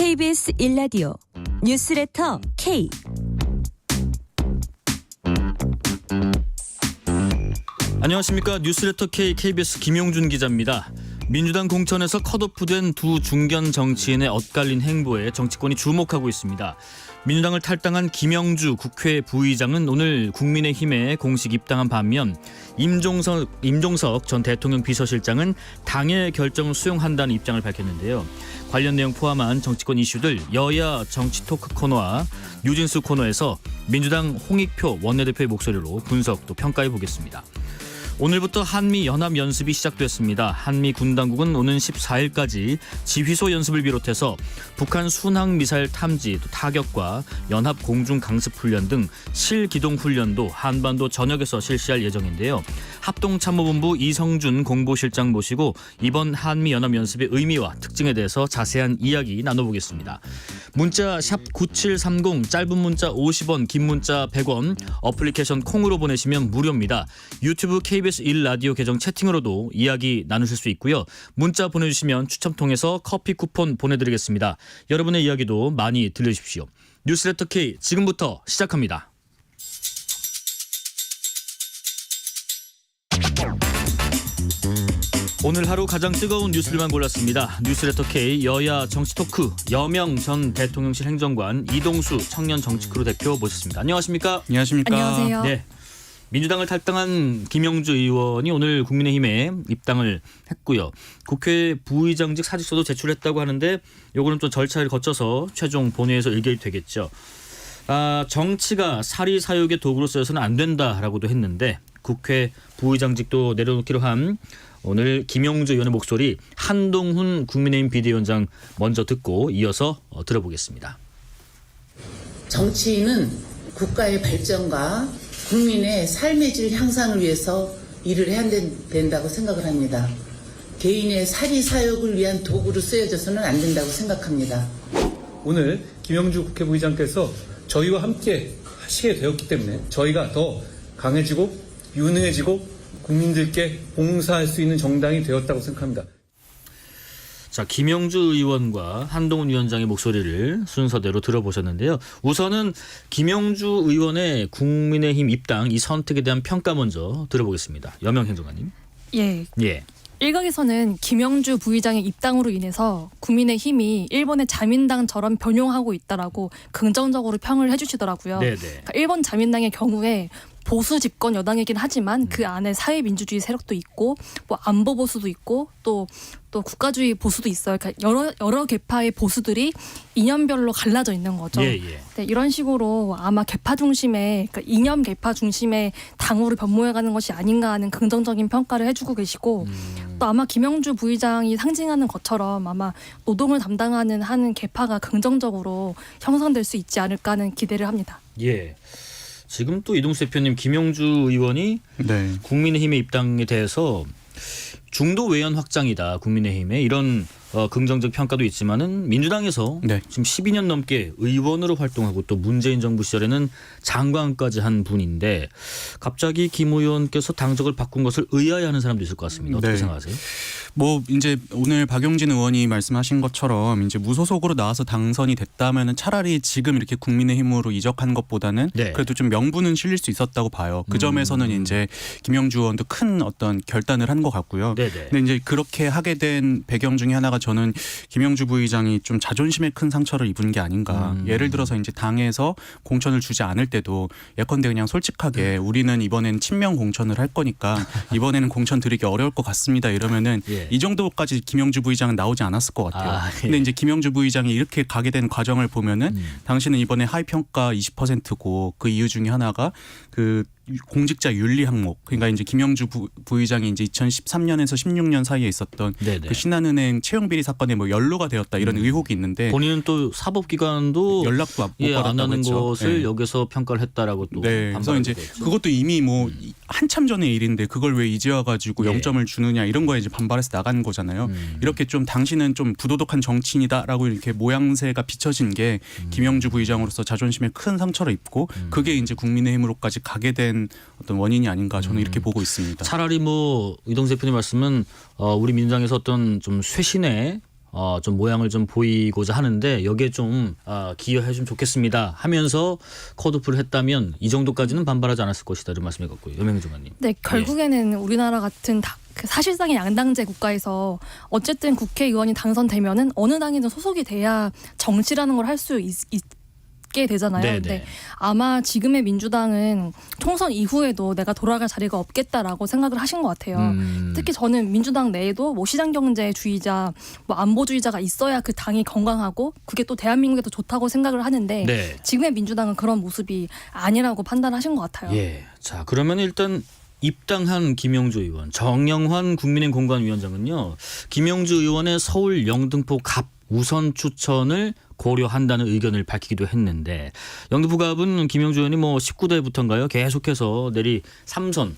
KBS 1라디오 뉴스레터 K. 안녕하십니까. 뉴스레터 K KBS 김용준 기자입니다. 민주당 공천에서 컷오프된 두 중견 정치인의 엇갈린 행보에 정치권이 주목하고 있습니다. 민주당을 탈당한 김영주 국회 부의장은 오늘 국민의힘에 공식 입당한 반면 임종석 전 대통령 비서실장은 당의 결정을 수용한다는 입장을 밝혔는데요. 관련 내용 포함한 정치권 이슈들 여야 정치 토크 코너와 뉴진스 코너에서 민주당 홍익표 원내대표의 목소리로 분석 또 평가해 보겠습니다. 오늘부터 한미연합연습이 시작됐습니다. 한미 군당국은 오는 14일까지 지휘소 연습을 비롯해서 북한 순항미사일 탐지, 타격과 연합 공중강습훈련 등 실기동훈련도 한반도 전역에서 실시할 예정인데요. 합동참모본부 이성준 공보실장 모시고 이번 한미연합연습의 의미와 특징에 대해서 자세한 이야기 나눠보겠습니다. 문자 샵 9730, 짧은 문자 50원, 긴 문자 100원, 어플리케이션 콩으로 보내시면 무료입니다. 유튜브 KBS 1라디오 계정 채팅으로도 이야기 나누실 수 있고요. 문자 보내주시면 추첨 통해서 커피 쿠폰 보내드리겠습니다. 여러분의 이야기도 많이 들려주십시오. 뉴스레터 K 지금부터 시작합니다. 오늘 하루 가장 뜨거운 뉴스들만 골랐습니다. 뉴스레터 K 여야 정치 토크 여명 전 대통령실 행정관 이동수 청년 정치크루 대표 모셨습니다. 안녕하십니까? 안녕하십니까? 안녕하세요. 네. 민주당을 탈당한 김영주 의원이 오늘 국민의힘에 입당을 했고요. 국회 부의장직 사직서도 제출했다고 하는데 요거는 좀 절차를 거쳐서 최종 본회의에서 의결이 되겠죠. 정치가 사리사욕의 도구로 쓰여서는 안 된다라고도 했는데 국회 부의장직도 내려놓기로 한 오늘 김영주 의원의 목소리 한동훈 국민의힘 비대위원장 먼저 듣고 이어서 들어보겠습니다. 정치인은 국가의 발전과 국민의 삶의 질 향상을 위해서 일을 해야 된다고 생각을 합니다. 개인의 사리사욕을 위한 도구로 쓰여져서는 안 된다고 생각합니다. 오늘 김영주 국회 부의장께서 저희와 함께 하시게 되었기 때문에 저희가 더 강해지고 유능해지고 국민들께 봉사할 수 있는 정당이 되었다고 생각합니다. 자, 김영주 의원과 한동훈 위원장의 목소리를 순서대로 들어보셨는데요. 우선은 김영주 의원의 국민의힘 입당 이 선택에 대한 평가 먼저 들어보겠습니다. 여명 행정관님. 예. 예. 일각에서는 김영주 부의장의 입당으로 인해서 국민의힘이 일본의 자민당처럼 변용하고 있다라고 긍정적으로 평을 해주시더라고요. 네네. 그러니까 일본 자민당의 경우에 보수 집권 여당이긴 하지만 그 안에 사회민주주의 세력도 있고 뭐 안보 보수도 있고 또 국가주의 보수도 있어요. 그러니까 여러 계파의 보수들이 이념별로 갈라져 있는 거죠. 예, 예. 네, 이런 식으로 아마 계파 중심의 그러니까 이념 계파 중심의 당으로 변모해가는 것이 아닌가 하는 긍정적인 평가를 해주고 계시고 또 아마 김영주 부의장이 상징하는 것처럼 아마 노동을 담당하는 하는 계파가 긍정적으로 형성될 수 있지 않을까 하는 기대를 합니다. 예. 지금 또 이동수 대표님 김영주 의원이 네. 국민의힘의 입당에 대해서 중도 외연 확장이다. 국민의힘에 이런 긍정적 평가도 있지만은 민주당에서 네. 지금 12년 넘게 의원으로 활동하고 또 문재인 정부 시절에는 장관까지 한 분인데 갑자기 김 의원께서 당적을 바꾼 것을 의아해하는 사람도 있을 것 같습니다. 어떻게 네. 생각하세요? 뭐 이제 오늘 박용진 의원이 말씀하신 것처럼 이제 무소속으로 나와서 당선이 됐다면은 차라리 지금 이렇게 국민의힘으로 이적한 것보다는 네. 그래도 좀 명분은 실릴 수 있었다고 봐요. 그 점에서는 이제 김영주 의원도 큰 어떤 결단을 한 것 같고요. 네네. 근데 이제 그렇게 하게 된 배경 중에 하나가 저는 김영주 부의장이 좀 자존심에 큰 상처를 입은 게 아닌가. 예를 들어서 이제 당에서 공천을 주지 않을 때도 예컨대 그냥 솔직하게 우리는 이번엔 친명 공천을 할 거니까 이번에는 공천 드리기 어려울 것 같습니다. 이러면은 예. 이 정도까지 김영주 부의장은 나오지 않았을 것 같아요. 예. 근데 이제 김영주 부의장이 이렇게 가게 된 과정을 보면은 당신은 이번에 하위 평가 20%고 그 이유 중에 하나가 그 공직자 윤리 항목. 그러니까 이제 김영주 부의장이 이제 2013년에서 16년 사이에 있었던 네네. 그 신한은행 채용 비리 사건에 뭐 연루가 되었다 이런 의혹이 있는데 본인은 또 사법기관도 연락도 못 안 받았다고 하는 했죠. 것을 네. 여기서 평가를 했다라고 또 네, 그래서 반발하고 이제 있죠. 그것도 이미 뭐 한참 전의 일인데 그걸 왜 이제 와가지고 예. 0점을 주느냐 이런 거에 이제 반발해서 나간 거잖아요. 이렇게 좀 당신은 좀 부도덕한 정치인이다라고 이렇게 모양새가 비춰진 게 김영주 부의장으로서 자존심에 큰 상처를 입고 그게 이제 국민의힘으로까지 가게 된 어떤 원인이 아닌가 저는 이렇게 보고 있습니다. 차라리 뭐 이동수 대표님 말씀은 우리 민주당에서 어떤 좀 쇄신의 좀 모양을 좀 보이고자 하는데 여기에 좀 기여해주면 좋겠습니다 하면서 컷오프를 했다면 이 정도까지는 반발하지 않았을 것이다 이런 말씀이었고요. 염영준 의원님. 네, 결국에는 우리나라 같은 그 사실상의 양당제 국가에서 어쨌든 국회의원이 당선되면은 어느 당이든 소속이 돼야 정치라는 걸 할 수 있게 되잖아요. 네네. 근데 아마 지금의 민주당은 총선 이후에도 내가 돌아갈 자리가 없겠다라고 생각을 하신 것 같아요. 특히 저는 민주당 내에도 뭐 시장경제주의자, 뭐 안보주의자가 있어야 그 당이 건강하고 그게 또 대한민국에도 좋다고 생각을 하는데 네. 지금의 민주당은 그런 모습이 아니라고 판단하신 것 같아요. 예. 자, 그러면 일단 입당한 김영주 의원, 정영환 국민의힘 공관위원장은요. 김영주 의원의 서울 영등포 갑 우선 추천을 고려한다는 의견을 밝히기도 했는데 영등포 갑은 김영주 의원이 뭐 19대부터인가요? 계속해서 내리 3선,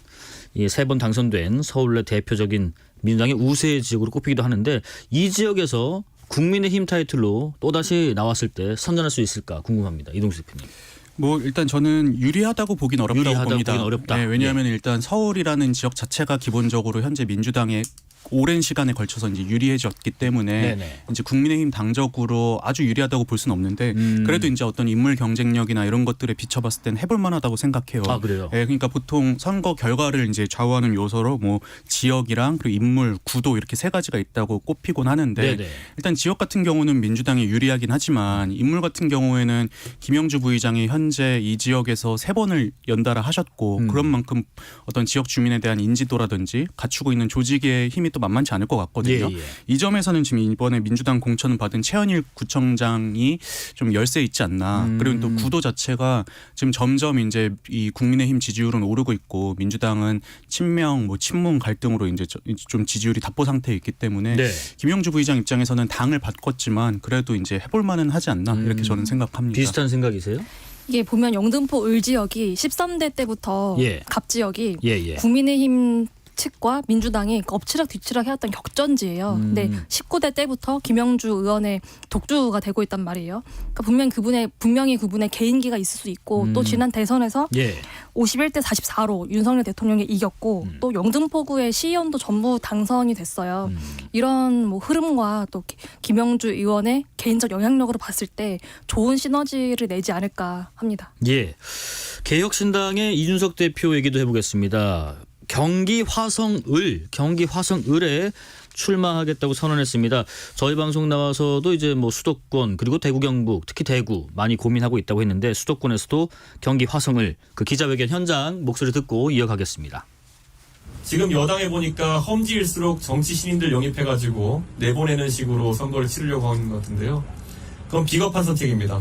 3번 당선된 서울 내 대표적인 민주당의 우세 지역으로 꼽히기도 하는데 이 지역에서 국민의힘 타이틀로 또다시 나왔을 때 선전할 수 있을까 궁금합니다. 이동수 대표님. 뭐 일단 저는 유리하다고 보긴 어렵다고 유리하다고 봅니다. 보긴 어렵다. 네, 왜냐하면 일단 서울이라는 지역 자체가 기본적으로 현재 민주당의 오랜 시간에 걸쳐서 이제 유리해졌기 때문에 네네. 이제 국민의힘 당적으로 아주 유리하다고 볼 수는 없는데 그래도 이제 어떤 인물 경쟁력이나 이런 것들에 비춰봤을 땐 해볼 만하다고 생각해요. 아, 그래요? 네, 그러니까 보통 선거 결과를 이제 좌우하는 요소로 뭐 지역이랑 그리고 인물, 구도 이렇게 세 가지가 있다고 꼽히곤 하는데 네네. 일단 지역 같은 경우는 민주당이 유리하긴 하지만 인물 같은 경우에는 김영주 부의장이 현재 이 지역에서 3번을 연달아 하셨고 그런 만큼 어떤 지역 주민에 대한 인지도라든지 갖추고 있는 조직의 힘이 또 만만치 않을 것 같거든요. 예, 예. 이 점에서는 지금 이번에 민주당 공천을 받은 최현일 구청장이 좀 열세 있지 않나. 그리고 또 구도 자체가 지금 점점 이제 이 국민의힘 지지율은 오르고 있고 민주당은 친명, 뭐 친문 갈등으로 이제 좀 지지율이 답보 상태에 있기 때문에 네. 김영주 부의장 입장에서는 당을 바꿨지만 그래도 이제 해볼 만은 하지 않나 이렇게 저는 생각합니다. 비슷한 생각이세요? 이게 보면 영등포 을 지역이 13대 때부터 예. 갑 지역이 예. 국민의힘 측과 민주당이 엎치락 뒤치락 해왔던 격전지예요. 근데 19대 때부터 김영주 의원의 독주가 되고 있단 말이에요. 그러니까 분명히 그분의 개인기가 있을 수 있고 또 지난 대선에서 예. 51대 44로 윤석열 대통령이 이겼고 또 영등포구의 시의원도 전부 당선이 됐어요. 이런 뭐 흐름과 또 김영주 의원의 개인적 영향력으로 봤을 때 좋은 시너지를 내지 않을까 합니다. 예. 개혁신당의 이준석 대표 얘기도 해보겠습니다. 경기 화성을에 출마하겠다고 선언했습니다. 저희 방송 나와서도 이제 뭐 수도권 그리고 대구 경북 특히 대구 많이 고민하고 있다고 했는데 수도권에서도 경기 화성을 그 기자회견 현장 목소리 듣고 이어가겠습니다. 지금 여당에 보니까 험지일수록 정치 신인들 영입해가지고 내보내는 식으로 선거를 치르려고 하는 것 같은데요. 그건 비겁한 선택입니다.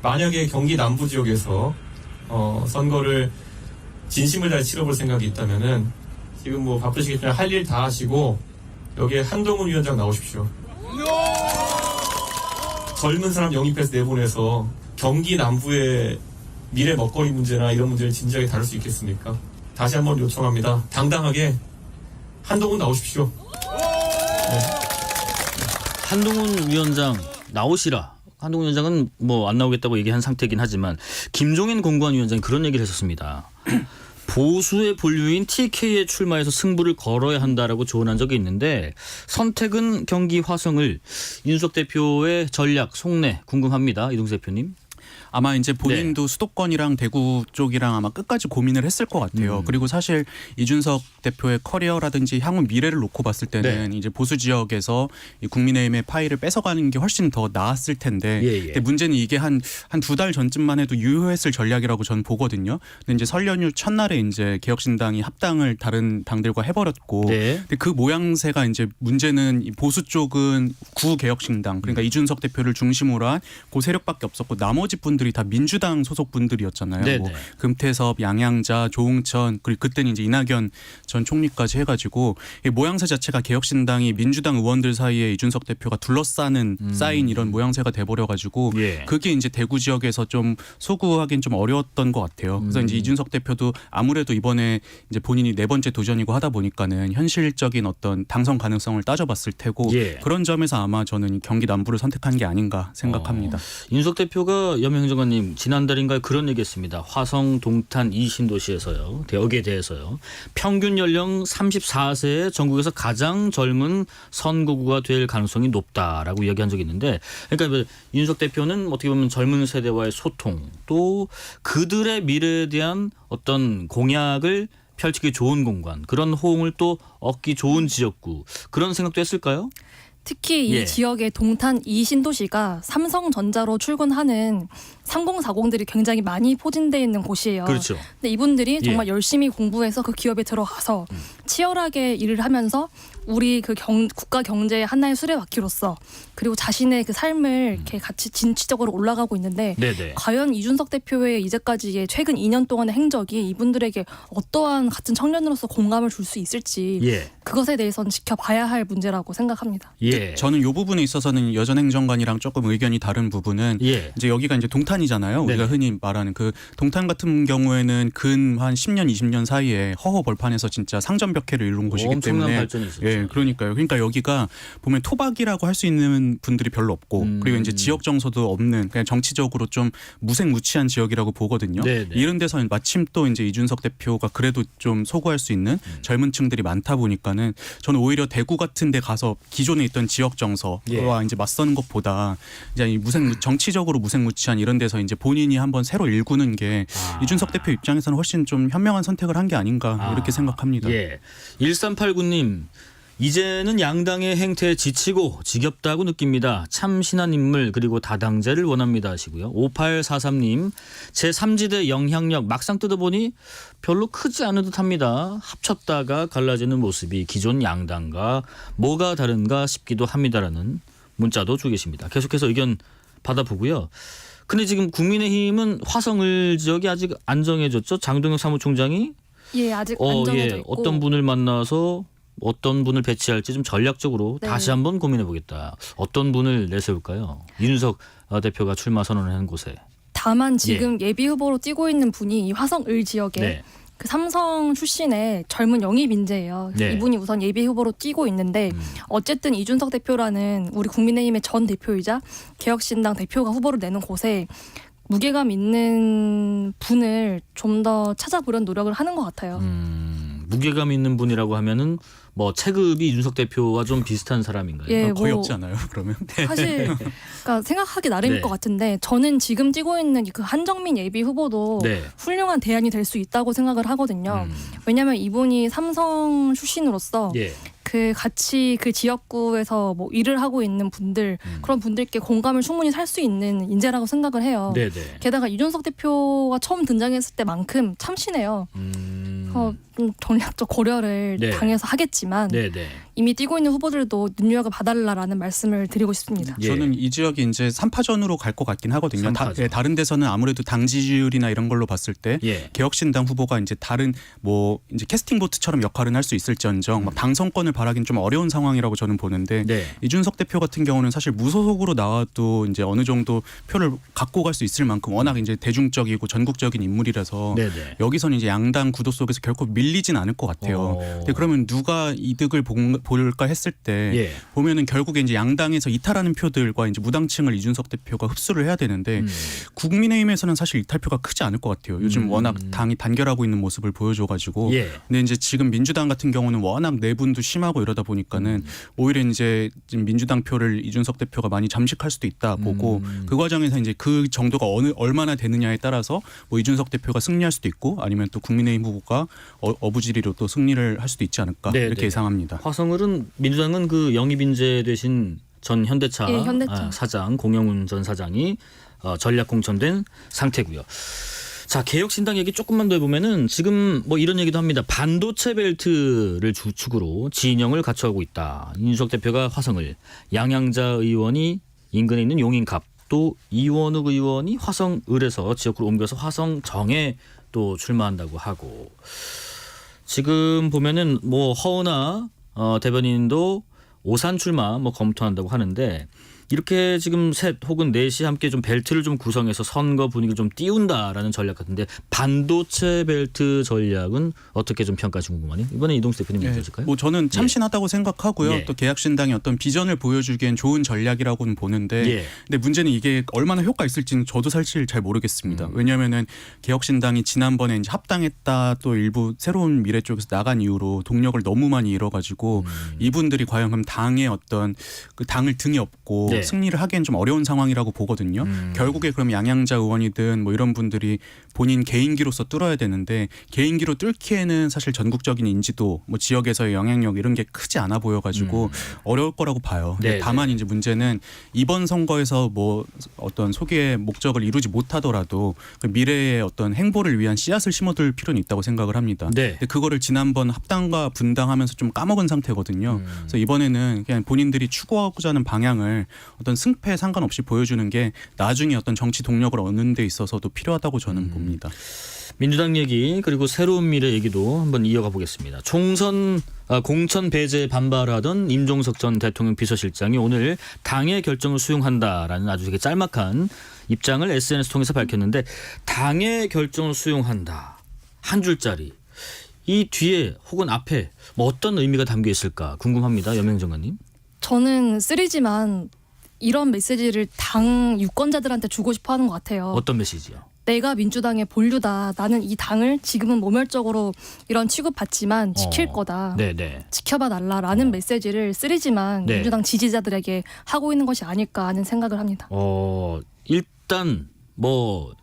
만약에 경기 남부 지역에서 선거를 진심을 다해 치러볼 생각이 있다면은 지금 뭐 바쁘시겠지만 할 일 다 하시고 여기에 한동훈 위원장 나오십시오. 젊은 사람 영입해서 내보내서 경기 남부의 미래 먹거리 문제나 이런 문제를 진지하게 다룰 수 있겠습니까? 다시 한번 요청합니다. 당당하게 한동훈 나오십시오. 한동훈 위원장 나오시라. 한동훈 위원장은 뭐 안 나오겠다고 얘기한 상태이긴 하지만 김종인 공관위원장이 그런 얘기를 했었습니다. 보수의 본류인 TK에 출마해서 승부를 걸어야 한다라고 조언한 적이 있는데 선택은 경기 화성을. 이준석 대표의 전략 속내 궁금합니다. 이동수 대표님. 아마 이제 본인도 수도권이랑 대구 쪽이랑 아마 끝까지 고민을 했을 것 같아요. 그리고 사실 이준석 대표의 커리어라든지 향후 미래를 놓고 봤을 때는 이제 보수 지역에서 이 국민의힘의 파일을 뺏어가는 게 훨씬 더 나았을 텐데 근데 문제는 이게 한 2달 전쯤만 해도 유효했을 전략이라고 저는 보거든요. 근데 이제 설 연휴 첫날에 이제 개혁신당이 합당을 다른 당들과 해버렸고 근데 그 모양새가 이제 문제는 이 보수 쪽은 구개혁신당 그러니까 이준석 대표를 중심으로 한 그 세력밖에 없었고 나머지 분들이 다 민주당 소속 분들이었잖아요. 뭐 금태섭, 양양자, 조응천 그리고 그때는 이제 이낙연 전 총리까지 해가지고 이 모양새 자체가 개혁신당이 민주당 의원들 사이에 이준석 대표가 둘러싸는 쌓인 이런 모양새가 돼버려가지고 그게 이제 대구 지역에서 좀 소구하기는 좀 어려웠던 것 같아요. 그래서 이제 이준석 대표도 아무래도 이번에 이제 본인이 4번째 도전이고 하다 보니까는 현실적인 어떤 당선 가능성을 따져봤을 테고 그런 점에서 아마 저는 경기 남부를 선택한 게 아닌가 생각합니다. 이준석 대표가 염행정관님 지난달인가요? 그런 얘기했습니다. 화성 동탄 이 신도시에서요. 여기에 대해서요. 평균 연령 34세에 전국에서 가장 젊은 선거구가 될 가능성이 높다라고 이야기한 적이 있는데 그러니까 이준석 대표는 어떻게 보면 젊은 세대와의 소통 또 그들의 미래에 대한 어떤 공약을 펼치기 좋은 공간 그런 호응을 또 얻기 좋은 지역구 그런 생각도 했을까요? 특히 예. 이 지역의 동탄 이 신도시가 삼성전자로 출근하는 3040들이 굉장히 많이 포진되어 있는 곳이에요. 그렇죠. 근데 이분들이 예. 정말 열심히 공부해서 그 기업에 들어가서 치열하게 일을 하면서 우리 그 국가 경제의 하나의 수레바퀴로서 그리고 자신의 그 삶을 이렇게 같이 진취적으로 올라가고 있는데 네네. 과연 이준석 대표의 이제까지의 최근 2년 동안의 행적이 이분들에게 어떠한 같은 청년으로서 공감을 줄 수 있을지 예. 그것에 대해서는 지켜봐야 할 문제라고 생각합니다. 예. 저는 이 부분에 있어서는 여전 행정관이랑 조금 의견이 다른 부분은 예. 이제 여기가 이제 동탄이잖아요. 우리가 네네. 흔히 말하는 그 동탄 같은 경우에는 근 한 10년, 20년 사이에 허허 벌판에서 진짜 상점벽해를 이룬 곳이기 엄청난 때문에 발전이 있었죠. 예, 그러니까요. 그러니까 여기가 보면 토박이라고 할 수 있는 분들이 별로 없고 그리고 이제 지역 정서도 없는 그냥 정치적으로 좀 무색무취한 지역이라고 보거든요. 네네. 이런 데서 마침 또 이제 이준석 대표가 그래도 좀 소구할 수 있는 젊은 층들이 많다 보니까는 저는 오히려 대구 같은 데 가서 기존에 있던 지역 정서와 예. 이제 맞서는 것보다 이제 이 정치적으로 무색무취한 이런 데서 이제 본인이 한번 새로 일구는 게 이준석 대표 입장에서는 훨씬 좀 현명한 선택을 한 게 아닌가 이렇게 생각합니다. 예. 1389님. 이제는 양당의 행태에 지치고 지겹다고 느낍니다. 참신한 인물 그리고 다당제를 원합니다 하시고요. 5843님. 제3지대 영향력 막상 뜯어보니 별로 크지 않은 듯합니다. 합쳤다가 갈라지는 모습이 기존 양당과 뭐가 다른가 싶기도 합니다라는 문자도 주고 계십니다. 계속해서 의견 받아보고요. 근데 지금 국민의힘은 화성을 지역이 아직 안 정해졌죠. 장동혁 사무총장이 예, 아직 안 정해져 있고 어떤 분을 만나서 어떤 분을 배치할지 좀 전략적으로 네. 다시 한번 고민해 보겠다. 어떤 분을 내세울까요? 이준석 대표가 출마 선언을 한 곳에. 다만 지금 예비 후보로 뛰고 있는 분이 이 화성을 지역에 네. 그 삼성 출신의 젊은 영입 인재예요. 네. 이분이 우선 예비 후보로 뛰고 있는데 어쨌든 이준석 대표라는 우리 국민의힘의 전 대표이자 개혁신당 대표가 후보를 내는 곳에 무게감 있는 분을 좀 더 찾아보려는 노력을 하는 것 같아요. 무게감 있는 분이라고 하면은 뭐 체급이 이준석 대표와 좀 비슷한 사람인가요? 예, 거의 뭐 없지 않아요? 그러면 사실 그러니까 생각하기 나름일 네. 것 같은데 저는 지금 뛰고 있는 그 한정민 예비 후보도 네. 훌륭한 대안이 될 수 있다고 생각을 하거든요. 왜냐하면 이분이 삼성 출신으로서 예. 그 같이 그 지역구에서 뭐 일을 하고 있는 분들 그런 분들께 공감을 충분히 살 수 있는 인재라고 생각을 해요. 네네. 게다가 이준석 대표가 처음 등장했을 때만큼 참신해요. 좀 전략적 고려를 네. 당해서 하겠지만 네네. 이미 뛰고 있는 후보들도 눈여겨 봐달라라는 말씀을 드리고 싶습니다. 예. 저는 이 지역이 이제 3파전으로 갈 것 같긴 하거든요. 3파전. 다른 데서는 아무래도 당 지지율이나 이런 걸로 봤을 때 예. 개혁신당 후보가 이제 다른 뭐 이제 캐스팅 보트처럼 역할은 할 수 있을지언정 막 당선권을 바라긴 좀 어려운 상황이라고 저는 보는데 네. 이준석 대표 같은 경우는 사실 무소속으로 나와도 이제 어느 정도 표를 갖고 갈 수 있을 만큼 워낙 이제 대중적이고 전국적인 인물이라서 네네. 여기서는 이제 양당 구도 속에서 결코 밀리진 않을 것 같아요. 근데 그러면 누가 이득을 볼까 했을 때 예. 보면은 결국에 이제 양당에서 이탈하는 표들과 이제 무당층을 이준석 대표가 흡수를 해야 되는데 국민의힘에서는 사실 이탈표가 크지 않을 것 같아요. 요즘 워낙 당이 단결하고 있는 모습을 보여줘가지고. 예. 근데 이제 지금 민주당 같은 경우는 워낙 내분도 심하고 이러다 보니까는 오히려 이제 지금 민주당 표를 이준석 대표가 많이 잠식할 수도 있다 보고 그 과정에서 이제 그 정도가 얼마나 되느냐에 따라서 뭐 이준석 대표가 승리할 수도 있고 아니면 또 국민의힘 후보가 어부지리로 또 승리를 할 수도 있지 않을까 네, 이렇게 네. 예상합니다. 화성을은 민주당은 그 영입 인재 되신 전 현대차, 예, 현대차. 사장 공영훈 전 사장이 전략 공천된 상태고요. 자, 개혁신당 얘기 조금만 더 해보면은 지금 뭐 이런 얘기도 합니다. 반도체 벨트를 주축으로 진영을 갖춰가고 있다. 이준석 대표가 화성을, 양양자 의원이 인근에 있는 용인갑, 또 이원욱 의원이 화성을에서 지역구로 옮겨서 화성정에 또 출마한다고 하고 지금 보면은 뭐 허은하 대변인도 오산 출마 뭐 검토한다고 하는데 이렇게 지금 셋 혹은 넷이 함께 좀 벨트를 좀 구성해서 선거 분위기를 좀 띄운다라는 전략 같은데 반도체 벨트 전략은 어떻게 좀 평가하시고 궁금하네요. 이번에 이동수 대표님 어떠실까요? 뭐 저는 참신하다고 생각하고요. 예. 또 개혁신당이 어떤 비전을 보여주기엔 좋은 전략이라고는 보는데 예. 근데 문제는 이게 얼마나 효과 있을지는 저도 사실 잘 모르겠습니다. 왜냐하면은 개혁신당이 지난번에 이제 합당했다 또 일부 새로운 미래 쪽에서 나간 이후로 동력을 너무 많이 잃어가지고 이분들이 과연 그럼 당의 어떤 그 당을 등에 업고 네. 승리를 하기엔 좀 어려운 상황이라고 보거든요. 결국에 그럼 양양자 의원이든 뭐 이런 분들이 본인 개인기로서 뚫어야 되는데 개인기로 뚫기에는 사실 전국적인 인지도 뭐 지역에서의 영향력 이런 게 크지 않아 보여가지고 어려울 거라고 봐요. 네, 다만 이제 문제는 이번 선거에서 뭐 어떤 소기의 목적을 이루지 못하더라도 그 미래의 어떤 행보를 위한 씨앗을 심어둘 필요는 있다고 생각을 합니다. 네. 근데 그거를 지난번 합당과 분당하면서 좀 까먹은 상태거든요. 그래서 이번에는 그냥 본인들이 추구하고자 하는 방향을 어떤 승패에 상관없이 보여주는 게 나중에 어떤 정치 동력을 얻는 데 있어서도 필요하다고 저는 봅니다. 민주당 얘기 그리고 새로운 미래 얘기도 한번 이어가 보겠습니다. 공천 배제에 반발하던 임종석 전 대통령 비서실장이 오늘 당의 결정을 수용한다라는 아주 되게 짤막한 입장을 SNS 통해서 밝혔는데 당의 결정을 수용한다. 한 줄짜리. 이 뒤에 혹은 앞에 뭐 어떤 의미가 담겨 있을까 궁금합니다. 여명 장관님. 저는 쓰리지만 이런 메시지를 당 유권자들한테 주고 싶어 하는 것 같아요. 어떤 메시지요? 내가 민주당의 본류다. 나는 이 당을 지금은 모멸적으로 이런 취급받지만 지킬 거다. 네네. 지켜봐 달라라는 메시지를 쓰리지만 네. 민주당 지지자들에게 하고 있는 것이 아닐까 하는 생각을 합니다. 일단 뭐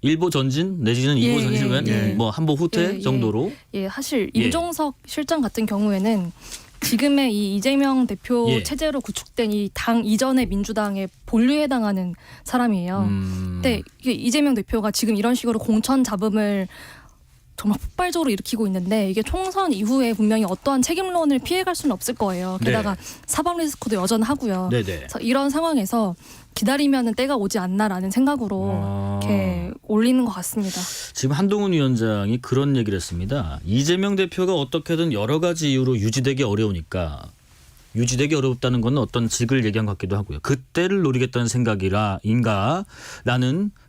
일보 전진 내지는 이보 예, 전진 외 예. 뭐 한보 후퇴 예, 정도로. 예, 사실 예. 임종석 실장 같은 경우에는 지금의 이 이재명 대표 예. 체제로 구축된 이 당 이전의 민주당의 본류에 해당하는 사람이에요. 근데 이게 이재명 대표가 지금 이런 식으로 공천 잡음을 정말 폭발적으로 일으키고 있는데 이게 총선 이후에 분명히 어떠한 책임론을 피해갈 수는 없을 거예요. 게다가 사법 리스크도 여전하고요. 네네. 그래서 이런 상황에서 기다리면은 때가 오지 않나라는 생각으로 이렇게 올리는 것 같습니다. 지금 한동훈 위원장이 그런 얘기를 했습니다. 이재명 대표가 어떻게든 여러 가지 이유로 유지되기 어려우니까 유지되기 어렵다는 건 어떤 직을 얘기한 것 같기도 하고요. 그때를 노리겠다는 생각이라는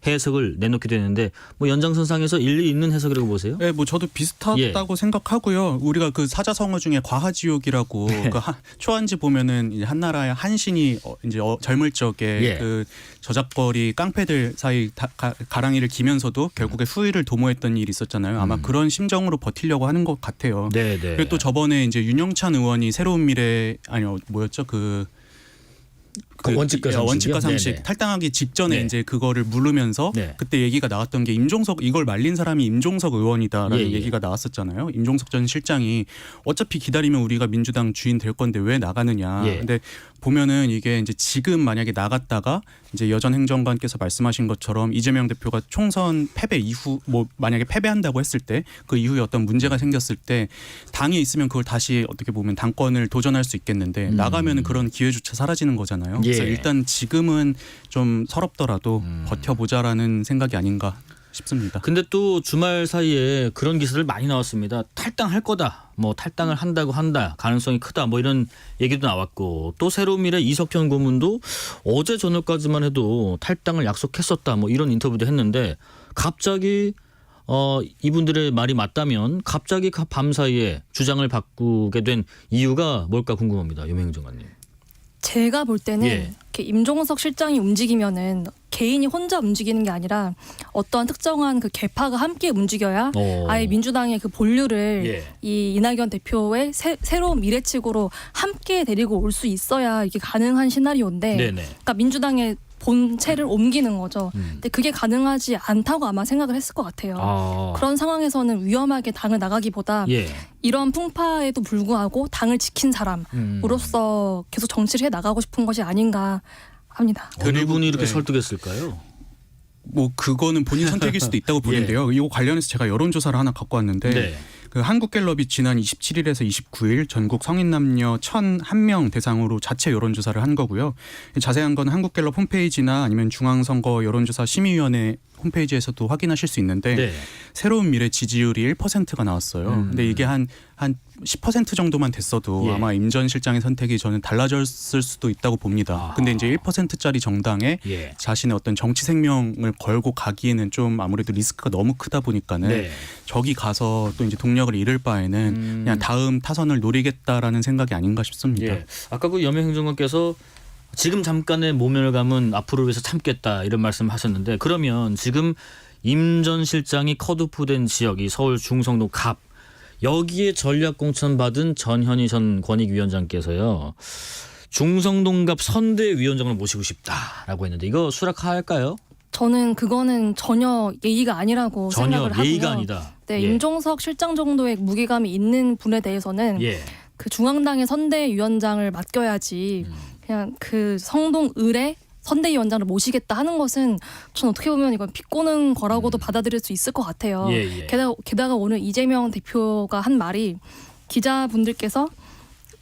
해석을 내놓기도 했는데 뭐 연장선상에서 일리 있는 해석이라고 보세요? 네, 뭐 저도 비슷하다고 생각하고요. 우리가 그 사자성어 중에 과하지옥이라고 그 초안지 보면은 이제 한나라의 한신이 이제 젊을 적에 그 저작거리 깡패들 사이 가랑이를 기면서도 결국에 후위를 도모했던 일이 있었잖아요. 아마 그런 심정으로 버티려고 하는 것 같아요. 네네. 그리고 또 저번에 이제 윤영찬 의원이 새로운 미래 아니요 뭐였죠 그 원칙과 상식이요? 원칙과 상식 네네. 탈당하기 직전에 네. 이제 그거를 물으면서 네. 그때 얘기가 나왔던 게 임종석 이걸 말린 사람이 임종석 의원이다라는 예, 예. 얘기가 나왔었잖아요. 임종석 전 실장이 어차피 기다리면 우리가 민주당 주인 될 건데 왜 나가느냐. 예. 근데 보면은 이게 이제 지금 만약에 나갔다가 이제 여전 행정관께서 말씀하신 것처럼 이재명 대표가 총선 패배 이후 뭐 만약에 패배한다고 했을 때 그 이후에 어떤 문제가 생겼을 때 당에 있으면 그걸 다시 어떻게 보면 당권을 도전할 수 있겠는데 나가면은 그런 기회조차 사라지는 거잖아요. 그래서 예. 일단 지금은 좀 서럽더라도 버텨보자라는 생각이 아닌가 싶습니다. 근데 또 주말 사이에 그런 기사들 많이 나왔습니다. 탈당할 거다. 뭐 탈당을 한다. 가능성이 크다. 뭐 이런 얘기도 나왔고 또 새로운 미래 이석현 고문도 어제 저녁까지만 해도 탈당을 약속했었다. 뭐 이런 인터뷰도 했는데 갑자기 이분들의 말이 맞다면 갑자기 밤 사이에 주장을 바꾸게 된 이유가 뭘까 궁금합니다. 유명희 장관님. 제가 볼 때는 예. 이렇게 임종석 실장이 움직이면은 개인이 혼자 움직이는 게 아니라 어떠한 특정한 그 계파가 함께 움직여야 아예 민주당의 그 본류를 예. 이 이낙연 대표의 새로운 미래측으로 함께 데리고 올 수 있어야 이게 가능한 시나리오인데 네네. 그러니까 민주당의 본체를 옮기는 거죠. 근데 그게 가능하지 않다고 아마 생각을 했을 것 같아요. 그런 상황에서는 위험하게 당을 나가기보다 예. 이런 풍파에도 불구하고 당을 지킨 사람으로서 계속 정치를 해 나가고 싶은 것이 아닌가 합니다. 어느 분이 이렇게 네. 설득했을까요? 뭐 그거는 본인 선택일 수도 있다고 보는데요. 이거 관련해서 제가 여론조사를 하나 갖고 왔는데 네. 그 한국갤럽이 지난 27일에서 29일 전국 성인 남녀 1,001명 대상으로 자체 여론조사를 한 거고요. 자세한 건 한국갤럽 홈페이지나 아니면 중앙선거 여론조사 심의위원회 홈페이지에서도 확인하실 수 있는데 네. 새로운 미래 지지율이 1%가 나왔어요. 근데 이게 한 10% 정도만 됐어도 예. 아마 임 전 실장의 선택이 저는 달라졌을 수도 있다고 봅니다. 근데 이제 1%짜리 정당에 예. 자신의 어떤 정치 생명을 걸고 가기에는 좀 아무래도 리스크가 너무 크다 보니까는 네. 저기 가서 또 이제 동력을 잃을 바에는 그냥 다음 타선을 노리겠다라는 생각이 아닌가 싶습니다. 예. 아까 그 염영 행정관께서 지금 잠깐의 모멸감은 앞으로 위해서 참겠다 이런 말씀하셨는데 그러면 지금 임 전 실장이 컷오프된 지역이 서울 중성동 갑 여기에 전략 공천 받은 전현희 전 권익위원장께서요. 중성동갑 선대위원장을 모시고 싶다라고 했는데 이거 수락할까요? 저는 그거는 전혀 예의가 아니라고 전혀 생각을 하고요. 예의가 아니다. 네, 예. 임종석 실장 정도의 무게감이 있는 분에 대해서는 예. 그 중앙당의 선대위원장을 맡겨야지 그냥 그 성동 을의 선대위원장을 모시겠다 하는 것은 전 어떻게 보면 이건 비꼬는 거라고도 받아들일 수 있을 것 같아요. 예, 예. 게다가 오늘 이재명 대표가 한 말이 기자분들께서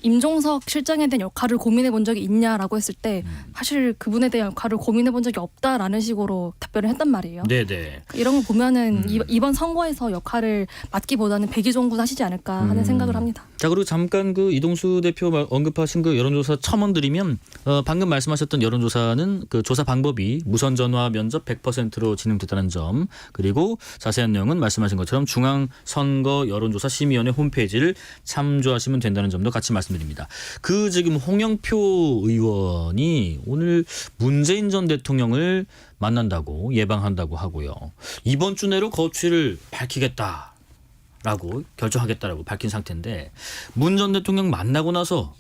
임종석 실장에 대한 역할을 고민해 본 적이 있냐라고 했을 때 사실 그분에 대한 역할을 고민해 본 적이 없다라는 식으로 답변을 했단 말이에요. 네네. 이런 거 보면은 이번 선거에서 역할을 맡기보다는 백의종군 하시지 않을까 하는 생각을 합니다. 자 그리고 잠깐 그 이동수 대표 언급하신 그 여론조사 첨언드리면 방금 말씀하셨던 여론조사는 그 조사 방법이 무선 전화 면접 100%로 진행됐다는 점 그리고 자세한 내용은 말씀하신 것처럼 중앙선거 여론조사 심의위원회 홈페이지를 참조하시면 된다는 점도 같이 말씀드립니다. 그 지금 홍영표 의원이 오늘 문재인 전 대통령을 만난다고 예방한다고 하고요. 이번 주 내로 거취를 밝히겠다. 라고 결정하겠다라고 밝힌 상태인데 문 전 대통령 만나고 나서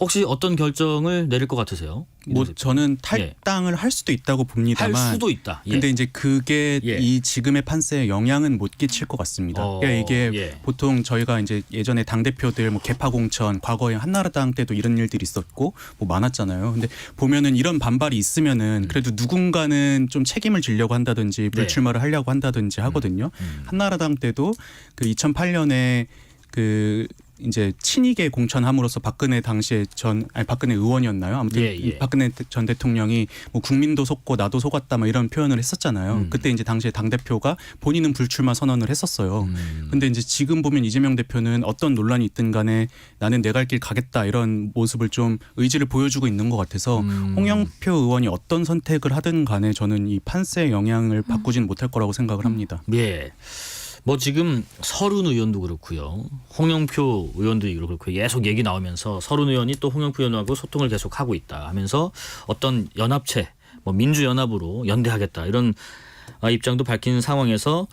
혹시 어떤 결정을 내릴 것 같으세요? 뭐 저는 탈당을 할 수도 있다고 봅니다만 할 수도 있다. 예. 근데 이제 그게 예. 이 지금의 판세에 영향은 못 끼칠 것 같습니다. 그러니까 이게 예. 보통 저희가 이제 예전에 당 대표들 뭐 개파 공천, 과거에 한나라당 때도 이런 일들이 있었고 뭐 많았잖아요. 근데 보면은 이런 반발이 있으면은 그래도 누군가는 좀 책임을 지려고 한다든지 불출마를 하려고 한다든지 하거든요. 한나라당 때도 그 2008년에 그 이제 친이계 공천함으로써 박근혜 당시에 박근혜 의원이었나요? 아무튼 예. 박근혜 전 대통령이 뭐 국민도 속고 나도 속았다 뭐 이런 표현을 했었잖아요. 그때 이제 당시에 당 대표가 본인은 불출마 선언을 했었어요. 근데 이제 지금 보면 이재명 대표는 어떤 논란이 있든 간에 나는 내 갈 길 가겠다 이런 모습을 좀 의지를 보여주고 있는 것 같아서 홍영표 의원이 어떤 선택을 하든 간에 저는 이 판세의 영향을 바꾸지는 못할 거라고 생각을 합니다. 예. 뭐 지금 서른 의원도 그렇고요. 홍영표 의원도 그렇고 계속 얘기 나오면서 서른 의원이 또 홍영표 의원하고 소통을 계속 하고 있다 하면서 어떤 연합체, 뭐 민주연합으로 연대하겠다 이런 입장도 밝힌 상황에서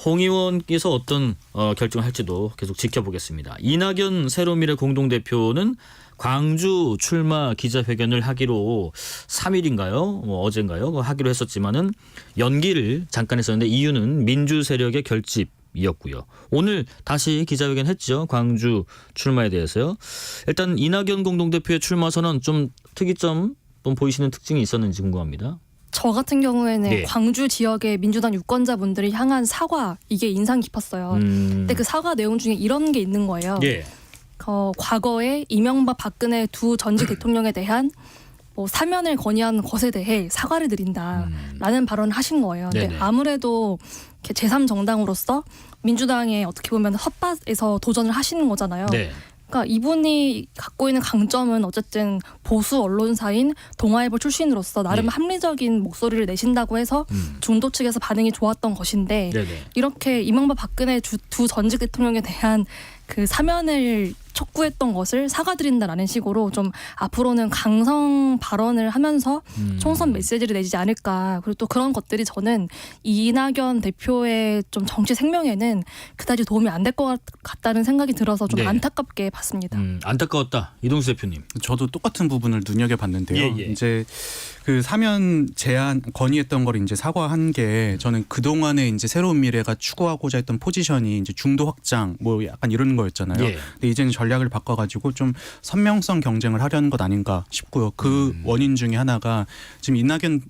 홍 의원께서 어떤 결정을 할지도 계속 지켜보겠습니다. 이낙연 새로미래 공동대표는 광주 출마 기자회견을 하기로 3일인가요? 뭐 어젠가요? 하기로 했었지만은 연기를 잠깐 했었는데 이유는 민주 세력의 결집이었고요. 오늘 다시 기자회견 했죠. 광주 출마에 대해서요. 일단 이낙연 공동대표의 출마 선언 좀 특이점 좀 보이시는 특징이 있었는지 궁금합니다. 저 같은 경우에는 네. 광주 지역의 민주당 유권자분들이 향한 사과 이게 인상 깊었어요. 근데 그 사과 내용 중에 이런 게 있는 거예요. 예. 과거에 이명박 박근혜 두 전직 대통령에 대한 뭐 사면을 건의한 것에 대해 사과를 드린다라는 발언을 하신 거예요. 근데 네네. 아무래도 제3정당으로서 민주당의 어떻게 보면 텃밭에서 도전을 하시는 거잖아요. 네. 그러니까 이분이 갖고 있는 강점은 어쨌든 보수 언론사인 동아일보 출신으로서 나름 네. 합리적인 목소리를 내신다고 해서 중도 측에서 반응이 좋았던 것인데 네네. 이렇게 이명박 박근혜 두 전직 대통령에 대한 그 사면을 촉구했던 것을 사과드린다라는 식으로 좀 앞으로는 강성 발언을 하면서 총선 메시지를 내지 않을까. 그리고 또 그런 것들이 저는 이낙연 대표의 좀 정치 생명에는 그다지 도움이 안 될 것 같다는 생각이 들어서 좀 네. 안타깝게 봤습니다. 안타까웠다. 이동수 대표님. 저도 똑같은 부분을 눈여겨봤는데요. 예. 이제 그 사면 제안 건의했던 걸 이제 사과한 게 저는 그 동안에 이제 새로운 미래가 추구하고자 했던 포지션이 이제 중도 확장 뭐 약간 이런 거였잖아요. 예. 근데 이제는 전략을 바꿔가지고 좀 선명성 경쟁을 하려는 것 아닌가 싶고요. 그 원인 중에 하나가 지금 이낙연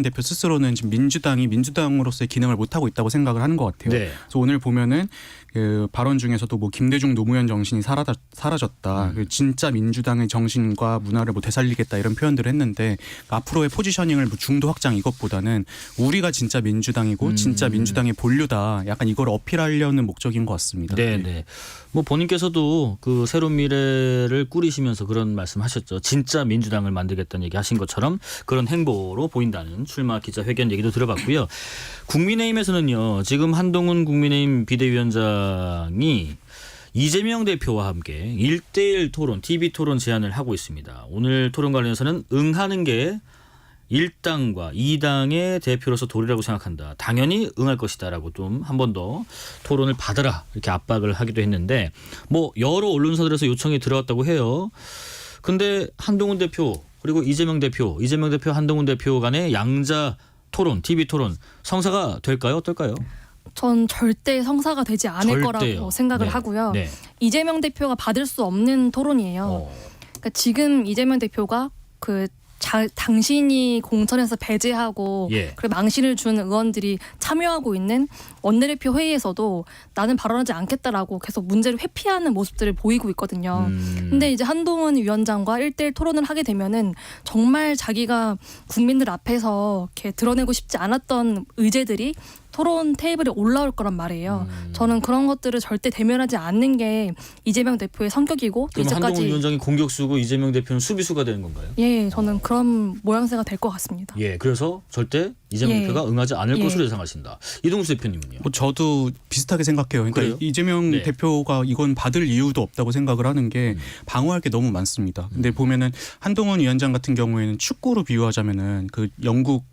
대표 스스로는 지금 민주당이 민주당으로서의 기능을 못 하고 있다고 생각을 하는 것 같아요. 네. 그래서 오늘 보면은 그 발언 중에서도 뭐 김대중 노무현 정신이 사라졌다. 그 진짜 민주당의 정신과 문화를 뭐 되살리겠다 이런 표현들을 했는데 앞으로의 포지셔닝을 뭐 중도 확장 이것보다는 우리가 진짜 민주당이고 진짜 민주당의 본류다. 약간 이걸 어필하려는 목적인 것 같습니다. 네. 뭐 본인께서도 그 새로운 미래를 꾸리시면서 그런 말씀하셨죠. 진짜 민주당을 만들겠다는 얘기 하신 것처럼 그런 행보로 보인다는 출마 기자회견 얘기도 들어봤고요. 국민의힘에서는요. 지금 한동훈 국민의힘 비대위원장이 이재명 대표와 함께 1대1 토론, TV 토론 제안을 하고 있습니다. 오늘 토론 관련해서는 응하는 게 1당과 2당의 대표로서 도리라고 생각한다. 당연히 응할 것이다라고 좀 한 번 더 토론을 받으라 이렇게 압박을 하기도 했는데 뭐 여러 언론사들에서 요청이 들어왔다고 해요. 근데 한동훈 대표 그리고 이재명 대표, 한동훈 대표 간의 양자 토론, TV 토론 성사가 될까요? 어떨까요? 전 절대 성사가 되지 않을 거라고 생각을 하고요. 네. 이재명 대표가 받을 수 없는 토론이에요. 그러니까 지금 이재명 대표가 당신이 공천에서 배제하고 그리고 망신을 준 의원들이 참여하고 있는 원내대표 회의에서도 나는 발언하지 않겠다라고 계속 문제를 회피하는 모습들을 보이고 있거든요. 근데 이제 한동훈 위원장과 1대1 토론을 하게 되면은 정말 자기가 국민들 앞에서 이렇게 드러내고 싶지 않았던 의제들이 토론 테이블에 올라올 거란 말이에요. 저는 그런 것들을 절대 대면하지 않는 게 이재명 대표의 성격이고 그럼 한동훈 위원장이 공격수고 이재명 대표는 수비수가 되는 건가요? 예, 저는 그런 모양새가 될 것 같습니다. 예, 그래서 절대 이재명 대표가 응하지 않을 것으로 예상하신다. 이동수 대표님은요? 뭐 저도 비슷하게 생각해요. 그러니까 그래요? 이재명 대표가 이건 받을 이유도 없다고 생각을 하는 게 방어할 게 너무 많습니다. 근데 보면은 한동훈 위원장 같은 경우에는 축구로 비유하자면은 그 영국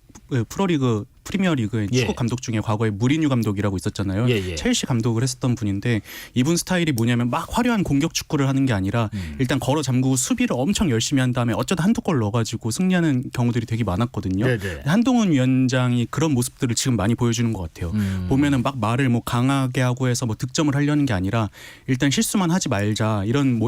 프로리그 프리미어리그의 축구 감독 중에 과거에 무리뉴 감독이라고 있었잖아요. 첼시 감독을 했었던 분인데 이분 스타일이 뭐냐면 막 화려한 공격 축구를 하는 게 아니라 일단 걸어 잠그고 수비를 엄청 열심히 한 다음에 어쩌다 한두 골 넣어가지고 승리하는 경우들이 되게 많았거든요. 한동훈 위원장이 그런 모습들을 지금 많이 보여주는 것 같아요. 보면은 막 말을 뭐 강하게 하고 해서 뭐 득점을 하려는 게 아니라 일단 실수만 하지 말자 이런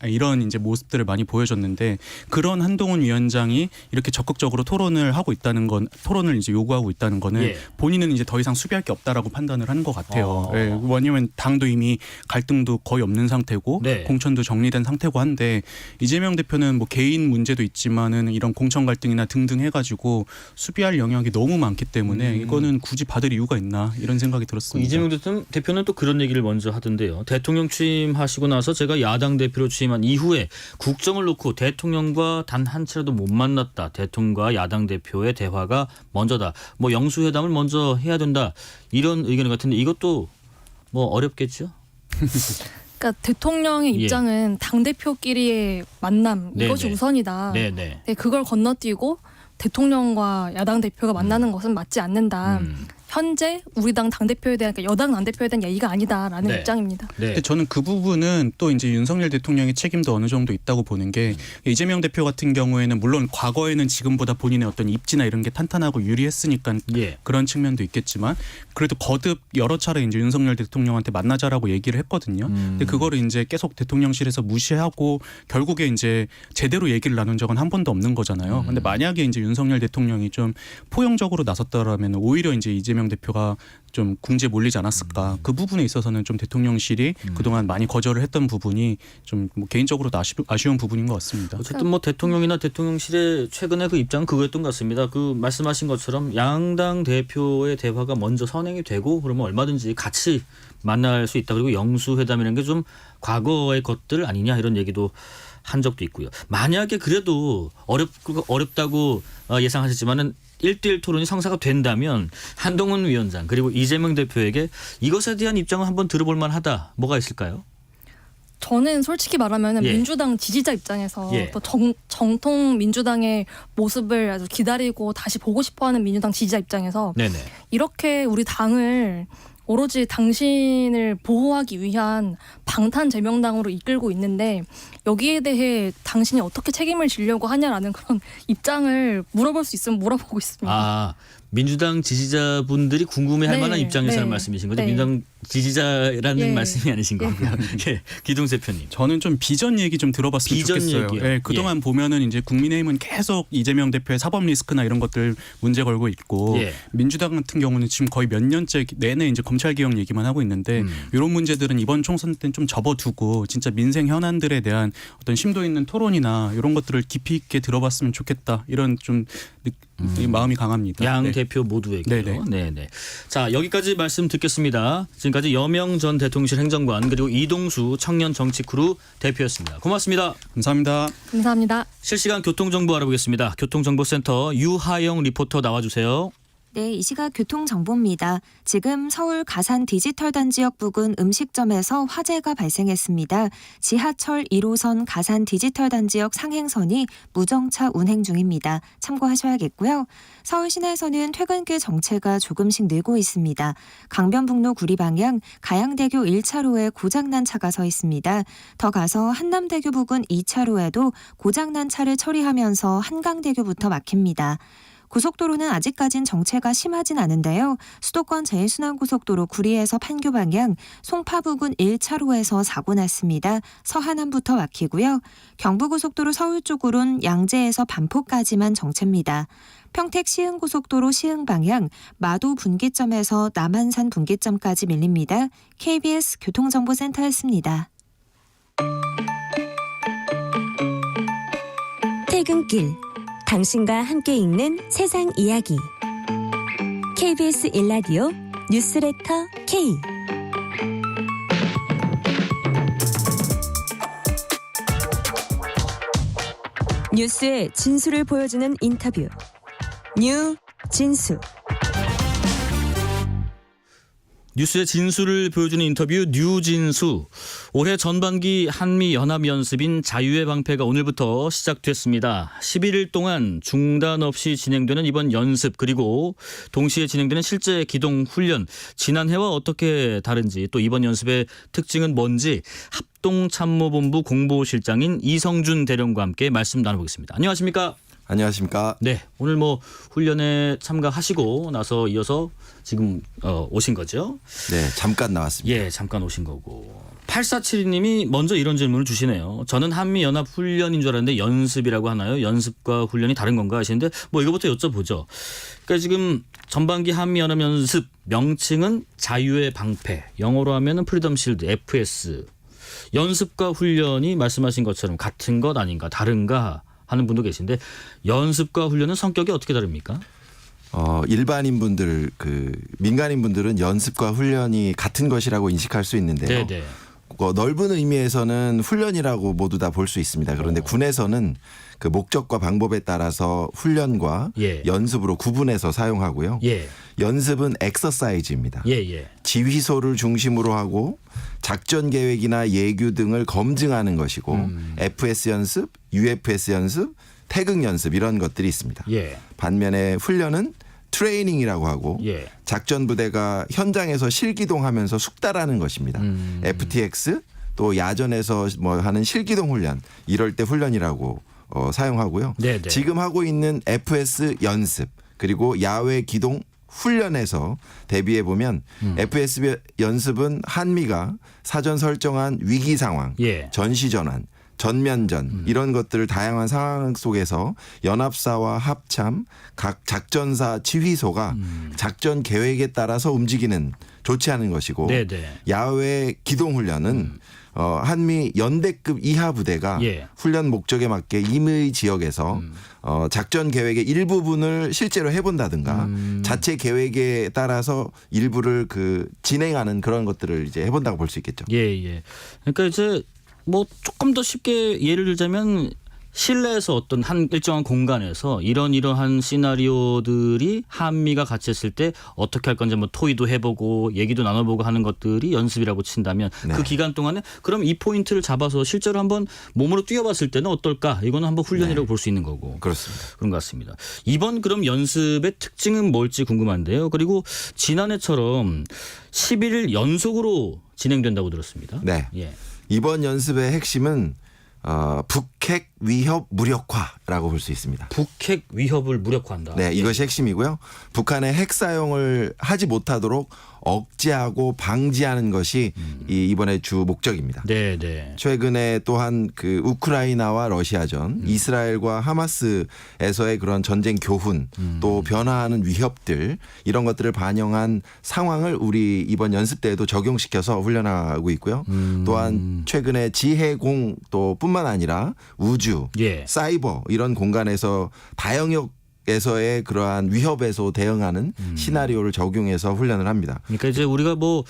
이런 이제 모습들을 많이 보여줬는데 그런 한동훈 위원장이 이렇게 적극적으로 토론을 하고 있다는 건 토론을 이제 요구하고 있다는 거는 본인은 이제 더 이상 수비할 게 없다라고 판단을 한 것 같아요. 왜냐하면 당도 이미 갈등도 거의 없는 상태고 공천도 정리된 상태고 한데 이재명 대표는 뭐 개인 문제도 있지만은 이런 공천 갈등이나 등등 해가지고 수비할 영역이 너무 많기 때문에 이거는 굳이 받을 이유가 있나 이런 생각이 들었습니다. 이재명 대표는 또 그런 얘기를 먼저 하던데요. 대통령 취임하시고 나서 제가 야당 대표로 취임한 이후에 국정을 놓고 대통령과 단 한 차례도 못 만났다. 대통령과 야당 대표의 대화가 먼저다. 뭐 영수회담을 먼저 해야 된다. 이런 의견 같은데 이것도 뭐 어렵겠죠? 그러니까 대통령의 입장은 당대표끼리의 만남 이것이 우선이다. 네, 그걸 건너뛰고 대통령과 야당 대표가 만나는 것은 맞지 않는다. 현재 우리 당 당대표에 대한 그러니까 여당 당대표에 대한 얘기가 아니다라는 입장입니다. 근데 저는 그 부분은 또 이제 윤석열 대통령의 책임도 어느 정도 있다고 보는 게 이재명 대표 같은 경우에는 물론 과거에는 지금보다 본인의 어떤 입지나 이런 게 탄탄하고 유리했으니까 그런 측면도 있겠지만 그래도 거듭 여러 차례 이제 윤석열 대통령한테 만나자라고 얘기를 했거든요. 근데 그거를 이제 계속 대통령실에서 무시하고 결국에 이제 제대로 얘기를 나눈 적은 한 번도 없는 거잖아요. 근데 만약에 이제 윤석열 대통령이 좀 포용적으로 나섰다라면 오히려 이제 이재명 대표가 좀 궁지에 몰리지 않았을까. 그 부분에 있어서는 좀 대통령실이 그동안 많이 거절을 했던 부분이 좀 뭐 개인적으로도 아쉬운 부분인 것 같습니다. 어쨌든 뭐 대통령이나 대통령실의 최근의 그 입장은 그거였던 것 같습니다. 그 말씀하신 것처럼 양당 대표의 대화가 먼저 선행이 되고 그러면 얼마든지 같이 만날 수 있다. 그리고 영수회담이라는 게 좀 과거의 것들 아니냐 이런 얘기도 한 적도 있고요. 만약에 그래도 어렵다고 예상하셨지만은 1대1 토론이 성사가 된다면 한동훈 위원장 그리고 이재명 대표에게 이것에 대한 입장을 한번 들어볼 만하다. 뭐가 있을까요? 저는 솔직히 말하면 민주당 지지자 입장에서 또 정통 민주당의 모습을 아주 기다리고 다시 보고 싶어하는 민주당 지지자 입장에서 이렇게 우리 당을 오로지 당신을 보호하기 위한 방탄제명당으로 이끌고 있는데 여기에 대해 당신이 어떻게 책임을 지려고 하냐라는 그런 입장을 물어볼 수 있으면 물어보고 있습니다. 아, 민주당 지지자분들이 궁금해할 네, 만한 입장에서는 네. 말씀이신 거죠. 네. 민주당 지지자라는 예. 말씀이 아니신 거고요. 예, 기동세 편님. 저는 좀 비전 얘기 좀 들어봤으면 비전 좋겠어요. 얘기요? 예, 그동안 보면은 이제 국민의힘은 계속 이재명 대표의 사법 리스크나 이런 것들 문제 걸고 있고 예. 민주당 같은 경우는 지금 거의 몇 년째 내내 이제 검찰 개혁 얘기만 하고 있는데 이런 문제들은 이번 총선 때는 좀 접어두고 진짜 민생 현안들에 대한 어떤 심도 있는 토론이나 이런 것들을 깊이 있게 들어봤으면 좋겠다. 이런 좀 마음이 강합니다. 양 네. 대표 모두에게요. 네네. 네네. 자, 여기까지 말씀 듣겠습니다. 지금까지 여명 전 대통령실 행정관 그리고 이동수 청년 정치크루 대표였습니다. 고맙습니다. 감사합니다. 감사합니다. 실시간 교통정보 알아보겠습니다. 교통정보센터 유하영 리포터 나와주세요. 네, 이 시각 교통정보입니다. 지금 서울 가산 디지털 단지역 부근 음식점에서 화재가 발생했습니다. 지하철 1호선 가산 디지털 단지역 상행선이 무정차 운행 중입니다. 참고하셔야겠고요. 서울 시내에서는 퇴근길 정체가 조금씩 늘고 있습니다. 강변북로 구리 방향 가양대교 1차로에 고장난 차가 서 있습니다. 더 가서 한남대교 부근 2차로에도 고장난 차를 처리하면서 한강대교부터 막힙니다. 고속도로는 아직까진 정체가 심하진 않은데요. 수도권 제일순환고속도로 구리에서 판교 방향 송파 부근 1차로에서 사고 났습니다. 서하남부터 막히고요. 경부고속도로 서울 쪽으론 양재에서 반포까지만 정체입니다. 평택 시흥고속도로 시흥 방향 마도 분기점에서 남한산 분기점까지 밀립니다. KBS 교통정보센터였습니다. 퇴근길 당신과 함께 읽는 세상 이야기 KBS 1라디오 뉴스레터 K 뉴스의 진수를 보여주는 인터뷰 뉴 진수 뉴스의 진수를 보여주는 인터뷰 뉴진수. 올해 전반기 한미연합연습인 자유의 방패가 오늘부터 시작됐습니다. 11일 동안 중단 없이 진행되는 이번 연습 그리고 동시에 진행되는 실제 기동 훈련. 지난해와 어떻게 다른지 또 이번 연습의 특징은 뭔지 합동참모본부 공보실장인 이성준 대령과 함께 말씀 나눠보겠습니다. 안녕하십니까? 안녕하십니까? 네, 오늘 뭐 훈련에 참가하시고 나서 이어서 지금 오신 거죠? 네, 잠깐 나왔습니다. 예, 잠깐 오신 거고. 8472님이 먼저 이런 질문을 주시네요. 저는 한미연합훈련인 줄 알았는데 연습이라고 하나요? 연습과 훈련이 다른 건가 하시는데 뭐 이거부터 여쭤보죠. 그러니까 지금 전반기 한미연합연습 명칭은 자유의 방패. 영어로 하면은 프리덤 실드 FS. 연습과 훈련이 말씀하신 것처럼 같은 것 아닌가 다른가 하는 분도 계신데 연습과 훈련은 성격이 어떻게 다릅니까? 일반인 분들 민간인 분들은 연습과 훈련이 같은 것이라고 인식할 수 있는데요. 네네. 넓은 의미에서는 훈련이라고 모두 다 볼 수 있습니다. 그런데 군에서는 그 목적과 방법에 따라서 훈련과 예. 연습으로 구분해서 사용하고요. 예. 연습은 엑서사이즈입니다. 예. 지휘소를 중심으로 하고 작전 계획이나 예규 등을 검증하는 것이고 FS 연습, UFS 연습, 태극 연습 이런 것들이 있습니다. 예. 반면에 훈련은 트레이닝이라고 하고 예. 작전 부대가 현장에서 실기동하면서 숙달하는 것입니다. FTX 또 야전에서 뭐 하는 실기동 훈련 이럴 때 훈련이라고 사용하고요. 네네. 지금 하고 있는 FS 연습 그리고 야외 기동 훈련에서 대비해 보면 FS 연습은 한미가 사전 설정한 위기 상황, 예. 전시 전환, 전면전 이런 것들을 다양한 상황 속에서 연합사와 합참, 각 작전사 지휘소가 작전 계획에 따라서 움직이는 조치하는 것이고 네네. 야외 기동 훈련은 한미 연대급 이하 부대가 예. 훈련 목적에 맞게 임의 지역에서 작전 계획의 일부분을 실제로 해본다든가 자체 계획에 따라서 일부를 진행하는 그런 것들을 이제 해본다고 볼 수 있겠죠. 예. 그러니까 이제 뭐 조금 더 쉽게 예를 들자면 실내에서 어떤 한 일정한 공간에서 이러한 시나리오들이 한미가 같이 했을 때 어떻게 할 건지 뭐 토의도 해보고 얘기도 나눠보고 하는 것들이 연습이라고 친다면 네. 그 기간 동안에 그럼 이 포인트를 잡아서 실제로 한번 몸으로 뛰어봤을 때는 어떨까? 이거는 한번 훈련이라고 네. 볼 수 있는 거고. 그렇습니다. 그런 것 같습니다. 이번 그럼 연습의 특징은 뭘지 궁금한데요. 그리고 지난해처럼 11일 연속으로 진행된다고 들었습니다. 네. 예. 이번 연습의 핵심은 북핵 위협 무력화라고 볼 수 있습니다. 북핵 위협을 무력화한다. 네, 이것이 핵심이고요. 북한의 핵 사용을 하지 못하도록 억제하고 방지하는 것이 이번에 주 목적입니다. 네, 네. 최근에 또한 그 우크라이나와 러시아전, 이스라엘과 하마스에서의 그런 전쟁 교훈, 또 변화하는 위협들 이런 것들을 반영한 상황을 우리 이번 연습 때에도 적용시켜서 훈련하고 있고요. 또한 최근에 지해공 또 뿐만 아니라 우주, 예. 사이버 이런 공간에서 다영역에서의 그러한 위협에서 대응하는 시나리오를 적용해서 훈련을 합니다. 그러니까 이제 우리가 뭐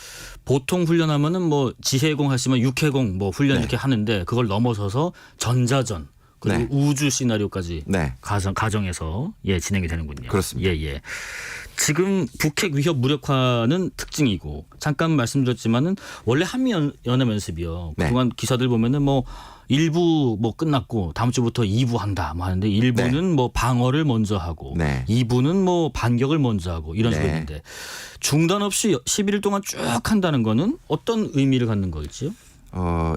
보통 훈련하면은 뭐 지해공 하시면 육해공 뭐 훈련 네. 이렇게 하는데 그걸 넘어서서 전자전 그리고 네. 우주 시나리오까지 네. 가정에서 진행이 되는군요. 그렇습니다. 예. 지금 북핵 위협 무력화는 특징이고 잠깐 말씀드렸지만은 원래 한미 연합 연습이요. 네. 그동안 기사들 보면은 뭐 1부 뭐 끝났고 다음 주부터 2부 한다 뭐 하는데 1부는 네. 뭐 방어를 먼저 하고 네. 2부는 뭐 반격을 먼저 하고 이런 식으로 네. 있는데 중단 없이 11일 동안 쭉 한다는 거는 어떤 의미를 갖는 걸지요?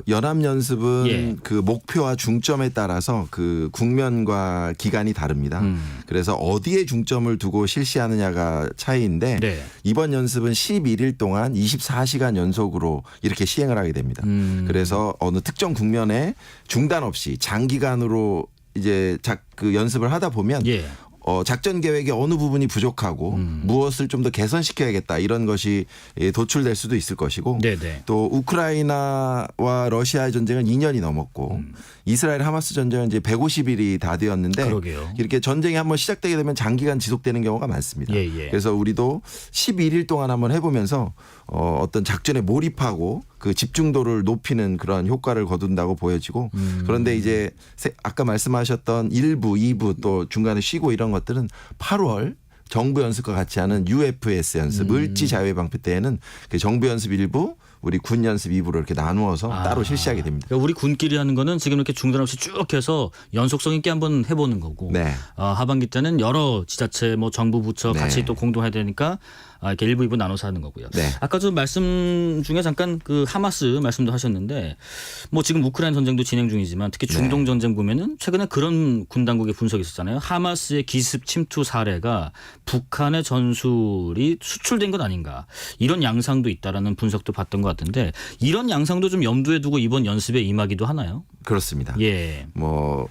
연합연습은 예. 그 목표와 중점에 따라서 그 국면과 기간이 다릅니다. 그래서 어디에 중점을 두고 실시하느냐가 차이인데 네. 이번 연습은 11일 동안 24시간 연속으로 이렇게 시행을 하게 됩니다. 그래서 어느 특정 국면에 중단 없이 장기간으로 이제 그 연습을 하다 보면 예. 작전 계획의 어느 부분이 부족하고 무엇을 좀 더 개선시켜야겠다 이런 것이 도출될 수도 있을 것이고 네네. 또 우크라이나와 러시아의 전쟁은 2년이 넘었고 이스라엘 하마스 전쟁은 이제 150일이 다 되었는데 그러게요. 이렇게 전쟁이 한번 시작되게 되면 장기간 지속되는 경우가 많습니다. 예. 그래서 우리도 11일 동안 한번 해보면서 어떤 작전에 몰입하고 그 집중도를 높이는 그런 효과를 거둔다고 보여지고 그런데 이제 아까 말씀하셨던 1부, 2부 또 중간에 쉬고 이런 것들은 8월 정부 연습과 같이 하는 UFS 연습, 을지 자유의 방패 때에는 그 정부 연습 1부, 우리 군 연습 2부로 이렇게 나누어서 따로 실시하게 됩니다. 그러니까 우리 군끼리 하는 거는 지금 이렇게 중단 없이 쭉 해서 연속성 있게 한번 해보는 거고 네. 하반기 때는 여러 지자체 뭐 정부 부처 네. 같이 또 공동해야 되니까 이렇게 1부, 2부 나눠서 하는 거고요. 네. 아까 저 말씀 중에 잠깐 그 하마스 말씀도 하셨는데 뭐 지금 우크라이나 전쟁도 진행 중이지만 특히 중동 전쟁 보면은 최근에 그런 군 당국의 분석이 있었잖아요. 하마스의 기습 침투 사례가 북한의 전술이 수출된 것 아닌가 이런 양상도 있다라는 분석도 봤던 것 같은데 이런 양상도 좀 염두에 두고 이번 연습에 임하기도 하나요? 그렇습니다. 예. 뭐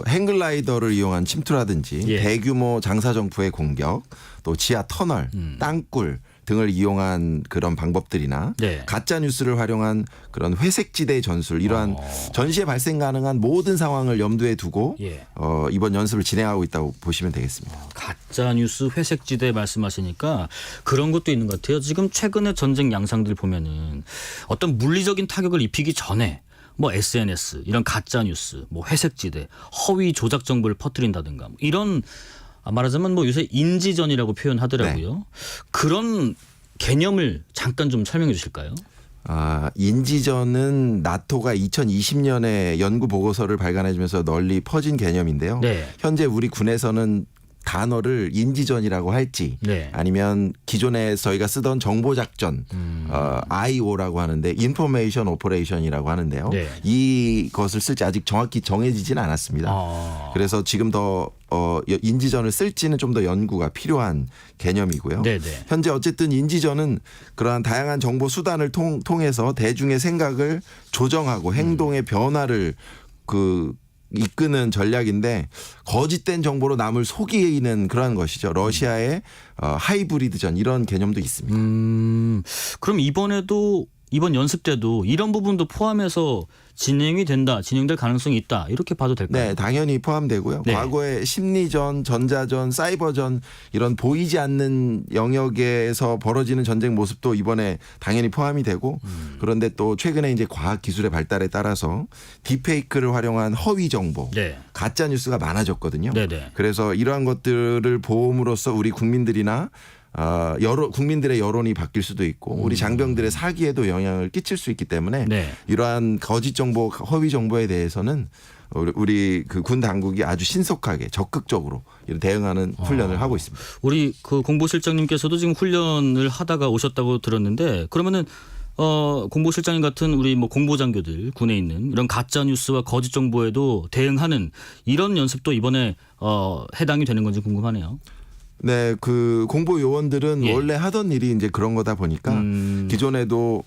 행글라이더를 이용한 침투라든지 예. 대규모 장사정포의 공격 또 지하 터널, 땅굴 등을 이용한 그런 방법들이나 네. 가짜 뉴스를 활용한 그런 회색지대 전술 이러한 전시에 발생 가능한 모든 상황을 염두에 두고 예. 이번 연습을 진행하고 있다고 보시면 되겠습니다. 가짜 뉴스 회색지대 말씀하시니까 그런 것도 있는 것 같아요. 지금 최근의 전쟁 양상들 보면은 어떤 물리적인 타격을 입히기 전에 뭐 SNS 이런 가짜 뉴스, 뭐 회색지대, 허위 조작 정보를 퍼뜨린다든가 뭐 이런 말하자면 뭐 요새 인지전이라고 표현하더라고요. 네. 그런 개념을 잠깐 좀 설명해 주실까요? 인지전은 나토가 2020년에 연구 보고서를 발간해주면서 널리 퍼진 개념인데요. 네. 현재 우리 군에서는 단어를 인지전이라고 할지 네. 아니면 기존에 저희가 쓰던 정보작전 IO라고 하는데 인포메이션 오퍼레이션이라고 하는데요. 네. 이것을 쓸지 아직 정확히 정해지지는 않았습니다. 그래서 지금 더 인지전을 쓸지는 좀 더 연구가 필요한 개념이고요. 네네. 현재 어쨌든 인지전은 그러한 다양한 정보 수단을 통해서 대중의 생각을 조정하고 행동의 변화를 이끄는 전략인데 거짓된 정보로 남을 속이는 그러한 것이죠. 러시아의 하이브리드전 이런 개념도 있습니다. 그럼 이번 연습 때도 이런 부분도 포함해서 진행될 가능성이 있다 이렇게 봐도 될까요? 네, 당연히 포함되고요. 네. 과거에 심리전, 전자전, 사이버전 이런 보이지 않는 영역에서 벌어지는 전쟁 모습도 이번에 당연히 포함이 되고 그런데 또 최근에 이제 과학 기술의 발달에 따라서 딥페이크를 활용한 허위 정보, 네. 가짜 뉴스가 많아졌거든요. 네네. 그래서 이러한 것들을 보험으로써 우리 국민들이나 국민들의 여론이 바뀔 수도 있고 우리 장병들의 사기에도 영향을 끼칠 수 있기 때문에 네. 이러한 거짓 정보, 허위 정보에 대해서는 우리 그 군 당국이 아주 신속하게 적극적으로 대응하는 훈련을 하고 있습니다. 우리 그 공보실장님께서도 지금 훈련을 하다가 오셨다고 들었는데 그러면은 공보실장님 같은 우리 뭐 공보장교들 군에 있는 이런 가짜 뉴스와 거짓 정보에도 대응하는 이런 연습도 이번에 해당이 되는 건지 궁금하네요. 네, 그 공보 요원들은 예. 원래 하던 일이 이제 그런 거다 보니까 기존에도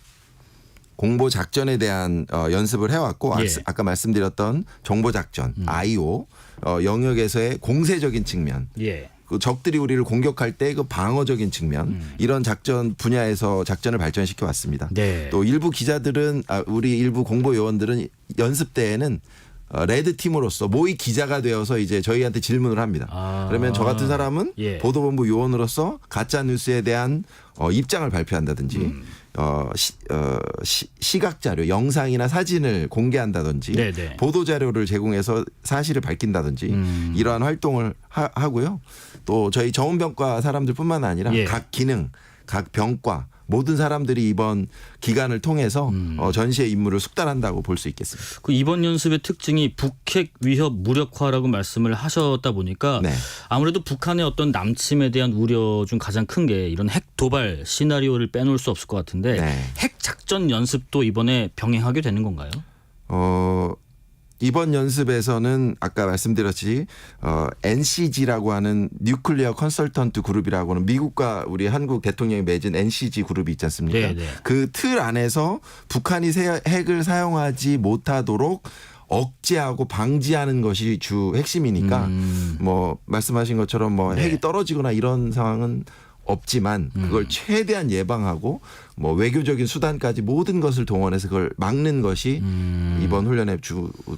공보 작전에 대한 연습을 해왔고 예. 아까 말씀드렸던 정보 작전 IO 영역에서의 공세적인 측면, 예. 그 적들이 우리를 공격할 때 그 방어적인 측면 이런 작전 분야에서 작전을 발전시켜 왔습니다. 네. 또 일부 기자들은 우리 일부 공보 요원들은 연습 때에는 레드 팀으로서 모의 기자가 되어서 이제 저희한테 질문을 합니다. 그러면 저 같은 사람은 예. 보도본부 요원으로서 가짜 뉴스에 대한 입장을 발표한다든지 시각 자료, 영상이나 사진을 공개한다든지 네네. 보도 자료를 제공해서 사실을 밝힌다든지 이러한 활동을 하고요. 또 저희 정훈병과 사람들뿐만 아니라 예. 각 기능, 각 병과 모든 사람들이 이번 기간을 통해서 전시의 임무를 숙달한다고 볼 수 있겠습니다. 그 이번 연습의 특징이 북핵 위협 무력화라고 말씀을 하셨다 보니까 네. 아무래도 북한의 어떤 남침에 대한 우려 중 가장 큰 게 이런 핵 도발 시나리오를 빼놓을 수 없을 것 같은데 네. 핵 작전 연습도 이번에 병행하게 되는 건가요? 이번 연습에서는 아까 말씀드렸듯이 NCG라고 하는 뉴클리어 컨설턴트 그룹이라고 하는 미국과 우리 한국 대통령이 맺은 NCG 그룹이 있지 않습니까? 네네. 그 틀 안에서 북한이 핵을 사용하지 못하도록 억제하고 방지하는 것이 주 핵심이니까 뭐 말씀하신 것처럼 뭐 네. 핵이 떨어지거나 이런 상황은 없지만 그걸 최대한 예방하고 뭐 외교적인 수단까지 모든 것을 동원해서 그걸 막는 것이 이번 훈련의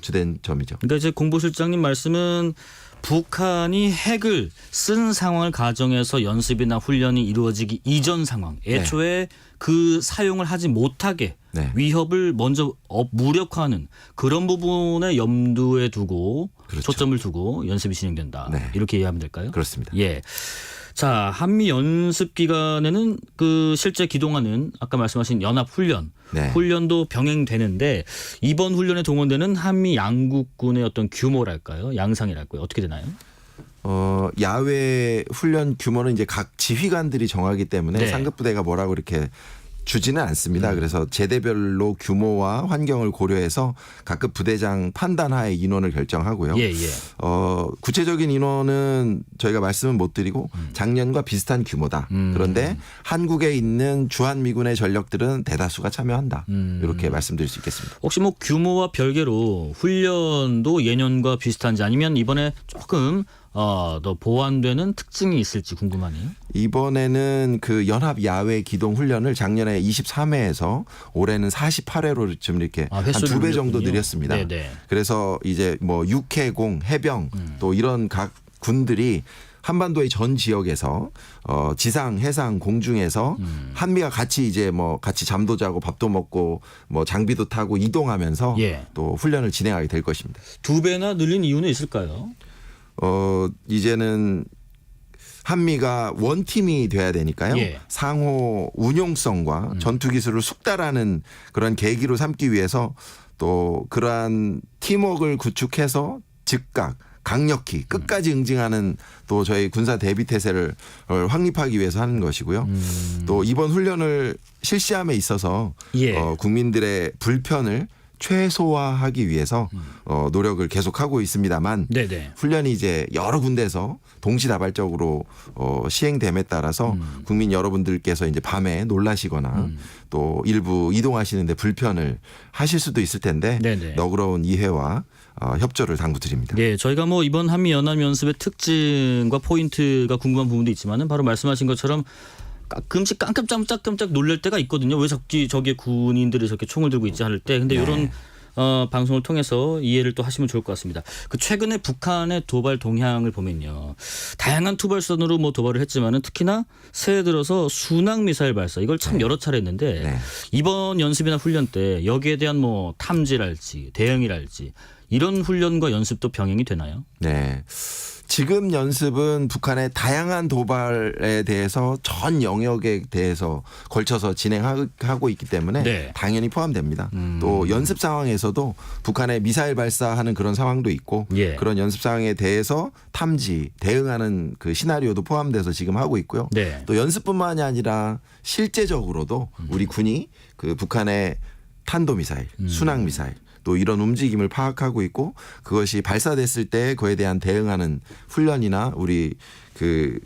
주된 점이죠. 그러니까 이제 공보실장님 말씀은 북한이 핵을 쓴 상황을 가정해서 연습이나 훈련이 이루어지기 이전 상황, 애초에 그 사용을 하지 못하게 네. 위협을 먼저 무력화하는 그런 부분에 염두에 두고 그렇죠. 초점을 두고 연습이 진행된다. 네. 이렇게 이해하면 될까요? 그렇습니다. 예. 자, 한미 연습 기간에는 그 실제 기동하는 아까 말씀하신 연합 훈련, 네. 훈련도 병행되는데 이번 훈련에 동원되는 한미 양국군의 어떤 규모랄까요, 양상이랄까요, 어떻게 되나요? 야외 훈련 규모는 이제 각 지휘관들이 정하기 때문에 네. 상급 부대가 뭐라고 이렇게 주지는 않습니다. 그래서 제대별로 규모와 환경을 고려해서 각급 부대장 판단하에 인원을 결정하고요. 예, 예. 구체적인 인원은 저희가 말씀은 못 드리고 작년과 비슷한 규모다. 그런데 한국에 있는 주한미군의 전력들은 대다수가 참여한다. 이렇게 말씀드릴 수 있겠습니다. 혹시 뭐 규모와 별개로 훈련도 예년과 비슷한지 아니면 이번에 조금 더 보완되는 특징이 있을지 궁금하네요. 이번에는 그 연합 야외 기동 훈련을 작년에 23회에서 올해는 48회로 좀 이렇게 한 횟수를 2배 정도 늘렸군요. 늘렸습니다. 네네. 그래서 이제 뭐 육해공, 해병 또 이런 각 군들이 한반도의 전 지역에서 지상, 해상, 공중에서 한미가 같이 이제 뭐 같이 잠도 자고 밥도 먹고 뭐 장비도 타고 이동하면서 예. 또 훈련을 진행하게 될 것입니다. 2배나 늘린 이유는 있을까요? 이제는 한미가 원팀이 돼야 되니까요. 예. 상호 운용성과 전투 기술을 숙달하는 그런 계기로 삼기 위해서 또 그러한 팀워크를 구축해서 즉각 강력히 끝까지 응징하는 또 저희 군사 대비 태세를 확립하기 위해서 하는 것이고요. 또 이번 훈련을 실시함에 있어서 예. 국민들의 불편을 최소화하기 위해서 노력을 계속하고 있습니다만 네네. 훈련이 이제 여러 군데서 동시다발적으로 시행됨에 따라서 국민 여러분들께서 이제 밤에 놀라시거나 또 일부 이동하시는데 불편을 하실 수도 있을 텐데 네네. 너그러운 이해와 협조를 당부드립니다. 네, 저희가 뭐 이번 한미 연합 연습의 특징과 포인트가 궁금한 부분도 있지만은 바로 말씀하신 것처럼 가끔씩 깜짝 놀랄 때가 있거든요. 왜 저기 군인들이 저렇게 총을 들고 있지 할 때. 근데 네. 이런 방송을 통해서 이해를 또 하시면 좋을 것 같습니다. 그 최근에 북한의 도발 동향을 보면요. 다양한 투발선으로 뭐 도발을 했지만은 특히나 새해 들어서 순항 미사일 발사 이걸 참 여러 차례 했는데 네. 이번 연습이나 훈련 때 여기에 대한 뭐 탐지랄지 대응이랄지 이런 훈련과 연습도 병행이 되나요? 네. 지금 연습은 북한의 다양한 도발에 대해서 전 영역에 대해서 걸쳐서 진행하고 있기 때문에 네. 당연히 포함됩니다. 또 연습 상황에서도 북한의 미사일 발사하는 그런 상황도 있고 예. 그런 연습 상황에 대해서 탐지, 대응하는 그 시나리오도 포함돼서 지금 하고 있고요. 네. 또 연습뿐만이 아니라 실제적으로도 우리 군이 그 북한의 탄도미사일, 순항미사일 또 이런 움직임을 파악하고 있고 그것이 발사됐을 때 그에 대한 대응하는 훈련이나 우리 그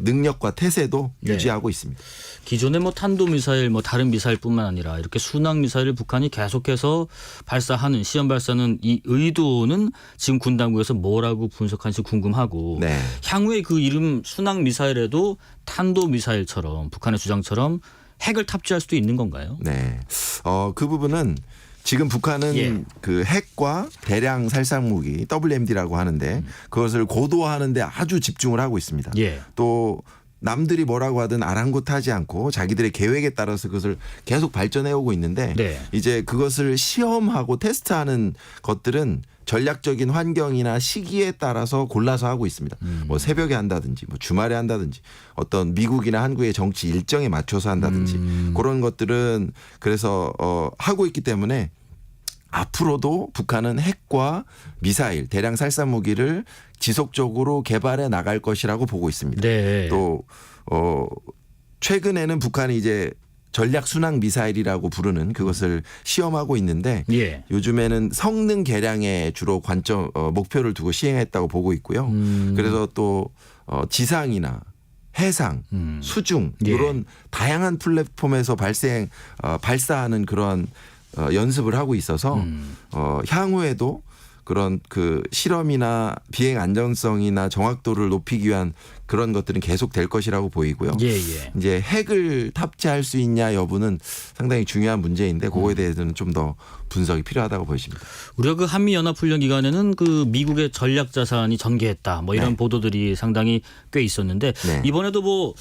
능력과 태세도 네. 유지하고 있습니다. 기존의 뭐 탄도미사일 뭐 다른 미사일뿐만 아니라 이렇게 순항미사일을 북한이 계속해서 발사하는 시험 발사는 이 의도는 지금 군 당국에서 뭐라고 분석하는지 궁금하고 네. 향후에 그 이름 순항미사일에도 탄도미사일처럼 북한의 주장처럼 핵을 탑재할 수도 있는 건가요? 네. 그 부분은 지금 북한은 예. 그 핵과 대량 살상 무기 WMD라고 하는데 그것을 고도화하는데 아주 집중을 하고 있습니다. 예. 또 남들이 뭐라고 하든 아랑곳하지 않고 자기들의 계획에 따라서 그것을 계속 발전해 오고 있는데 네. 이제 그것을 시험하고 테스트하는 것들은 전략적인 환경이나 시기에 따라서 골라서 하고 있습니다. 뭐 새벽에 한다든지 뭐 주말에 한다든지 어떤 미국이나 한국의 정치 일정에 맞춰서 한다든지 그런 것들은 그래서 하고 있기 때문에 앞으로도 북한은 핵과 미사일, 대량 살상 무기를 지속적으로 개발해 나갈 것이라고 보고 있습니다. 네. 또 최근에는 북한이 이제 전략 순항 미사일이라고 부르는 그것을 시험하고 있는데 예. 요즘에는 성능 개량에 주로 목표를 두고 시행했다고 보고 있고요. 그래서 또 지상이나 해상, 수중 예. 이런 다양한 플랫폼에서 발사하는 그런 연습을 하고 있어서 향후에도 그런 그 실험이나 비행 안전성이나 정확도를 높이기 위한 그런 것들은 계속 될 것이라고 보이고요. 예, 예. 이제 핵을 탑재할 수 있냐 여부는 상당히 중요한 문제인데 그거에 대해서는 좀 더 분석이 필요하다고 보여집니다. 우리가 그 한미 연합 훈련 기간에는 그 미국의 전략 자산이 전개했다. 뭐 이런 네. 보도들이 상당히 꽤 있었는데 네. 이번에도 뭐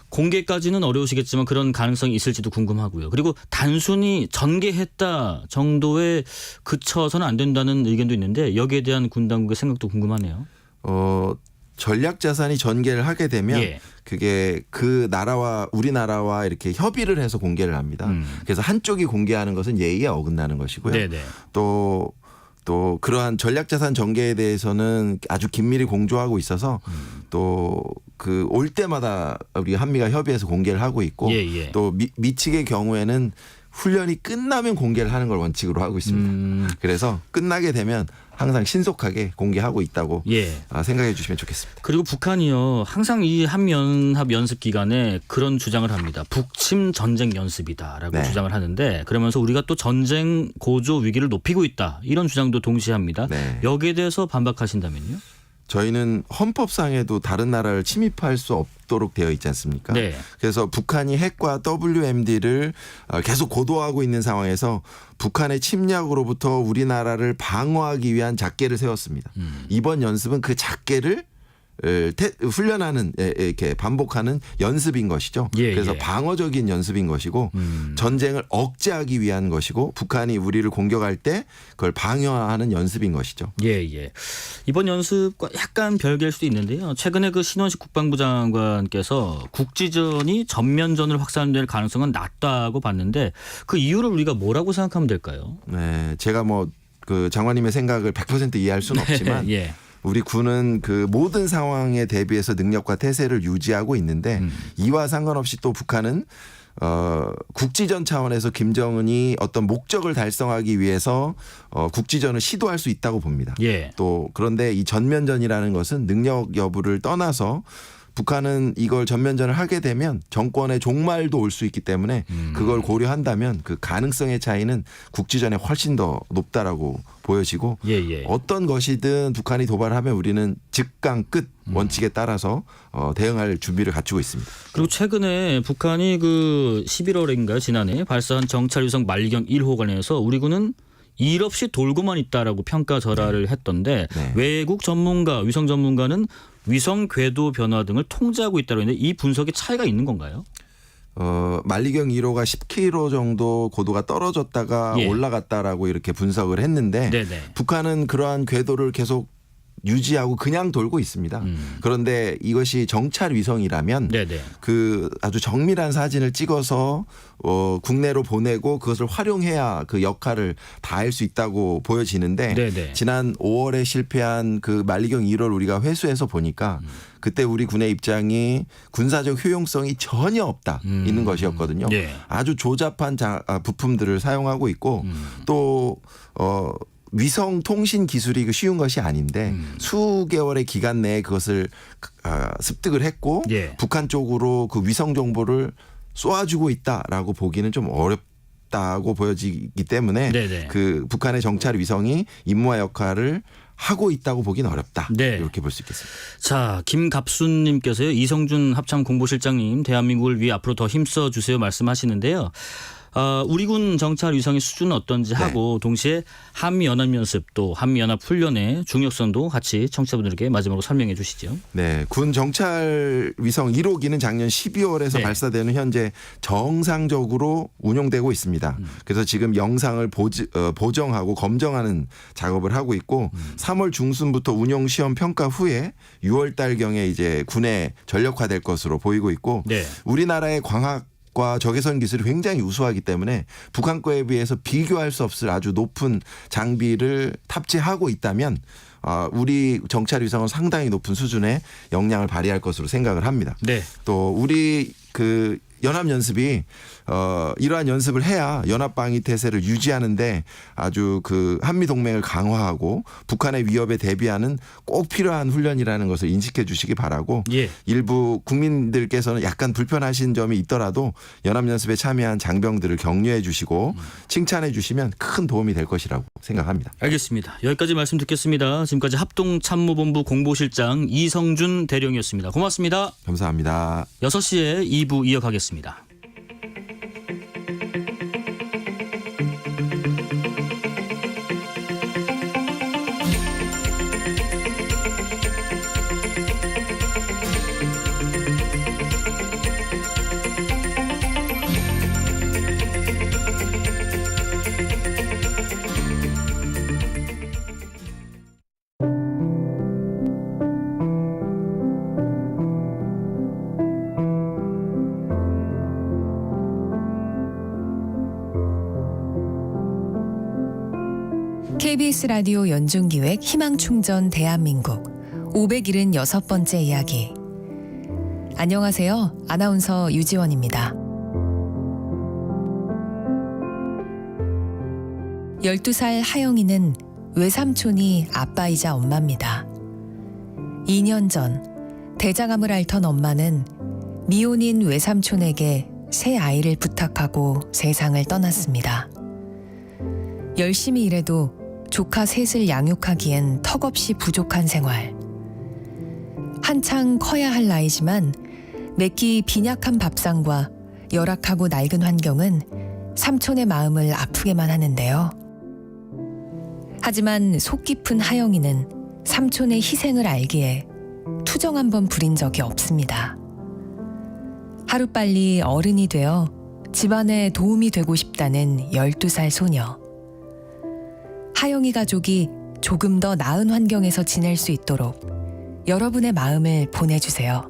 공개까지는 어려우시겠지만 그런 가능성이 있을지도 궁금하고요. 그리고 단순히 전개했다 정도에 그쳐서는 안 된다는 의견도 있는데 여기에 대한 군 당국의 생각도 궁금하네요. 전략 자산이 전개를 하게 되면 예. 그게 그 나라와 우리나라와 이렇게 협의를 해서 공개를 합니다. 그래서 한쪽이 공개하는 것은 예의에 어긋나는 것이고요. 네네. 또 그러한 전략자산 전개에 대해서는 아주 긴밀히 공조하고 있어서 또 그 올 때마다 우리 한미가 협의해서 공개를 하고 있고 예. 또 미측의 경우에는 훈련이 끝나면 공개를 하는 걸 원칙으로 하고 있습니다. 그래서 끝나게 되면 항상 신속하게 공개하고 있다고 예. 생각해 주시면 좋겠습니다. 그리고 북한이요. 항상 이 한미연합 연습 기간에 그런 주장을 합니다. 북침 전쟁 연습이다라고 네. 주장을 하는데 그러면서 우리가 또 전쟁 고조 위기를 높이고 있다. 이런 주장도 동시에 합니다. 네. 여기에 대해서 반박하신다면요? 저희는 헌법상에도 다른 나라를 침입할 수 없도록 되어 있지 않습니까? 네. 그래서 북한이 핵과 WMD를 계속 고도화하고 있는 상황에서 북한의 침략으로부터 우리나라를 방어하기 위한 작계를 세웠습니다. 이번 연습은 그 작계를 훈련하는 이렇게 반복하는 연습인 것이죠. 예, 그래서 예. 방어적인 연습인 것이고 전쟁을 억제하기 위한 것이고 북한이 우리를 공격할 때 그걸 방어하는 연습인 것이죠. 예. 이번 연습과 약간 별개일 수도 있는데요. 최근에 그 신원식 국방부 장관께서 국지전이 전면전을 확산될 가능성은 낮다고 봤는데 그 이유를 우리가 뭐라고 생각하면 될까요? 네, 제가 뭐 그 장관님의 생각을 100% 이해할 수는 없지만 예. 우리 군은 그 모든 상황에 대비해서 능력과 태세를 유지하고 있는데 이와 상관없이 또 북한은 국지전 차원에서 김정은이 어떤 목적을 달성하기 위해서 국지전을 시도할 수 있다고 봅니다. 예. 또 그런데 이 전면전이라는 것은 능력 여부를 떠나서 북한은 이걸 전면전을 하게 되면 정권의 종말도 올 수 있기 때문에 그걸 고려한다면 그 가능성의 차이는 국지전에 훨씬 더 높다라고 보여지고 예. 어떤 것이든 북한이 도발하면 우리는 즉강 끝 원칙에 따라서 대응할 준비를 갖추고 있습니다. 그리고 최근에 북한이 그 11월인가요? 지난해 발사한 정찰위성 말리경 1호 관련해서 우리 군은 일 없이 돌고만 있다라고 평가절하를 했던데 네. 외국 전문가, 위성 전문가는 위성 궤도 변화 등을 통제하고 있다고 했는데 이 분석에 차이가 있는 건가요? 말리경 1호가 10km 정도 고도가 떨어졌다가 예. 올라갔다라고 이렇게 분석을 했는데 네네. 북한은 그러한 궤도를 계속 유지하고 그냥 돌고 있습니다. 그런데 이것이 정찰 위성이라면 네네. 그 아주 정밀한 사진을 찍어서 국내로 보내고 그것을 활용해야 그 역할을 다할 수 있다고 보여지는데 네네. 지난 5월에 실패한 그 만리경 1월 우리가 회수해서 보니까 그때 우리 군의 입장이 군사적 효용성이 전혀 없다 있는 것이었거든요. 예. 아주 조잡한 부품들을 사용하고 있고 또 위성 통신 기술이 쉬운 것이 아닌데 수개월의 기간 내에 그것을 습득을 했고 예. 북한 쪽으로 그 위성 정보를 쏘아주고 있다라고 보기는 좀 어렵다고 보여지기 때문에 네네. 그 북한의 정찰 위성이 임무와 역할을 하고 있다고 보기는 어렵다. 네. 이렇게 볼 수 있겠습니다. 자, 김갑순님께서요. 이성준 합참 공보실장님, 대한민국을 위해 앞으로 더 힘써 주세요 말씀하시는데요. 우리 군 정찰 위성의 수준은 어떤지 하고 동시에 한미연합연습 또 한미연합훈련의 중요성도 같이 청취자분들에게 마지막으로 설명해 주시죠. 네, 군 정찰 위성 1호기는 작년 12월에서 네. 발사되는 현재 정상적으로 운용되고 있습니다. 그래서 지금 영상을 보정하고 검정하는 작업을 하고 있고 3월 중순부터 운용 시험 평가 후에 6월 달경에 이제 군에 전력화될 것으로 보이고 있고 네. 우리나라의 광학 과 적외선 기술이 굉장히 우수하기 때문에 북한 거에 비해서 비교할 수 없을 아주 높은 장비를 탑재하고 있다면 우리 정찰 위성은 상당히 높은 수준의 역량을 발휘할 것으로 생각을 합니다. 네. 또 우리 그 연합 연습이 이러한 연습을 해야 연합 방위 태세를 유지하는데 아주 그 한미 동맹을 강화하고 북한의 위협에 대비하는 꼭 필요한 훈련이라는 것을 인식해 주시기 바라고 예. 일부 국민들께서는 약간 불편하신 점이 있더라도 연합 연습에 참여한 장병들을 격려해 주시고 칭찬해 주시면 큰 도움이 될 것이라고 생각합니다. 알겠습니다. 여기까지 말씀 듣겠습니다. 지금까지 합동참모본부 공보실장 이성준 대령이었습니다. 고맙습니다. 감사합니다. 6시에 2부 이어가겠습니다. KBS 라디오 연중기획 희망충전 대한민국 576번째 이야기. 안녕하세요. 아나운서 유지원입니다. 12살 하영이는 외삼촌이 아빠이자 엄마입니다. 2년 전 대장암을 앓던 엄마는 미혼인 외삼촌에게 새 아이를 부탁하고 세상을 떠났습니다. 열심히 일해도 조카 셋을 양육하기엔 턱없이 부족한 생활. 한창 커야 할 나이지만 매끼 빈약한 밥상과 열악하고 낡은 환경은 삼촌의 마음을 아프게만 하는데요. 하지만 속 깊은 하영이는 삼촌의 희생을 알기에 투정 한 번 부린 적이 없습니다. 하루빨리 어른이 되어 집안에 도움이 되고 싶다는 12살 소녀. 하영이 가족이 조금 더 나은 환경에서 지낼 수 있도록 여러분의 마음을 보내주세요.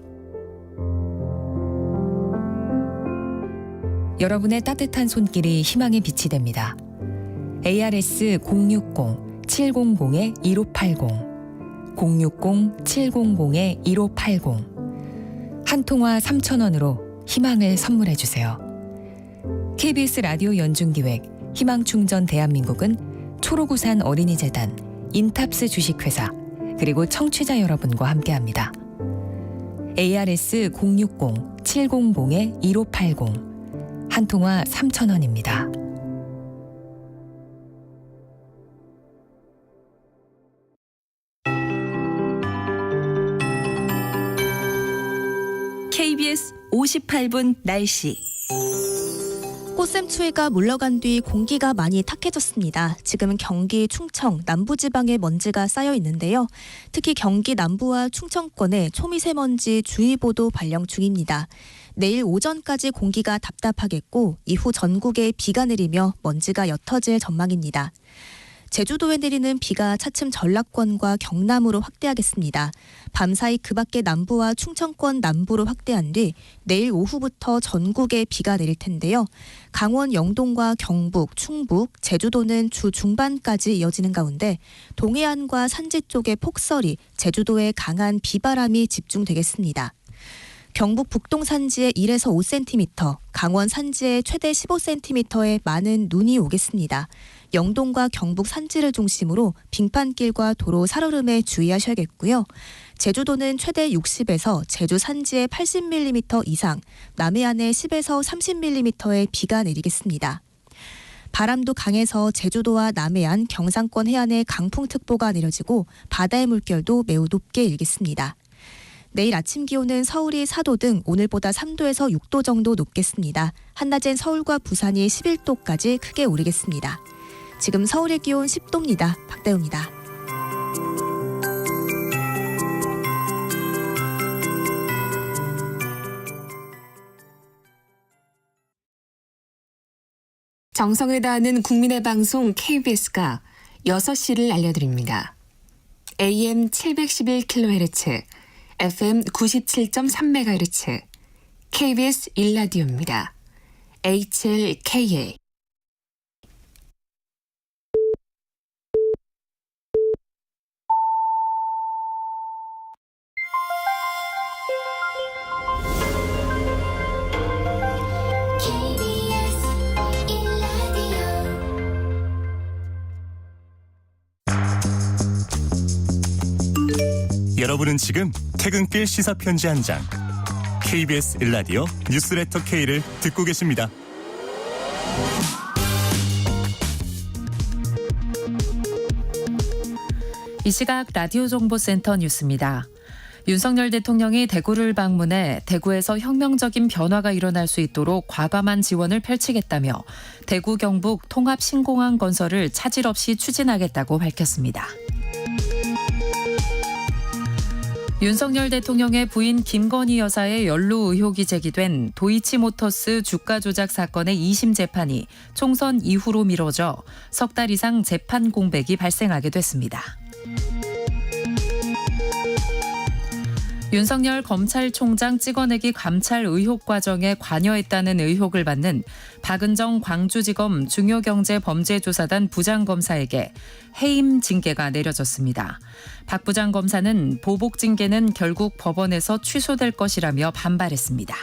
여러분의 따뜻한 손길이 희망의 빛이 됩니다. ARS 060-700-1580 060-700-1580 한 통화 3,000원으로 희망을 선물해주세요. KBS 라디오 연중기획 희망충전 대한민국은 초록우산 어린이재단, 인탑스 주식회사, 그리고 청취자 여러분과 함께합니다. ARS 060-700-1580 한 통화 3,000원입니다. KBS 58분 날씨. 꽃샘추위가 물러간 뒤 공기가 많이 탁해졌습니다. 지금 경기, 충청, 남부지방에 먼지가 쌓여 있는데요. 특히 경기 남부와 충청권에 초미세먼지 주의보도 발령 중입니다. 내일 오전까지 공기가 답답하겠고 이후 전국에 비가 내리며 먼지가 옅어질 전망입니다. 제주도에 내리는 비가 차츰 전라권과 경남으로 확대하겠습니다. 밤사이 그 밖에 남부와 충청권 남부로 확대한 뒤 내일 오후부터 전국에 비가 내릴 텐데요. 강원 영동과 경북, 충북, 제주도는 주 중반까지 이어지는 가운데 동해안과 산지 쪽의 폭설이 제주도에 강한 비바람이 집중되겠습니다. 경북 북동 산지에 1에서 5cm, 강원 산지에 최대 15cm의 많은 눈이 오겠습니다. 영동과 경북 산지를 중심으로 빙판길과 도로 살얼음에 주의하셔야겠고요. 제주도는 최대 60에서 제주 산지에 80mm 이상, 남해안에 10에서 30mm의 비가 내리겠습니다. 바람도 강해서 제주도와 남해안, 경상권 해안에 강풍특보가 내려지고 바다의 물결도 매우 높게 일겠습니다. 내일 아침 기온은 서울이 4도 등 오늘보다 3도에서 6도 정도 높겠습니다. 한낮엔 서울과 부산이 11도까지 크게 오르겠습니다. 지금 서울의 기온 10도입니다. 박다우입니다. 정성을 다하는 국민의 방송 KBS가 6시를 알려드립니다. AM 711kHz, FM 97.3MHz, KBS 1라디오입니다. HLKA. 여러분은 지금 퇴근길 시사편지 한 장, KBS 1라디오 뉴스레터 K를 듣고 계십니다. 이 시각 라디오 정보센터 뉴스입니다. 윤석열 대통령이 대구를 방문해 대구에서 혁명적인 변화가 일어날 수 있도록 과감한 지원을 펼치겠다며 대구 경북 통합 신공항 건설을 차질 없이 추진하겠다고 밝혔습니다. 윤석열 대통령의 부인 김건희 여사의 연루 의혹이 제기된 도이치모터스 주가 조작 사건의 2심 재판이 총선 이후로 미뤄져 석 달 이상 재판 공백이 발생하게 됐습니다. 윤석열 검찰총장 찍어내기 감찰 의혹 과정에 관여했다는 의혹을 받는 박은정 광주지검 중요경제범죄조사단 부장검사에게 해임 징계가 내려졌습니다. 박 부장검사는 보복 징계는 결국 법원에서 취소될 것이라며 반발했습니다.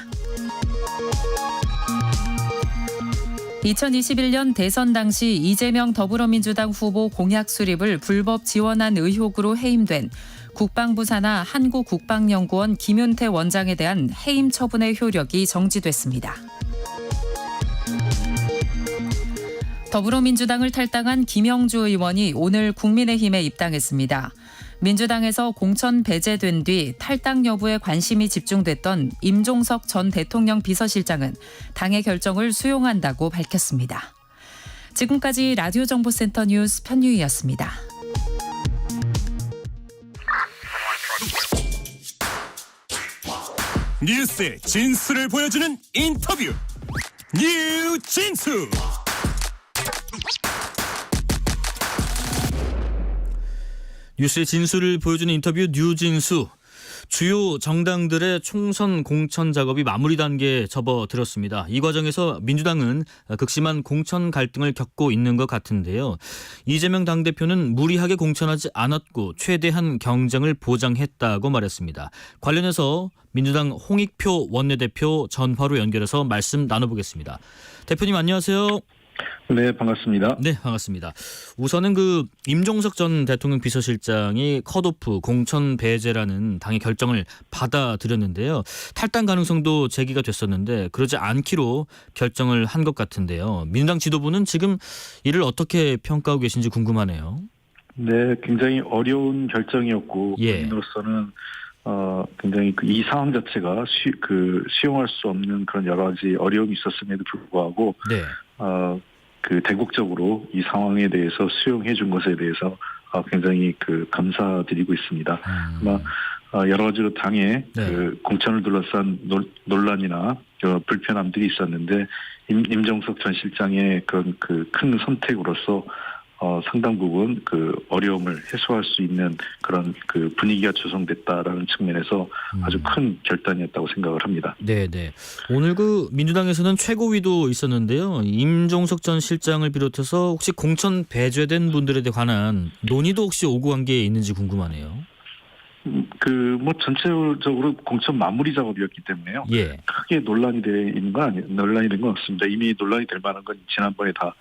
2021년 대선 당시 이재명 더불어민주당 후보 공약 수립을 불법 지원한 의혹으로 해임된 국방부 산하 한국국방연구원 김윤태 원장에 대한 해임 처분의 효력이 정지됐습니다. 더불어민주당을 탈당한 김영주 의원이 오늘 국민의힘에 입당했습니다. 민주당에서 공천 배제된 뒤 탈당 여부에 관심이 집중됐던 임종석 전 대통령 비서실장은 당의 결정을 수용한다고 밝혔습니다. 지금까지 라디오 정보센터 뉴스 편유희였습니다. 뉴스의 진수를 보여주는 인터뷰, 뉴진수. 뉴스의 진수를 보여주는 인터뷰 뉴진수. 주요 정당들의 총선 공천 작업이 마무리 단계에 접어들었습니다. 이 과정에서 민주당은 극심한 공천 갈등을 겪고 있는 것 같은데요. 이재명 당대표는 무리하게 공천하지 않았고 최대한 경쟁을 보장했다고 말했습니다. 관련해서 민주당 홍익표 원내대표 전화로 연결해서 말씀 나눠보겠습니다. 대표님 안녕하세요. 네, 반갑습니다. 네, 반갑습니다. 우선은 임종석 전 대통령 비서실장이 컷오프 공천 배제라는 당의 결정을 받아들였는데요. 탈당 가능성도 제기가 됐었는데 그러지 않기로 결정을 한 것 같은데요. 민주당 지도부는 지금 이를 어떻게 평가하고 계신지 궁금하네요. 네, 굉장히 어려운 결정이었고 본인으로서는 굉장히 이 상황 자체가 수용할 수 없는 그런 여러 가지 어려움이 있었음에도 불구하고 네. 대국적으로 이 상황에 대해서 수용해 준 것에 대해서 굉장히 감사드리고 있습니다. 아마 여러 가지로 당의 공천을 둘러싼 논란이나 불편함들이 있었는데 임종석 전 실장의 그런 큰 선택으로서 상당 부분 그 어려움을 해소할 수 있는 그런 그 분위기가 조성됐다라는 측면에서 아주 큰 결단이었다고 생각을 합니다. 네네. 오늘 그 민주당에서는 최고위도 있었는데요. 임종석 전 실장을 비롯해서 혹시 공천 배제된 분들에 관한 논의도 혹시 오고 간 게 있는지 궁금하네요. 뭐 전체적으로 공천 마무리 작업이었기 때문에요. 예. 크게 논란이 된 건 없습니다. 이미 논란이 될 만한 건 지난번에 다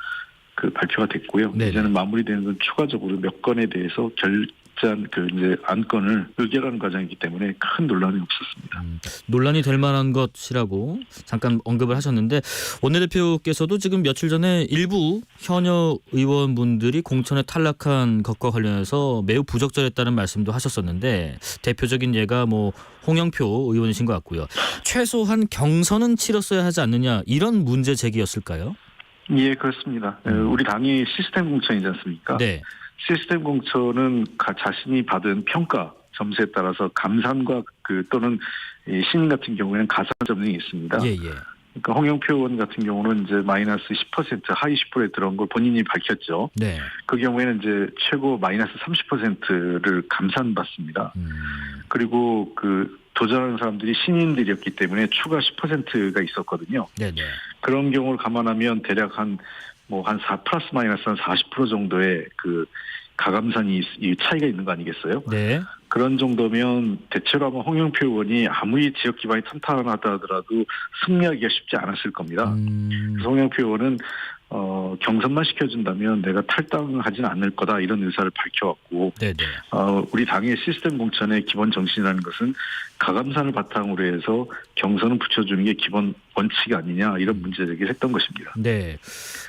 그 발표가 됐고요. 네네. 이제는 마무리되는 건 추가적으로 몇 건에 대해서 이제 안건을 의결하는 과정이기 때문에 큰 논란이 없었습니다. 논란이 될 만한 것이라고 잠깐 언급을 하셨는데 원내대표께서도 지금 며칠 전에 일부 현역 의원분들이 공천에 탈락한 것과 관련해서 매우 부적절했다는 말씀도 하셨었는데 대표적인 예가 뭐 홍영표 의원이신 것 같고요. 최소한 경선은 치렀어야 하지 않느냐 이런 문제 제기였을까요? 예, 그렇습니다. 우리 당이 시스템 공천이지 않습니까? 네. 시스템 공천은 자신이 받은 평가 점수에 따라서 감산과 또는 신인 같은 경우에는 가산 점등이 있습니다. 예. 그러니까 홍영표 의원 같은 경우는 이제 마이너스 10% 하위 10%에 들어온 걸 본인이 밝혔죠. 네. 그 경우에는 이제 최고 마이너스 30%를 감산받습니다. 그리고 도전하는 사람들이 신인들이었기 때문에 추가 10%가 있었거든요. 네네. 그런 경우를 감안하면 대략 플러스 마이너스 한 40% 정도의 가감산이 차이가 있는 거 아니겠어요? 네. 그런 정도면 대체로 아마 홍영표 의원이 아무리 지역 기반이 탄탄하다 하더라도 승리하기가 쉽지 않았을 겁니다. 그래서 홍영표 의원은 경선만 시켜준다면 내가 탈당하지는 않을 거다 이런 의사를 밝혀왔고 우리 당의 시스템 공천의 기본 정신이라는 것은 가감산을 바탕으로 해서 경선을 붙여주는 게 기본 원칙이 아니냐 이런 문제 제기를 했던 것입니다. 네.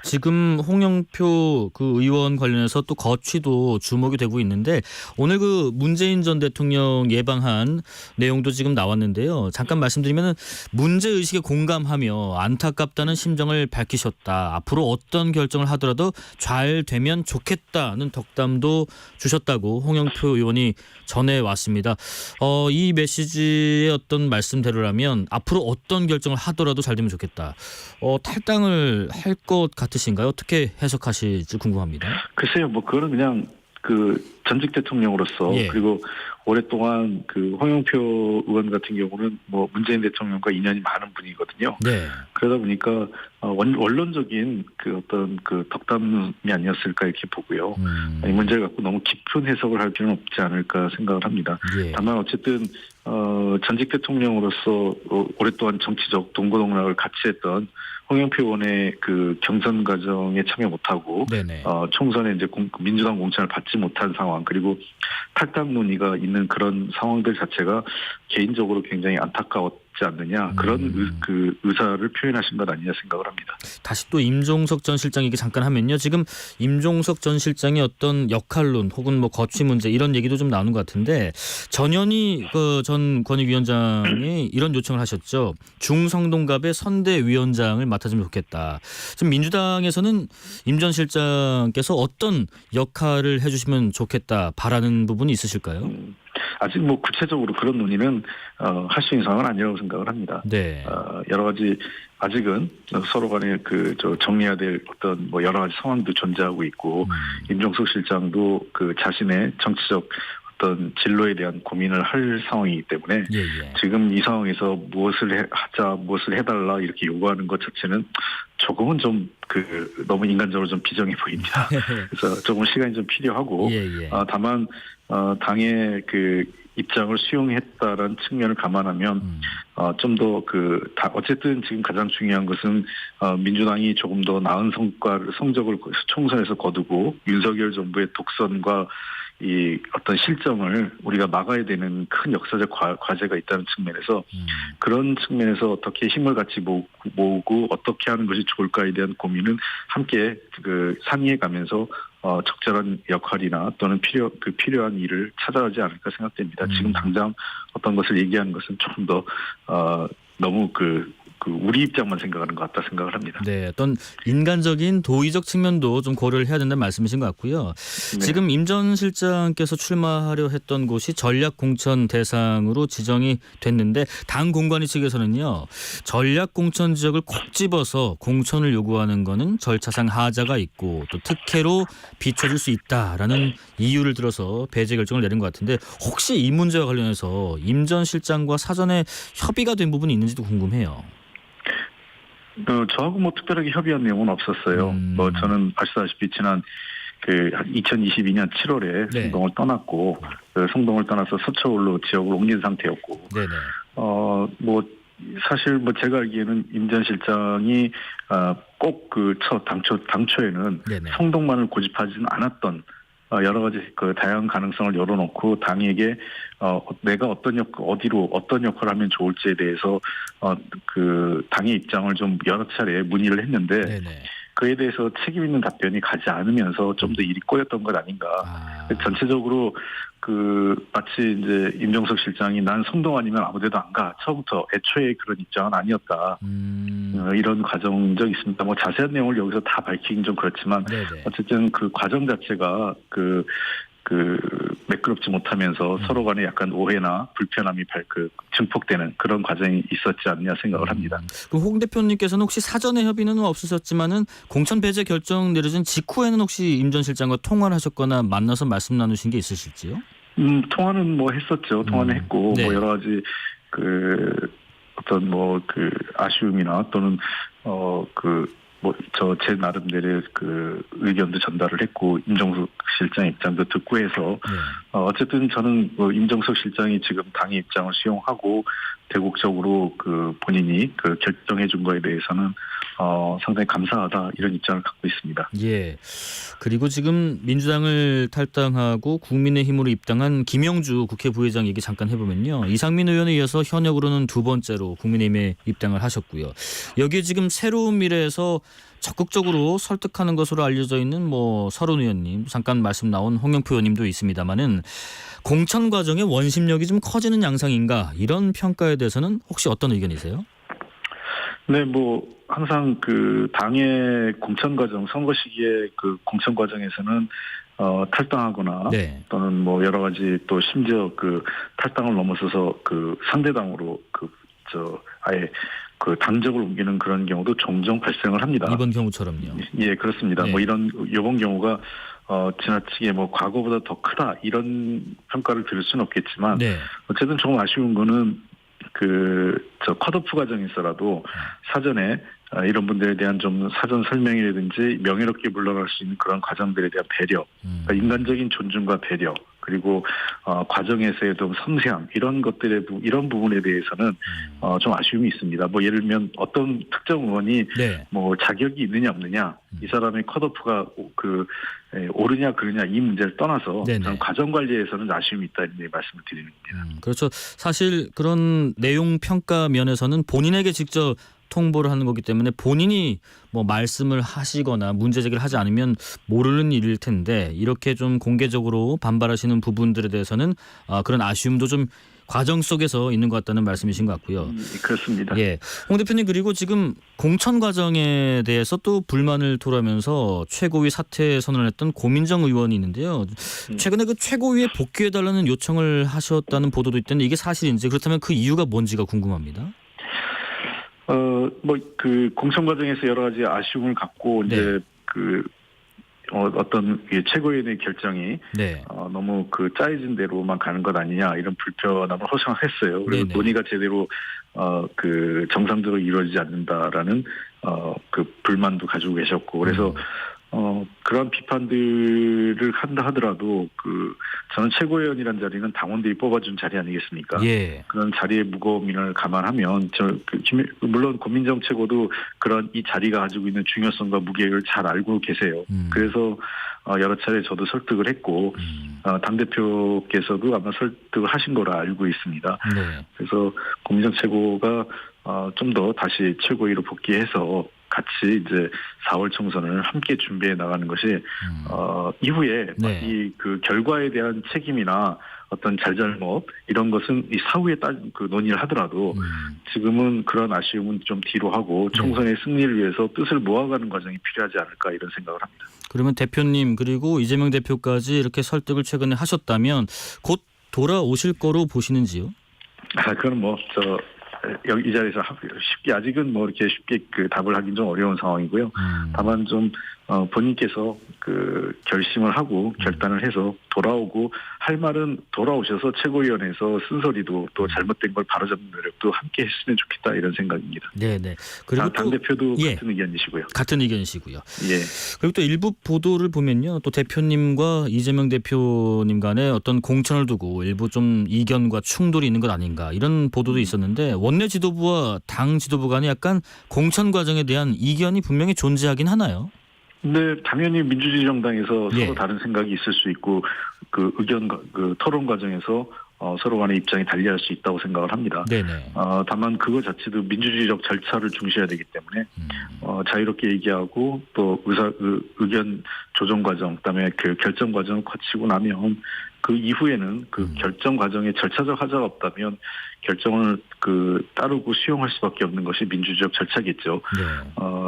지금 홍영표 의원 관련해서 또 거취도 주목이 되고 있는데 오늘 문재인 전 대통령 예방한 내용도 지금 나왔는데요. 잠깐 말씀드리면 문제의식에 공감하며 안타깝다는 심정을 밝히셨다. 앞으로 어떤 결정을 하더라도 잘 되면 좋겠다는 덕담도 주셨다고 홍영표 의원이 전해왔습니다. 이 메시지의 어떤 말씀대로라면 앞으로 어떤 결정을 하더라도 잘 되면 좋겠다. 탈당을 할 것 같으신가요? 어떻게 해석하실지 궁금합니다. 글쎄요. 그거는 그냥 전직 대통령으로서 그리고 오랫동안 홍영표 의원 같은 경우는 문재인 대통령과 인연이 많은 분이거든요. 네. 그러다 보니까 원론적인 어떤 덕담이 아니었을까 이렇게 보고요. 이 문제를 갖고 너무 깊은 해석을 할 필요는 없지 않을까 생각을 합니다. 다만 어쨌든 전직 대통령으로서 오랫동안 정치적 동고동락을 같이 했던 홍영표 의원의 경선 과정에 참여 못하고 총선에 이제 민주당 공천을 받지 못한 상황 그리고 탈당 논의가 있는 그런 상황들 자체가 개인적으로 굉장히 안타까웠지 않느냐 그런 의사를 표현하신 것 아니냐 생각을 합니다. 다시 또 임종석 전 실장 얘기 잠깐 하면요. 지금 임종석 전 실장의 어떤 역할론 혹은 거취 문제 이런 얘기도 좀 나오는 것 같은데 전현희 전 권익위원장이 이런 요청을 하셨죠. 중성동갑의 선대위원장을 맡아주면 좋겠다. 지금 민주당에서는 임 전 실장께서 어떤 역할을 해주시면 좋겠다 바라는 부분이 있으실까요? 아직 구체적으로 그런 논의는 할 수 있는 상황은 아니라고 생각을 합니다. 네. 여러 가지 아직은 서로 간에 정리해야 될 어떤 여러 가지 상황도 존재하고 있고 임종석 실장도 자신의 정치적 어떤 진로에 대한 고민을 할 상황이기 때문에 지금 이 상황에서 무엇을 해달라 이렇게 요구하는 것 자체는 조금은 좀 너무 인간적으로 좀 비정해 보입니다. 그래서 조금 시간이 좀 필요하고 다만 당의 입장을 수용했다라는 측면을 감안하면 좀 더 어쨌든 지금 가장 중요한 것은 민주당이 조금 더 나은 성적을 총선에서 거두고 윤석열 정부의 독선과 이 어떤 실정을 우리가 막아야 되는 큰 역사적 과제가 있다는 측면에서 그런 측면에서 어떻게 힘을 같이 모으고 어떻게 하는 것이 좋을까에 대한 고민은 함께 상의해 가면서 적절한 역할이나 또는 필요한 일을 찾아가지 않을까 생각됩니다. 지금 당장 어떤 것을 얘기하는 것은 조금 더 너무 우리 입장만 생각하는 것 같다 생각을 합니다. 네, 어떤 인간적인 도의적 측면도 좀 고려를 해야 된다는 말씀이신 것 같고요. 네. 지금 임 전 실장께서 출마하려 했던 곳이 전략 공천 대상으로 지정이 됐는데 당 공관위 측에서는요. 전략 공천 지역을 콕 집어서 공천을 요구하는 거는 절차상 하자가 있고 또 특혜로 비춰줄 수 있다라는 이유를 들어서 배제 결정을 내린 것 같은데 혹시 이 문제와 관련해서 임 전 실장과 사전에 협의가 된 부분이 있는지도 궁금해요. 저하고 뭐 특별하게 협의한 내용은 없었어요. 뭐 저는 아시다시피 지난 2022년 7월에 네. 성동을 떠났고 성동을 떠나서 서초울로 지역을 옮긴 상태였고 네네. 뭐 사실 뭐 제가 알기에는 임 전 실장이 꼭 당초에는 네네. 성동만을 고집하지는 않았던 여러 가지 그 다양한 가능성을 열어놓고 당에게 내가 어디로 어떤 역할을 하면 좋을지에 대해서 그 당의 입장을 좀 여러 차례 문의를 했는데 네네. 그에 대해서 책임 있는 답변이 가지 않으면서 좀 더 일이 꼬였던 것 아닌가. 전체적으로 마치 이제 임종석 실장이 난 성동 아니면 아무데도 안 가. 처음부터 애초에 그런 입장은 아니었다. 이런 과정적이 있습니다. 뭐 자세한 내용을 여기서 다 밝히긴 좀 그렇지만 네네. 어쨌든 그 과정 자체가 매끄럽지 못하면서 서로 간에 약간 오해나 불편함이 증폭되는 그런 과정이 있었지 않냐 생각을 합니다. 그럼 홍 대표님께서는 혹시 사전에 협의는 없으셨지만은 공천 배제 결정 내려진 직후에는 혹시 임 전 실장과 통화를 하셨거나 만나서 말씀 나누신 게 있으실지요? 통화는 뭐 했었죠. 통화는 했고 네. 뭐 여러 가지 어떤 아쉬움이나 또는 제 나름대로의 의견도 전달을 했고 임종석 실장 입장도 듣고 해서 어쨌든 저는 임종석 실장이 지금 당의 입장을 수용하고 대국적으로 본인이 결정해 준 거에 대해서는 상당히 감사하다 이런 입장을 갖고 있습니다. 예. 그리고 지금 민주당을 탈당하고 국민의힘으로 입당한 김영주 국회 부회장 얘기 잠깐 해보면요. 이상민 의원에 이어서 현역으로는 두 번째로 국민의힘에 입당을 하셨고요. 여기에 지금 새로운 미래에서 적극적으로 설득하는 것으로 알려져 있는 서른 의원님, 잠깐 말씀 나온 홍영표 의원님도 있습니다만은 공천 과정의 원심력이 좀 커지는 양상인가 이런 평가에 대해서는 혹시 어떤 의견이세요? 네, 항상 당의 공천 과정, 선거 시기에 공천 과정에서는 탈당하거나 네. 또는 여러 가지 또 심지어 탈당을 넘어서서 상대당으로 아예 당적을 옮기는 그런 경우도 종종 발생을 합니다. 이번 경우처럼요. 예, 그렇습니다. 네. 이번 경우가 지나치게 과거보다 더 크다 이런 평가를 드릴 수는 없겠지만 네. 어쨌든 조금 아쉬운 거는 컷오프 과정이 있어라도 사전에 이런 분들에 대한 좀 사전 설명이라든지 명예롭게 물러날 수 있는 그런 과정들에 대한 배려, 그러니까 인간적인 존중과 배려, 그리고 과정에서의 좀 섬세함 이런 부분에 대해서는 좀 아쉬움이 있습니다. 예를 들면 어떤 특정 의원이 네. 자격이 있느냐 없느냐 이 사람의 컷오프가 옳으냐 그르냐 이 문제를 떠나서 저는 과정 관리에서는 아쉬움이 있다 이런 말씀을 드리는 겁니다. 그렇죠. 사실 그런 내용 평가 면에서는 본인에게 직접 통보를 하는 거기 때문에 본인이 말씀을 하시거나 문제 제기를 하지 않으면 모르는 일일 텐데 이렇게 좀 공개적으로 반발하시는 부분들에 대해서는 그런 아쉬움도 좀 과정 속에서 있는 것 같다는 말씀이신 것 같고요. 그렇습니다. 예, 홍 대표님 그리고 지금 공천 과정에 대해서 또 불만을 토로하면서 최고위 사퇴 선언을 했던 고민정 의원이 있는데요. 최근에 최고위에 복귀해달라는 요청을 하셨다는 보도도 있던데 이게 사실인지 그렇다면 그 이유가 뭔지가 궁금합니다. 공천 과정에서 여러 가지 아쉬움을 갖고 이제 어떤 최고위원회 결정이 너무 짜여진 대로만 가는 것 아니냐 이런 불편함을 호소했어요. 그리고 논의가 제대로 정상적으로 이루어지지 않는다라는 불만도 가지고 계셨고 그래서 그런 비판들을 한다 하더라도 저는 최고위원이라는 자리는 당원들이 뽑아준 자리 아니겠습니까? 예. 그런 자리의 무거움을 감안하면 물론 고민정 최고도 그런 이 자리가 가지고 있는 중요성과 무게를 잘 알고 계세요. 그래서 여러 차례 저도 설득을 했고 당대표께서도 아마 설득을 하신 거라 알고 있습니다. 네. 그래서 고민정 최고가 좀 더 다시 최고위로 복귀해서 같이 이제 4월 총선을 함께 준비해 나가는 것이 이후에 네. 이 그 결과에 대한 책임이나 어떤 잘잘못 이런 것은 이 사후에 그 논의를 하더라도 지금은 그런 아쉬움은 좀 뒤로 하고 총선의 승리를 위해서 뜻을 모아가는 과정이 필요하지 않을까 이런 생각을 합니다. 그러면 대표님 그리고 이재명 대표까지 이렇게 설득을 최근에 하셨다면 곧 돌아오실 거로 보시는지요? 그건 여기 이 자리에서 쉽게 아직은 이렇게 쉽게 그 답을 하긴 좀 어려운 상황이고요. 다만 좀 본인께서 그 결심을 하고 결단을 해서 돌아오고 할 말은 돌아오셔서 최고위원회에서 쓴소리도 또 잘못된 걸 바로잡는 노력도 함께 했으면 좋겠다 이런 생각입니다. 네네. 그리고 당 대표도 예. 같은 의견이시고요. 같은 의견이시고요. 예. 그리고 또 일부 보도를 보면요, 또 대표님과 이재명 대표님 간에 어떤 공천을 두고 일부 좀 이견과 충돌이 있는 것 아닌가 이런 보도도 있었는데 원내 지도부와 당 지도부 간에 약간 공천 과정에 대한 이견이 분명히 존재하긴 하나요? 네, 당연히 민주주의 정당에서 예. 서로 다른 생각이 있을 수 있고 그 의견 그 토론 과정에서 서로 간의 입장이 달리할 수 있다고 생각을 합니다. 네네. 다만 그거 자체도 민주주의적 절차를 중시해야 되기 때문에 자유롭게 얘기하고 또 의견 조정 과정, 그다음에 그 결정 과정을 거치고 나면 그 이후에는 그 결정 과정에 절차적 하자가 없다면 결정을 따르고 수용할 수밖에 없는 것이 민주주의적 절차겠죠. 네.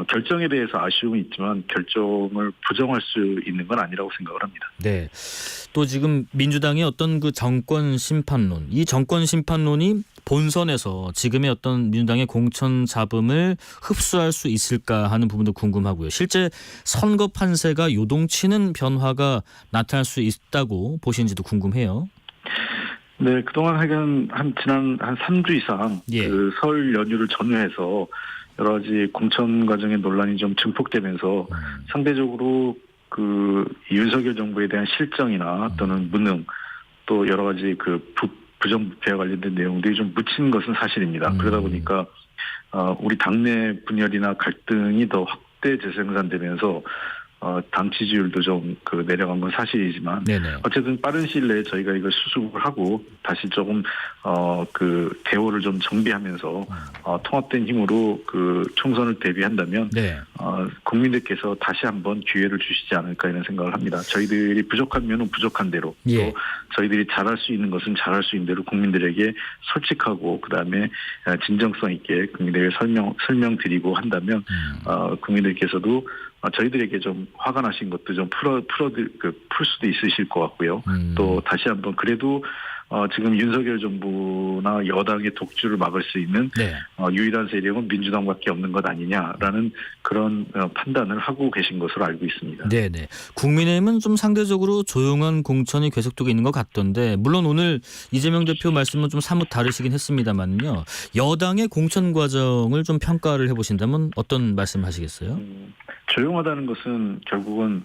결정에 대해서 아쉬움은 있지만 결정을 부정할 수 있는 건 아니라고 생각을 합니다. 네. 또 지금 민주당의 어떤 그 정권 심판론, 이 정권 심판론이 본선에서 지금의 어떤 민주당의 공천 잡음을 흡수할 수 있을까 하는 부분도 궁금하고요. 실제 선거 판세가 요동치는 변화가 나타날 수 있다고 보시는지도 궁금해요. 네, 그동안 지난 한 3주 이상 예. 그 설 연휴를 전후해서 여러 가지 공천 과정의 논란이 좀 증폭되면서 상대적으로 그 윤석열 정부에 대한 실정이나 또는 무능 또 여러 가지 그 부정부패와 관련된 내용들이 좀 묻힌 것은 사실입니다. 그러다 보니까 우리 당내 분열이나 갈등이 더 확대 재생산되면서 당 지지율도 좀 내려간 건 사실이지만 네네. 어쨌든 빠른 시일 내에 저희가 이걸 수습을 하고 다시 조금 대오를 좀 정비하면서 통합된 힘으로 그 총선을 대비한다면 네. 국민들께서 다시 한번 기회를 주시지 않을까 이런 생각을 합니다. 저희들이 부족한 면은 부족한 대로 예. 또 저희들이 잘할 수 있는 것은 잘할 수 있는 대로 국민들에게 솔직하고 그다음에 진정성 있게 국민들에게 설명드리고 한다면 국민들께서도 저희들에게 좀 화가 나신 것도 좀 풀 수도 있으실 것 같고요. 또 다시 한번 그래도 지금 윤석열 정부나 여당의 독주를 막을 수 있는 네. 유일한 세력은 민주당밖에 없는 것 아니냐라는 그런 판단을 하고 계신 것으로 알고 있습니다. 네네. 국민의힘은 좀 상대적으로 조용한 공천이 계속되고 있는 것 같던데 물론 오늘 이재명 대표 말씀은 좀 사뭇 다르시긴 했습니다만요. 여당의 공천 과정을 좀 평가를 해보신다면 어떤 말씀하시겠어요? 조용하다는 것은 결국은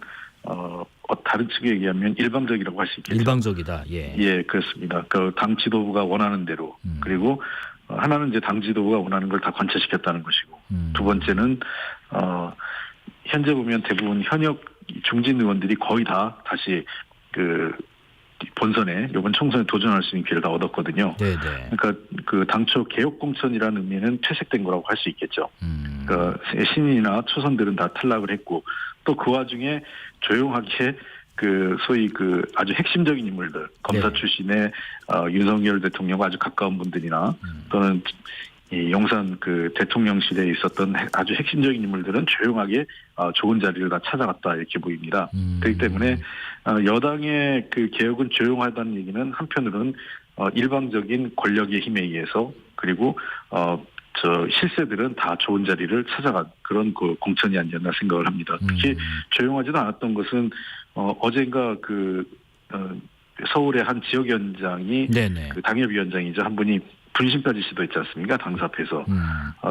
다른 측에 얘기하면 일방적이라고 할 수 있겠죠. 일방적이다. 예. 예, 그렇습니다. 그 당 지도부가 원하는 대로 그리고 하나는 이제 당 지도부가 원하는 걸 다 관철시켰다는 것이고 두 번째는 현재 보면 대부분 현역 중진 의원들이 거의 다 다시 본선에 이번 총선에 도전할 수 있는 기회를 다 얻었거든요. 네네. 그러니까 그 당초 개혁 공천이라는 의미는 퇴색된 거라고 할 수 있겠죠. 그러니까 신인이나 초선들은 다 탈락을 했고 또 그 와중에 조용하게 소위 아주 핵심적인 인물들 검사 네. 출신의 윤석열 대통령과 아주 가까운 분들이나 또는 이 용산 대통령실에 있었던 아주 핵심적인 인물들은 조용하게 좋은 자리를 다 찾아갔다 이렇게 보입니다. 그렇기 때문에 여당의 개혁은 조용하다는 얘기는 한편으로는 일방적인 권력의 힘에 의해서 그리고 실세들은 다 좋은 자리를 찾아간 그런 공천이 아니었나 생각을 합니다. 특히 조용하지도 않았던 것은 어젠가 서울의 한 지역위원장이 당협위원장이죠. 한 분이 분신까지 시도했지 않습니까? 당사 앞에서.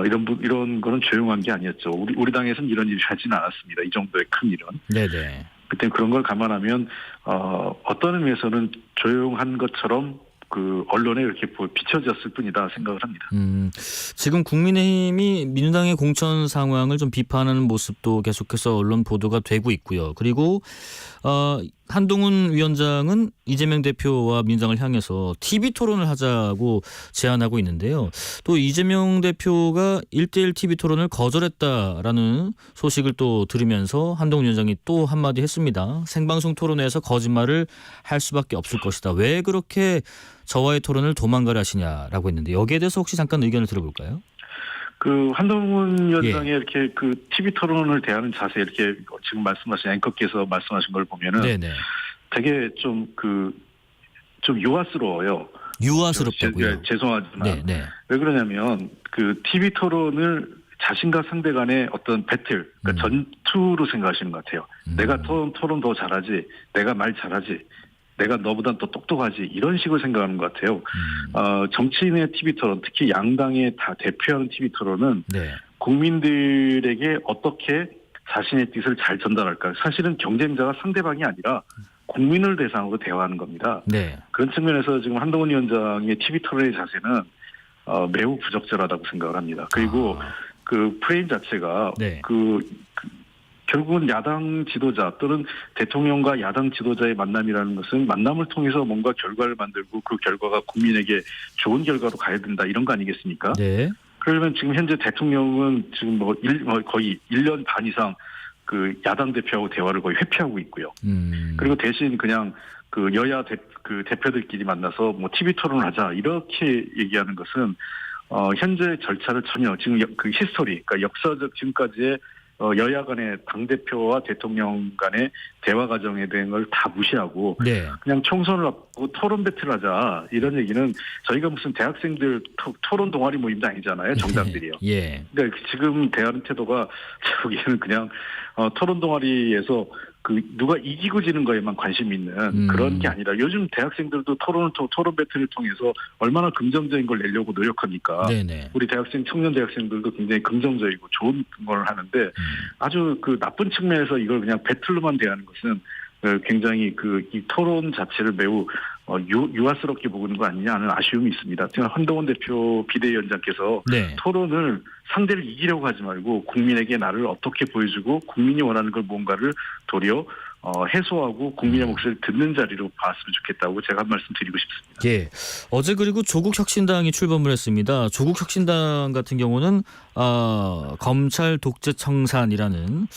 이런 거는 조용한 게 아니었죠. 우리 당에서는 이런 일이 하지는 않았습니다. 이 정도의 큰 일은. 네네. 그때 그런 걸 감안하면 어떤 의미에서는 조용한 것처럼 언론에 이렇게 비춰졌을 뿐이다 생각을 합니다. 지금 국민의힘이 민주당의 공천 상황을 좀 비판하는 모습도 계속해서 언론 보도가 되고 있고요. 그리고 한동훈 위원장은 이재명 대표와 민주당을 향해서 TV 토론을 하자고 제안하고 있는데요. 또 이재명 대표가 1대1 TV 토론을 거절했다라는 소식을 또 들으면서 한동훈 위원장이 또 한마디 했습니다. 생방송 토론에서 거짓말을 할 수밖에 없을 것이다. 왜 그렇게 저와의 토론을 도망가려 하시냐라고 했는데 여기에 대해서 혹시 잠깐 의견을 들어볼까요? 그 한동훈 위원장의 이렇게 그 TV 토론을 대하는 자세 이렇게 지금 말씀하신 앵커께서 말씀하신 걸 보면은 네네. 되게 좀 유아스러워요. 유아스럽다고요? 죄송하지만 네네. 왜 그러냐면 그 TV 토론을 자신과 상대 간의 어떤 배틀, 그러니까 전투로 생각하시는 것 같아요. 내가 토론 더 잘하지, 내가 말 잘하지, 내가 너보단 더 똑똑하지 이런 식으로 생각하는 것 같아요. 정치인의 TV 토론, 특히 양당의 다 대표하는 TV 토론은 네. 국민들에게 어떻게 자신의 뜻을 잘 전달할까. 사실은 경쟁자가 상대방이 아니라 국민을 대상으로 대화하는 겁니다. 네. 그런 측면에서 지금 한동훈 위원장의 TV 토론의 자세는 매우 부적절하다고 생각을 합니다. 그리고 그 프레임 자체가 네. 결국은 야당 지도자 또는 대통령과 야당 지도자의 만남이라는 것은 만남을 통해서 뭔가 결과를 만들고 그 결과가 국민에게 좋은 결과로 가야 된다 이런 거 아니겠습니까? 네. 그러면 지금 현재 대통령은 지금 거의 1년 반 이상 그 야당 대표하고 대화를 거의 회피하고 있고요. 그리고 대신 그냥 그 여야 대표들끼리 만나서 뭐 TV 토론을 하자 이렇게 얘기하는 것은 현재 절차를 전혀 지금 그 히스토리, 그러니까 역사적 지금까지의 여야 간의 당대표와 대통령 간의 대화 과정에 대한 걸 다 무시하고 네. 그냥 총선을 앞두고 토론 배틀을 하자 이런 얘기는 저희가 무슨 대학생들 토론 동아리 모임도 아니잖아요. 정당들이요. 예. 그러니까 지금 대하는 태도가 저기는 그냥 토론 동아리에서 그 누가 이기고 지는 거에만 관심이 있는 그런 게 아니라 요즘 대학생들도 토론 배틀을 통해서 얼마나 긍정적인 걸 내려고 노력합니까? 네네. 우리 청년 대학생들도 굉장히 긍정적이고 좋은 걸 하는데 아주 그 나쁜 측면에서 이걸 그냥 배틀로만 대하는 것은 굉장히 이 토론 자체를 매우 유아스럽게 보는 거 아니냐 하는 아쉬움이 있습니다. 지금 한동훈 대표 비대위원장께서 네. 토론을 상대를 이기려고 하지 말고 국민에게 나를 어떻게 보여주고 국민이 원하는 걸 뭔가를 도리어 해소하고 국민의 목소리를 듣는 자리로 봤으면 좋겠다고 제가 한 말씀 드리고 싶습니다. 예. 어제 그리고 조국혁신당이 출범을 했습니다. 조국혁신당 같은 경우는 검찰 독재 청산이라는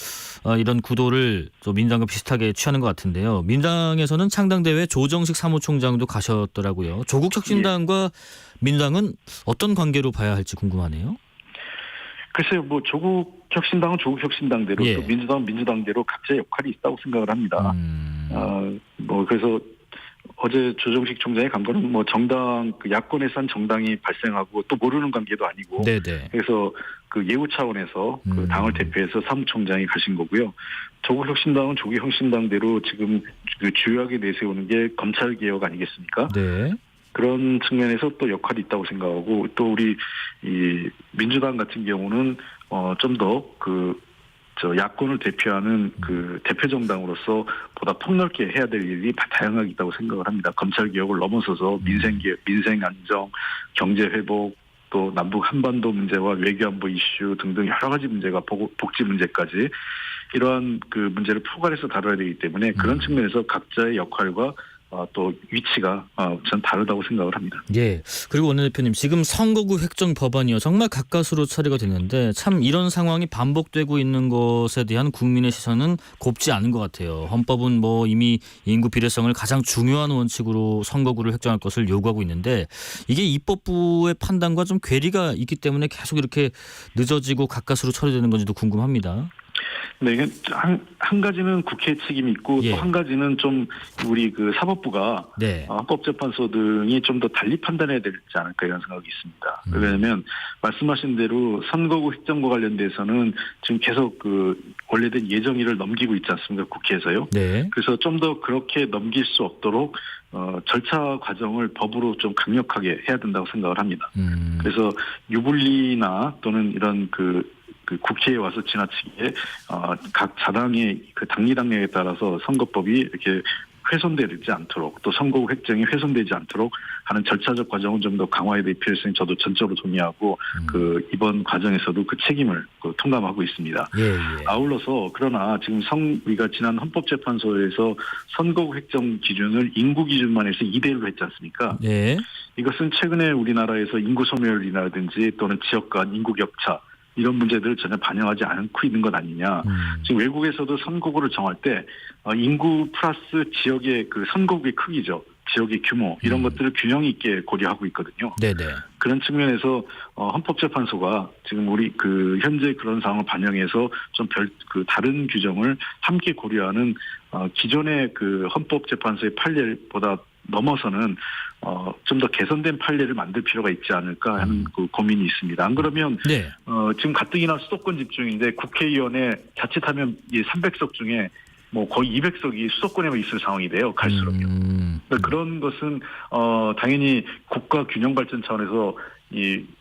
이런 구도를 좀 민주당과 비슷하게 취하는 것 같은데요. 민주당에서는 창당대회 조정식 사무총장도 가셨더라고요. 조국혁신당과 민주당은 어떤 관계로 봐야 할지 궁금하네요. 글쎄요, 뭐 조국혁신당은 조국혁신당대로 또 민주당은 민주당대로 각자의 역할이 있다고 생각을 합니다. 그래서 어제 조정식 총장이 간 거는 뭐 정당 야권에서 한 정당이 발생하고 또 모르는 관계도 아니고 네네. 그래서 그 예우 차원에서 그 당을 대표해서 사무총장이 가신 거고요. 조국혁신당은 조국혁신당대로 지금 그 주요하게 내세우는 게 검찰 개혁 아니겠습니까? 네. 그런 측면에서 또 역할이 있다고 생각하고 또 우리 이 민주당 같은 경우는 좀 더 야권을 대표하는 그 대표 정당으로서 보다 폭넓게 해야 될 일이 다양하게 있다고 생각을 합니다. 검찰 개혁을 넘어서서 민생 안정, 경제 회복, 또 남북 한반도 문제와 외교안보 이슈 등등 여러 가지 문제가 복지 문제까지 이러한 그 문제를 포괄해서 다뤄야 되기 때문에 그런 측면에서 각자의 역할과 또 위치가 전 다르다고 생각을 합니다. 예. 그리고 원내대표님 지금 선거구 획정 법안이요. 정말 가까스로 처리가 됐는데 참 이런 상황이 반복되고 있는 것에 대한 국민의 시선은 곱지 않은 것 같아요. 헌법은 뭐 이미 인구 비례성을 가장 중요한 원칙으로 선거구를 획정할 것을 요구하고 있는데 이게 입법부의 판단과 좀 괴리가 있기 때문에 계속 이렇게 늦어지고 가까스로 처리되는 건지도 궁금합니다. 네, 이게 한 가지는 국회 책임이 있고 또 한 가지는 좀 우리 그 사법부가 헌법재판소 등이 좀 더 달리 판단해야 되지 않을까 이런 생각이 있습니다. 왜냐하면 말씀하신 대로 선거구 획정과 관련돼서는 지금 계속 그 원래된 예정일을 넘기고 있지 않습니까? 국회에서요. 네. 그래서 좀 더 그렇게 넘길 수 없도록 절차 과정을 법으로 좀 강력하게 해야 된다고 생각을 합니다. 그래서 유불리나 또는 이런 그 국회에 와서 지나치게 각 자당의 그 당리당략에 따라서 선거법이 이렇게 훼손되지 않도록 또 선거구 획정이 훼손되지 않도록 하는 절차적 과정을 좀 더 강화해야 될 필요성이 저도 전적으로 동의하고 이번 과정에서도 그 책임을 통감하고 있습니다. 아울러서 그러나 지금 우리가 지난 헌법재판소에서 선거구 획정 기준을 인구 기준만 해서 2대1로 했지 않습니까? 이것은 최근에 우리나라에서 인구 소멸이라든지 또는 지역 간 인구 격차 이런 문제들을 전혀 반영하지 않고 있는 것 아니냐. 지금 외국에서도 선거구를 정할 때 인구 플러스 지역의 그 선거구의 크기죠. 지역의 규모 이런 것들을 균형 있게 고려하고 있거든요. 그런 측면에서 헌법재판소가 지금 우리 현재 그런 상황을 반영해서 좀 다른 규정을 함께 고려하는 기존의 헌법재판소의 판례보다 넘어서는 좀 더 개선된 판례를 만들 필요가 있지 않을까 하는 고민이 있습니다. 안 그러면 지금 가뜩이나 수도권 집중인데 국회의원에 자칫하면 이 300석 중에 뭐 거의 200석이 수도권에만 있을 상황이 돼요. 갈수록요. 그러니까 그런 것은 당연히 국가 균형 발전 차원에서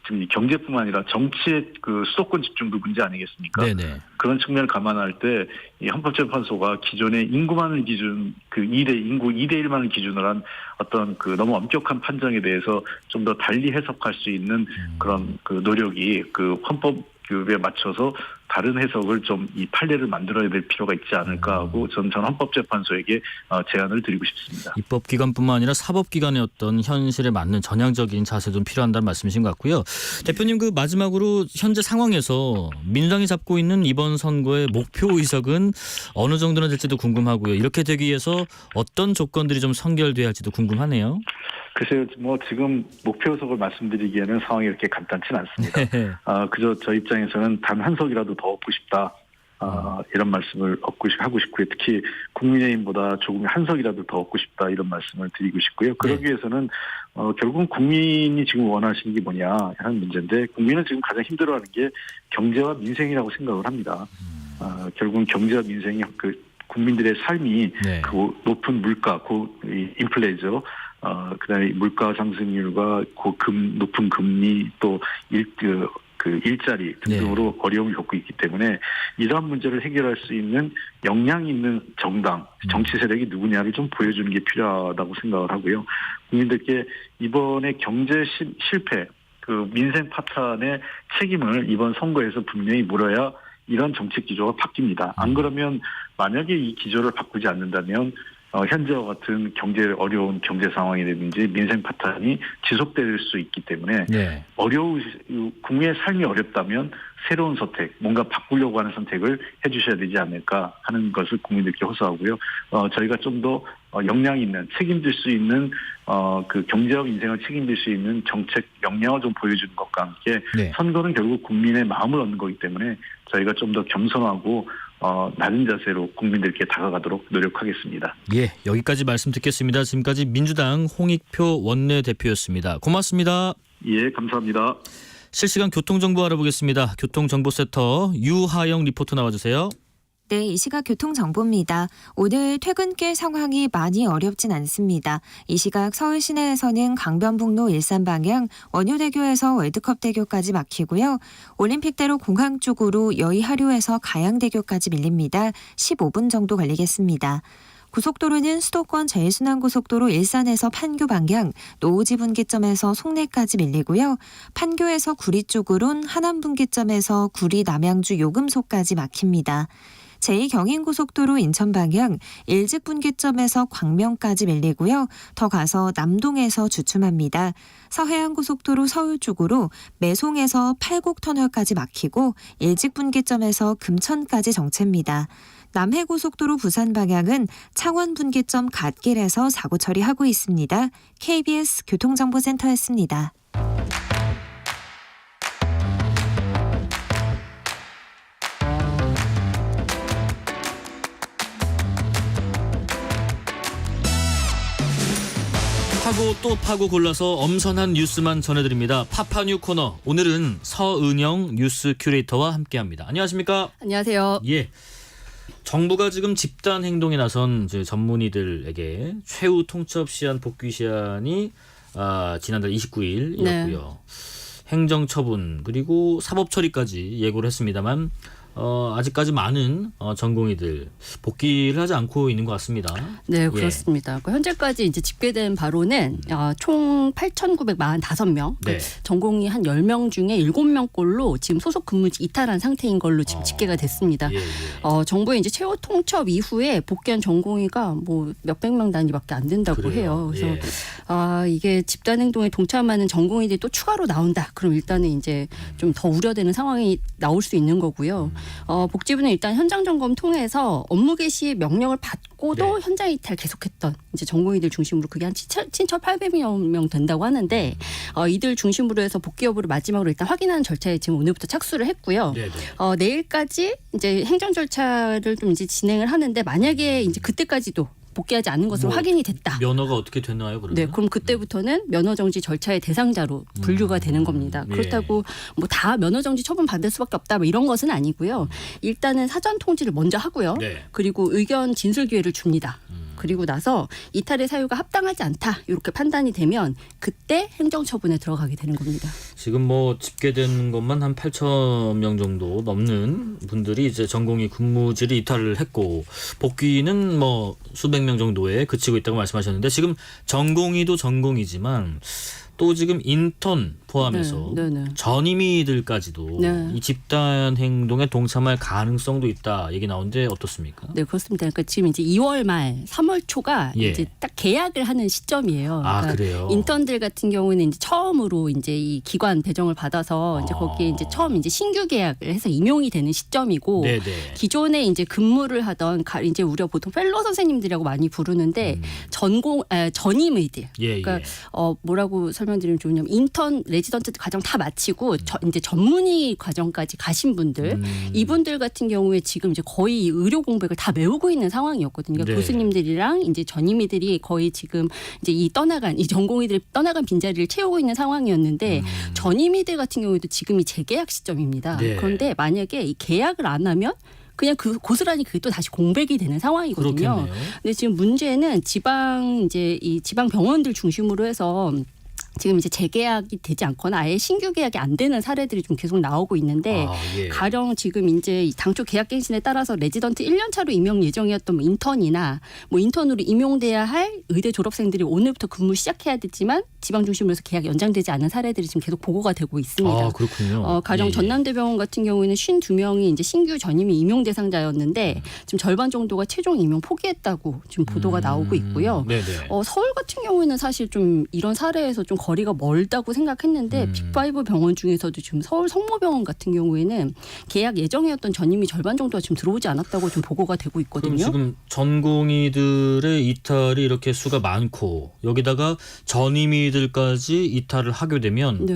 지금 이 경제뿐만 아니라 정치의 수도권 집중도 문제 아니겠습니까? 그런 측면을 감안할 때 이 헌법재판소가 기존의 인구만을 기준 인구 2대1만을 기준으로 한 어떤 너무 엄격한 판정에 대해서 좀 더 달리 해석할 수 있는 그런 노력이 헌법에 맞춰서 다른 해석을 좀 이 판례를 만들어야 될 필요가 있지 않을까 하고 저는 헌법재판소에게 제안을 드리고 싶습니다. 입법기관뿐만 아니라 사법기관의 어떤 현실에 맞는 전향적인 자세도 필요한다는 말씀이신 것 같고요. 대표님 마지막으로 현재 상황에서 민주당이 잡고 있는 이번 선거의 목표 의석은 어느 정도나 될지도 궁금하고요. 이렇게 되기 위해서 어떤 조건들이 좀 선결돼야 할지도 궁금하네요. 글쎄요, 지금 목표 의석을 말씀드리기에는 상황이 이렇게 간단치는 않습니다. 그저 저 입장에서는 단 한 석이라도 더 얻고 싶다. 이런 말씀을 하고 싶고요. 특히 국민의힘보다 조금 한 석이라도 더 얻고 싶다. 이런 말씀을 드리고 싶고요. 그러기 위해서는 결국은 국민이 지금 원하시는 게 뭐냐 하는 문제인데 국민은 지금 가장 힘들어하는 게 경제와 민생이라고 생각을 합니다. 결국은 경제와 민생이 국민들의 삶이 높은 물가, 인플레이죠. 그다음에 물가 상승률과 높은 금리 또 일자리 등등으로 어려움을 겪고 있기 때문에 이러한 문제를 해결할 수 있는 역량 있는 정당, 정치 세력이 누구냐를 좀 보여주는 게 필요하다고 생각을 하고요. 국민들께 이번에 경제 실패, 민생 파탄의 책임을 이번 선거에서 분명히 물어야 이런 정책 기조가 바뀝니다. 안 그러면 만약에 이 기조를 바꾸지 않는다면 현재와 같은 어려운 경제 상황이라든지 민생 파탄이 지속될 수 있기 때문에 국민의 삶이 어렵다면 새로운 선택, 뭔가 바꾸려고 하는 선택을 해주셔야 되지 않을까 하는 것을 국민들께 호소하고요. 저희가 좀 더 역량 있는 책임질 수 있는 경제와 민생을 책임질 수 있는 정책 역량을 좀 보여주는 것과 함께 선거는 결국 국민의 마음을 얻는 거기 때문에 저희가 좀 더 겸손하고 낮은 자세로 국민들께 다가가도록 노력하겠습니다. 여기까지 말씀 듣겠습니다. 지금까지 민주당 홍익표 원내대표였습니다. 고맙습니다. 감사합니다. 실시간 교통정보 알아보겠습니다. 교통정보센터 유하영 리포터 나와주세요. 네, 이 시각 교통정보입니다. 오늘 퇴근길 상황이 많이 어렵진 않습니다. 이 시각 서울 시내에서는 강변북로 일산 방향 원효대교에서 월드컵대교까지 막히고요. 올림픽대로 공항 쪽으로 여의하류에서 가양대교까지 밀립니다. 15분 정도 걸리겠습니다. 고속도로는 수도권 제일순환고속도로 일산에서 판교 방향 노오지 분기점에서 송내까지 밀리고요. 판교에서 구리 쪽으론 하남 분기점에서 구리 남양주 요금소까지 막힙니다. 제2경인고속도로 인천 방향 일직 분기점에서 광명까지 밀리고요. 더 가서 남동에서 주춤합니다. 서해안고속도로 서울 쪽으로 매송에서 팔곡터널까지 막히고 일직 분기점에서 금천까지 정체입니다. 남해고속도로 부산 방향은 창원 분기점 갓길에서 사고 처리하고 있습니다. KBS 교통정보센터였습니다. 파고 또 파고 골라서 엄선한 뉴스만 전해드립니다. 파파뉴 코너. 오늘은 서은영 뉴스 큐레이터와 함께합니다. 안녕하십니까? 안녕하세요. 정부가 지금 집단 행동에 나선 전문의들에게 최후 통첩 시한 복귀 시한이 지난달 29일이었고요. 행정처분 그리고 사법 처리까지 예고를 했습니다만 아직까지 많은 전공의들 복귀를 하지 않고 있는 것 같습니다. 네, 그렇습니다. 현재까지 이제 집계된 바로는 총 8,945명, 네. 전공의 한 10명 중에 7명꼴로 지금 소속 근무지 이탈한 상태인 걸로 지금 집계가 됐습니다. 정부의 이제 최후 통첩 이후에 복귀한 전공의가 뭐 몇백 명 단위밖에 안 된다고 그래요. 해요. 그래서 이게 집단 행동에 동참하는 전공의들이 또 추가로 나온다. 그럼 일단은 이제 좀 더 우려되는 상황이 나올 수 있는 거고요. 복지부는 일단 현장 점검 통해서 업무 개시 명령을 받고도 현장 이탈 계속했던 이제 전공의들 중심으로 그게 한 7,800여 명 된다고 하는데 이들 중심으로 해서 복귀 여부를 마지막으로 일단 확인하는 절차에 지금 오늘부터 착수를 했고요. 내일까지 이제 행정 절차를 좀 이제 진행을 하는데 만약에 이제 그때까지도 복귀하지 않는 것으로 확인이 됐다. 면허가 어떻게 되나요, 그러면? 네, 그럼 그때부터는 면허 정지 절차의 대상자로 분류가 되는 겁니다. 그렇다고 뭐 다 면허 정지 처분 받을 수밖에 없다, 뭐 이런 것은 아니고요. 일단은 사전 통지를 먼저 하고요. 그리고 의견 진술 기회를 줍니다. 그리고 나서 이탈의 사유가 합당하지 않다 이렇게 판단이 되면 그때 행정처분에 들어가게 되는 겁니다. 지금 뭐 집계된 것만 한 8,000명 정도 넘는 분들이 이제 전공의 근무지를 이탈을 했고 복귀는 뭐 수백 명 정도에 그치고 있다고 말씀하셨는데 지금 전공의도 전공이지만 또 지금 인턴 포함해서 전임의들까지도 이 집단 행동에 동참할 가능성도 있다 얘기 나오는데 어떻습니까? 네, 그렇습니다. 그러니까 지금 이제 2월 말 3월 초가 이제 딱 계약을 하는 시점이에요. 그러니까 그래요? 인턴들 같은 경우는 이제 처음으로 이제 이 기관 배정을 받아서 이제 거기에 이제 처음 이제 신규 계약을 해서 임용이 되는 시점이고 기존에 이제 근무를 하던 이제 우리가 보통 펠로 선생님들이라고 많이 부르는데 전임의들. 그러니까 뭐라고 설명드리면 좋으냐면 인턴 레지던트 과정 다 마치고 이제 전문의 과정까지 가신 분들 이분들 같은 경우에 지금 이제 거의 의료 공백을 다 메우고 있는 상황이었거든요. 그러니까 교수님들이랑 이제 전임의들이 거의 지금 이제 이 전공의들이 떠나간 빈자리를 채우고 있는 상황이었는데 전임의들 같은 경우에도 지금이 재계약 시점입니다. 그런데 만약에 이 계약을 안 하면 그냥 고스란히 그게 또 다시 공백이 되는 상황이거든요. 그렇겠네요. 근데 지금 문제는 지방 병원들 중심으로 해서 지금 이제 재계약이 되지 않거나 아예 신규 계약이 안 되는 사례들이 좀 계속 나오고 있는데 가령 지금 이제 당초 계약 갱신에 따라서 레지던트 1년 차로 임용 예정이었던 뭐 인턴이나 뭐 인턴으로 임용돼야 할 의대 졸업생들이 오늘부터 근무 시작해야 되지만 지방 중심으로 해서 계약 연장되지 않은 사례들이 지금 계속 보고가 되고 있습니다. 그렇군요. 가령 전남대병원 같은 경우에는 52명이 이제 신규 전임의 임용 대상자였는데 지금 절반 정도가 최종 임용 포기했다고 지금 보도가 나오고 있고요. 서울 같은 경우에는 사실 좀 이런 사례에서 좀 거리가 멀다고 생각했는데 빅5 병원 중에서도 지금 서울 성모병원 같은 경우에는 계약 예정이었던 전임의 절반 정도가 지금 들어오지 않았다고 좀 보고가 되고 있거든요. 그럼 지금 전공의들의 이탈이 이렇게 수가 많고 여기다가 전임의들까지 이탈을 하게 되면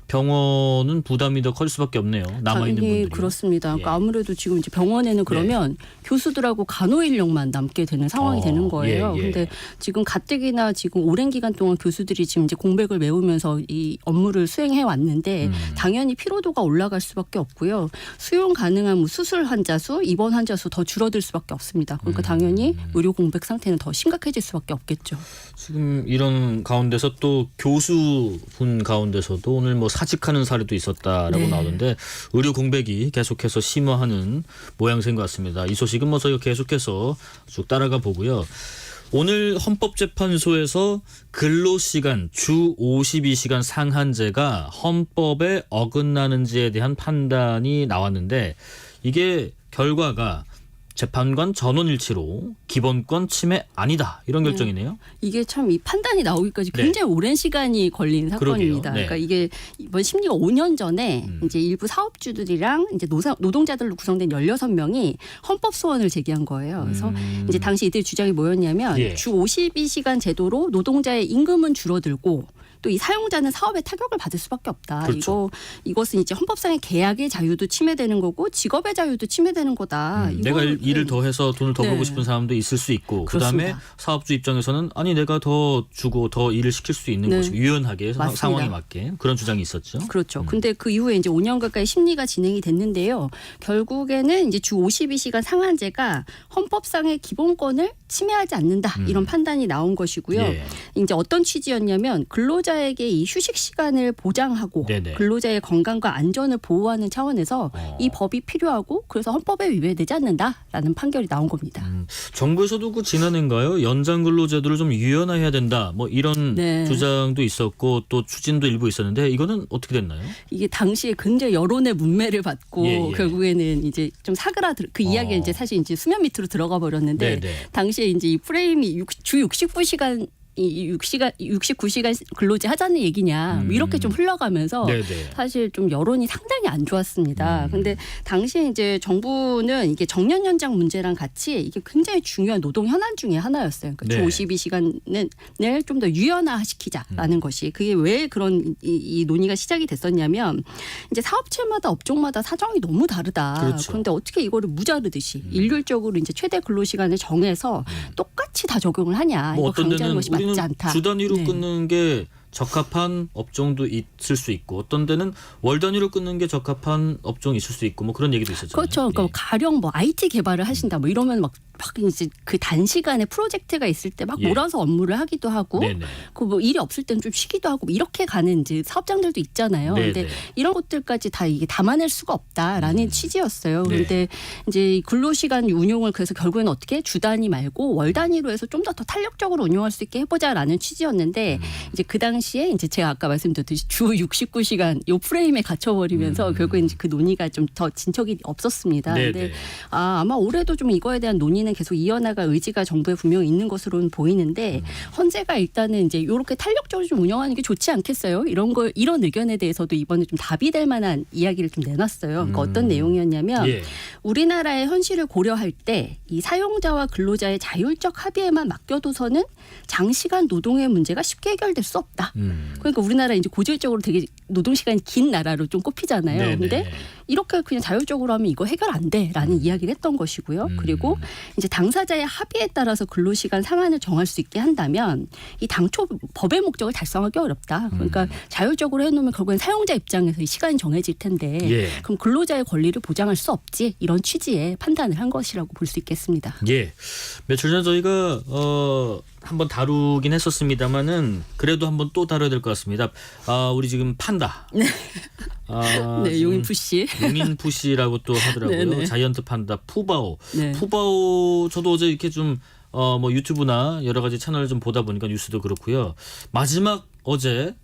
병원은 부담이 더 커질 수밖에 없네요. 남아있는 분들이. 그렇습니다. 그러니까 아무래도 지금 이제 병원에는 그러면 교수들하고 간호 인력만 남게 되는 상황이 되는 거예요. 근데 지금 가뜩이나 지금 오랜 기간 동안 교수들이 지금 이제 공백을 메우면서 이 업무를 수행해 왔는데 당연히 피로도가 올라갈 수밖에 없고요. 수용 가능한 뭐 수술 환자 수, 입원 환자 수 더 줄어들 수밖에 없습니다. 그러니까 당연히 의료 공백 상태는 더 심각해질 수밖에 없겠죠. 지금 이런 가운데서 또 교수분 가운데서도 오늘 뭐 사직하는 사례도 있었다라고 나오는데 의료 공백이 계속해서 심화하는 모양새인 것 같습니다. 이 소식은 뭐 저희가 계속해서 쭉 따라가 보고요. 오늘 헌법재판소에서 근로시간 주 52시간 상한제가 헌법에 어긋나는지에 대한 판단이 나왔는데 이게 결과가 재판관 전원일치로 기본권 침해 아니다 이런 결정이네요. 이게 참 이 판단이 나오기까지 굉장히 오랜 시간이 걸린 사건입니다. 그러니까 이게 이번 심리가 5년 전에 이제 일부 사업주들이랑 이제 노동자들로 구성된 16명이 헌법 소원을 제기한 거예요. 그래서 이제 당시 이들 주장이 뭐였냐면 주 52시간 제도로 노동자의 임금은 줄어들고 또 이 사용자는 사업에 타격을 받을 수밖에 없다. 이것은 이제 헌법상의 계약의 자유도 침해되는 거고 직업의 자유도 침해되는 거다. 내가 일을 더 해서 돈을 더 벌고 싶은 사람도 있을 수 있고 그다음에 사업주 입장에서는 아니 내가 더 주고 더 일을 시킬 수 있는 것이고 유연하게 상황에 맞게 그런 주장이 있었죠. 그렇죠. 근데 그 이후에 이제 5년 가까이 심리가 진행이 됐는데요. 결국에는 이제 주 52시간 상한제가 헌법상의 기본권을 침해하지 않는다. 이런 판단이 나온 것이고요. 이제 어떤 취지였냐면 근로자 근로자에게 이 휴식 시간을 보장하고 네네. 근로자의 건강과 안전을 보호하는 차원에서 이 법이 필요하고 그래서 헌법에 위배되지 않는다라는 판결이 나온 겁니다. 정부에서도 그 지난해인가요? 연장 근로제도를 좀 유연화해야 된다. 뭐 이런 네. 주장도 있었고 또 추진도 일부 있었는데 이거는 어떻게 됐나요? 이게 당시에 굉장히 여론의 문매를 받고 예. 결국에는 이제 좀 사그라들 그 이야기가 이제 사실 이제 수면 밑으로 들어가 버렸는데 네네. 당시에 이제 이 프레임이 주 69시간 이 69시간 근로제 하자는 얘기냐 뭐 이렇게 좀 흘러가면서 네네. 사실 좀 여론이 상당히 안 좋았습니다. 근데 당시에 이제 정부는 이게 정년 연장 문제랑 같이 이게 굉장히 중요한 노동 현안 중에 하나였어요. 그러니까 네. 주 52시간을 좀 더 유연화시키자라는 것이 그게 왜 그런 이 논의가 시작이 됐었냐면 이제 사업체마다 업종마다 사정이 너무 다르다. 그렇죠. 그런데 어떻게 이거를 무자르듯이 일률적으로 이제 최대 근로 시간을 정해서 똑같이 다 적용을 하냐? 뭐 이거 어떤 강제하는 데는 것이 우리는 맞지 않다. 주 단위로 네. 끊는 게 적합한 업종도 있을 수 있고 어떤 데는 월 단위로 끊는 게 적합한 업종이 있을 수 있고 뭐 그런 얘기도 있었잖아요. 그렇죠. 그러니까 가령 뭐 IT 개발을 하신다 뭐 이러면 막 이제 그 단시간에 프로젝트가 있을 때 막 예. 몰아서 업무를 하기도 하고 네네. 그 뭐 일이 없을 때는 좀 쉬기도 하고 뭐 이렇게 가는 이제 사업장들도 있잖아요. 네네. 근데 이런 것들까지 다 이게 담아낼 수가 없다라는 취지였어요. 네. 그런데 이제 근로시간 운용을 그래서 결국에는 어떻게 주 단위 말고 월 단위로 해서 좀 더 탄력적으로 운용할 수 있게 해보자라는 취지였는데 이제 그 당시에 이제 제가 아까 말씀드렸듯이 주 69시간 요 프레임에 갇혀버리면서 결국에 이제 그 논의가 좀 더 진척이 없었습니다. 네네. 근데 아마 올해도 좀 이거에 대한 논의는 계속 이어나갈 의지가 정부에 분명히 있는 것으로는 보이는데 헌재가 일단은 이제 이렇게 탄력적으로 좀 운영하는 게 좋지 않겠어요? 이런 의견에 대해서도 이번에 좀 답이 될 만한 이야기를 좀 내놨어요. 그러니까 어떤 내용이었냐면 예. 우리나라의 현실을 고려할 때 이 사용자와 근로자의 자율적 합의에만 맡겨둬서는 장시간 노동의 문제가 쉽게 해결될 수 없다. 그러니까 우리나라 이제 고질적으로 되게 노동 시간이 긴 나라로 좀 꼽히잖아요. 네네. 근데 이렇게 그냥 자율적으로 하면 이거 해결 안 돼라는 이야기를 했던 것이고요. 그리고 이제 당사자의 합의에 따라서 근로시간 상한을 정할 수 있게 한다면 이 당초 법의 목적을 달성하기 어렵다. 그러니까 자율적으로 해놓으면 결국엔 사용자 입장에서 이 시간이 정해질 텐데 예. 그럼 근로자의 권리를 보장할 수 없지 이런 취지의 판단을 한 것이라고 볼 수 있겠습니다. 예. 며칠 전 저희가 한번 다루긴 했었습니다만은 그래도 한번 또 다뤄야 될 것 같습니다. 우리 지금 판다. 네. 네, 지금 용인푸시. 용인푸시라고 또 하더라고요. 네네. 자이언트 판다 푸바오. 네. 푸바오 저도 어제 이렇게 좀 뭐 유튜브나 여러 가지 채널을 좀 보다 보니까 뉴스도 그렇고요. 마지막 어제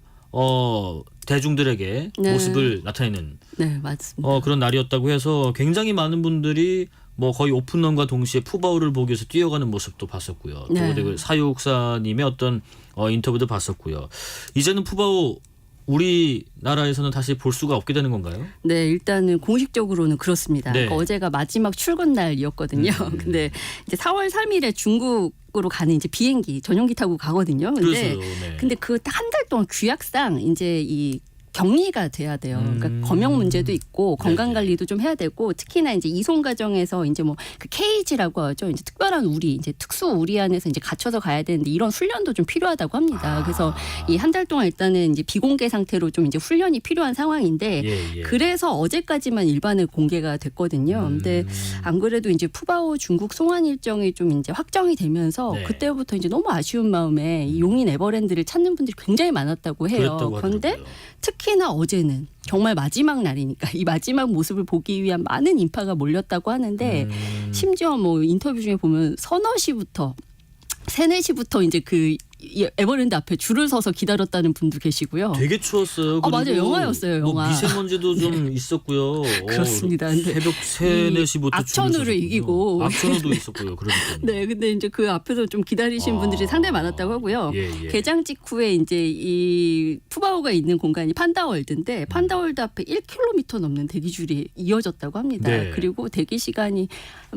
대중들에게 네. 모습을 나타내는 네, 맞습니다. 그런 날이었다고 해서 굉장히 많은 분들이 뭐 거의 오픈런과 동시에 푸바오를 보기 위해서 뛰어가는 모습도 봤었고요. 네. 또 사육사님의 어떤 인터뷰도 봤었고요. 이제는 푸바오 우리나라에서는 다시 볼 수가 없게 되는 건가요? 네, 일단은 공식적으로는 그렇습니다. 네. 그러니까 어제가 마지막 출근 날이었거든요. 근데 이제 4월 3일에 중국으로 가는 이제 비행기 전용기 타고 가거든요. 근데 그래서요. 네. 근데 그 한 달 동안 규약상 이제 이 격리가 돼야 돼요. 그러니까 검역 문제도 있고 건강 관리도 좀 해야 되고 특히나 이제 이송 과정에서 이제 뭐 그 케이지라고 하죠. 이제 특별한 우리 이제 특수 우리 안에서 이제 갇혀서 가야 되는데 이런 훈련도 좀 필요하다고 합니다. 그래서 이 한 달 동안 일단은 이제 비공개 상태로 좀 이제 훈련이 필요한 상황인데 예. 그래서 어제까지만 일반에 공개가 됐거든요. 근데 안 그래도 이제 푸바오 중국 송환 일정이 좀 이제 확정이 되면서 네. 그때부터 이제 너무 아쉬운 마음에 이 용인 에버랜드를 찾는 분들이 굉장히 많았다고 해요. 그랬다고 그런데 하더라고요. 특히나 어제는 정말 마지막 날이니까 이 마지막 모습을 보기 위한 많은 인파가 몰렸다고 하는데 심지어 뭐 인터뷰 중에 보면 서너 시부터 3, 4시부터 이제 그 에버랜드 앞에 줄을 서서 기다렸다는 분도 계시고요. 되게 추웠어요. 맞아요. 영화였어요. 영화. 뭐 미세먼지도 좀 있었고요. 그렇습니다. 근데 새벽 3, 4시부터 악천후를 이기고 악천후도 있었고요. 그러니까. 네, 근데 이제 그 앞에서 좀 기다리신 분들이 상당히 많았다고 하고요. 예. 개장 직후에 이제 이 푸바오가 있는 공간이 판다월드인데 판다월드 앞에 1km 넘는 대기줄이 이어졌다고 합니다. 네. 그리고 대기 시간이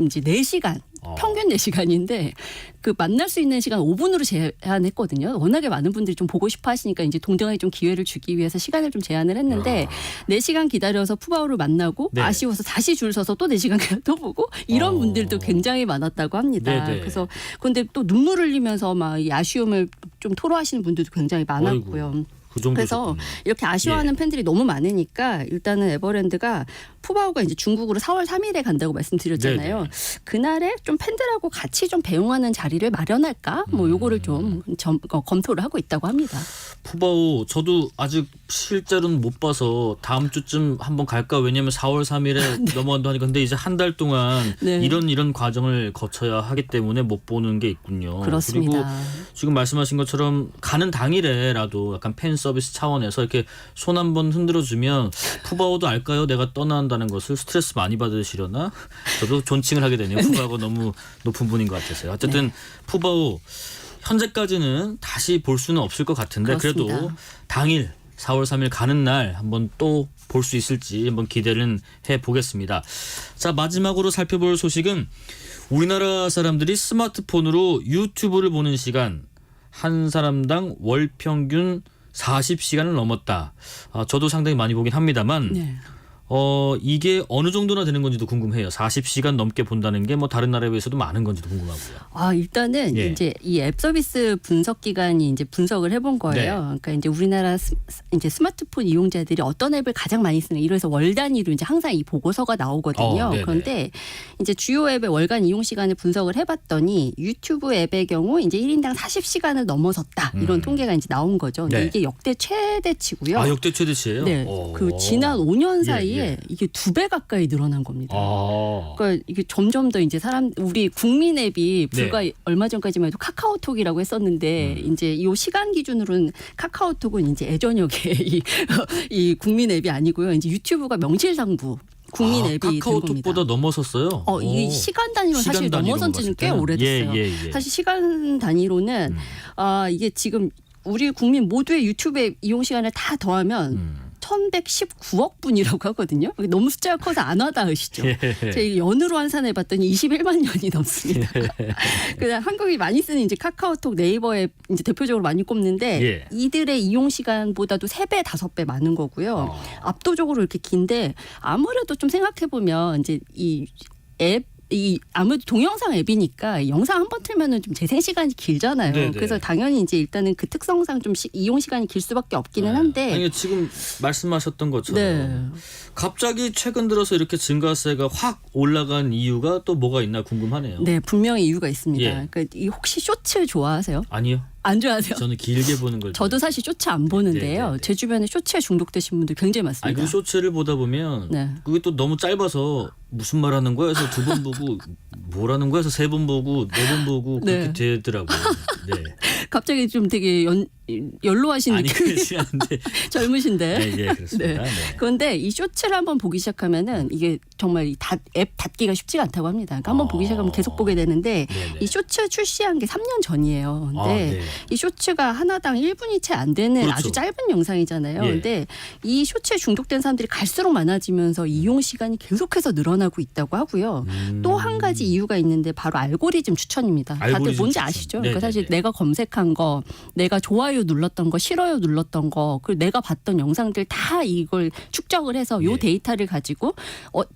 이제 4시간. 평균 4시간인데 그 만날 수 있는 시간 5분으로 제한했거든요. 워낙에 많은 분들이 좀 보고 싶어 하시니까 이제 동등하게 좀 기회를 주기 위해서 시간을 좀 제한을 했는데 4시간 기다려서 푸바오를 만나고 네. 아쉬워서 다시 줄 서서 또 4시간 또 보고 이런 분들도 굉장히 많았다고 합니다. 네네. 그래서 근데 또 눈물 흘리면서 막 이 아쉬움을 좀 토로하시는 분들도 굉장히 많았고요. 그 정도. 그래서 이렇게 아쉬워하는 팬들이 너무 많으니까 일단은 에버랜드가 푸바오가 이제 중국으로 4월 3일에 간다고 말씀드렸잖아요. 네네. 그날에 좀 팬들하고 같이 좀 배웅하는 자리를 마련할까? 뭐 요거를 좀 검토를 하고 있다고 합니다. 푸바오 저도 아직 실제로는 못 봐서 다음 주쯤 한번 갈까? 왜냐하면 4월 3일에 넘어간다 하니까 근데 이제 한 달 동안 네. 이런 과정을 거쳐야 하기 때문에 못 보는 게 있군요. 그렇습니다. 그리고 지금 말씀하신 것처럼 가는 당일에라도 약간 팬 서비스 차원에서 이렇게 손 한번 흔들어주면 푸바오도 알까요? 내가 떠난다는 것을 스트레스 많이 받으시려나? 저도 존칭을 하게 되네요. 푸바오가 너무 높은 분인 것 같아서요. 어쨌든 푸바오 현재까지는 다시 볼 수는 없을 것 같은데 그렇습니다. 그래도 당일 4월 3일 가는 날 한번 또 볼 수 있을지 한번 기대를 해보겠습니다. 자, 마지막으로 살펴볼 소식은 우리나라 사람들이 스마트폰으로 유튜브를 보는 시간 한 사람당 월 평균 40시간을 넘었다. 저도 상당히 많이 보긴 합니다만 네. 이게 어느 정도나 되는 건지도 궁금해요. 40시간 넘게 본다는 게 뭐 다른 나라에 비해서도 많은 건지도 궁금하고요. 일단은 예. 이제 이 앱 서비스 분석 기관이 이제 분석을 해본 거예요. 네. 그러니까 이제 우리나라 이제 스마트폰 이용자들이 어떤 앱을 가장 많이 쓰는 이래서 월 단위로 이제 항상 이 보고서가 나오거든요. 네네. 그런데 이제 주요 앱의 월간 이용 시간을 분석을 해봤더니 유튜브 앱의 경우 이제 1인당 40시간을 넘어섰다 이런 통계가 이제 나온 거죠. 근데 네. 이게 역대 최대치고요. 역대 최대치예요? 네. 그 지난 5년 사이에 예. 이게 2배 가까이 늘어난 겁니다. 아. 그러니까 이게 점점 더 이제 우리 국민 앱이 불과 얼마 전까지만 해도 카카오톡이라고 했었는데 이제 이 시간 기준으로는 카카오톡은 이제 애저녁에 이 국민 앱이 아니고요. 이제 유튜브가 명실상부 국민 앱이 된 겁니다. 카카오톡보다 넘어섰어요? 이게 시간 단위로 시간 사실 단위로 넘어선 지는 꽤 봤을 때는? 오래됐어요. 예. 사실 시간 단위로는 이게 지금 우리 국민 모두의 유튜브 앱 이용 시간을 다 더하면 1119억 분이라고 하거든요. 너무 숫자가 커서 안 와닿으시죠. 제가 연으로 환산해봤더니 21만 년이 넘습니다. 그다음 한국이 많이 쓰는 이제 카카오톡, 네이버 앱 이제 대표적으로 많이 꼽는데 이들의 이용 시간보다도 3배, 5배 많은 거고요. 압도적으로 이렇게 긴데 아무래도 좀 생각해 보면 이제 이 앱 아무래도 동영상 앱이니까 영상 한 번 틀면은 좀 재생 시간이 길잖아요. 네네. 그래서 당연히 이제 일단은 그 특성상 좀 이용 시간이 길 수밖에 없기는 한데. 아니, 지금 말씀하셨던 것처럼 갑자기 최근 들어서 이렇게 증가세가 확 올라간 이유가 또 뭐가 있나 궁금하네요. 네, 분명히 이유가 있습니다. 그러니까 혹시 쇼츠 좋아하세요? 아니요. 안 좋아하세요? 저는 길게 보는 걸. 저도 사실 쇼츠 안 보는데요. 제 주변에 쇼츠에 중독되신 분들 굉장히 많습니다. 그 쇼츠를 보다 보면 그게 또 너무 짧아서 무슨 말 하는 거야 해서 2번 보고 뭐라는 거야 해서 3번 보고 4번 보고 그렇게 되더라고요. 네. 갑자기 좀 되게 연로하신 느낌이 젊으신데. 네, 그렇습니다. 네. 그런데 이 쇼츠를 한번 보기 시작하면은 이게 정말 앱 닫기가 쉽지가 않다고 합니다. 그러니까 한번 보기 시작하면 계속 보게 되는데 이 쇼츠 출시한 게 3년 전이에요. 근데 이 쇼츠가 하나당 1분이 채 안 되는 아주 짧은 영상이잖아요. 근데 이 쇼츠에 중독된 사람들이 갈수록 많아지면서 이용 시간이 계속해서 늘어나고 있다고 하고요. 또 한 가지 이유가 있는데 바로 알고리즘 추천입니다. 다들 뭔지 아시죠? 그러니까 사실 내가 검색한 거, 내가 좋아요 눌렀던 거, 싫어요 눌렀던 거, 그리고 내가 봤던 영상들 다 이걸 축적을 해서 요 데이터를 가지고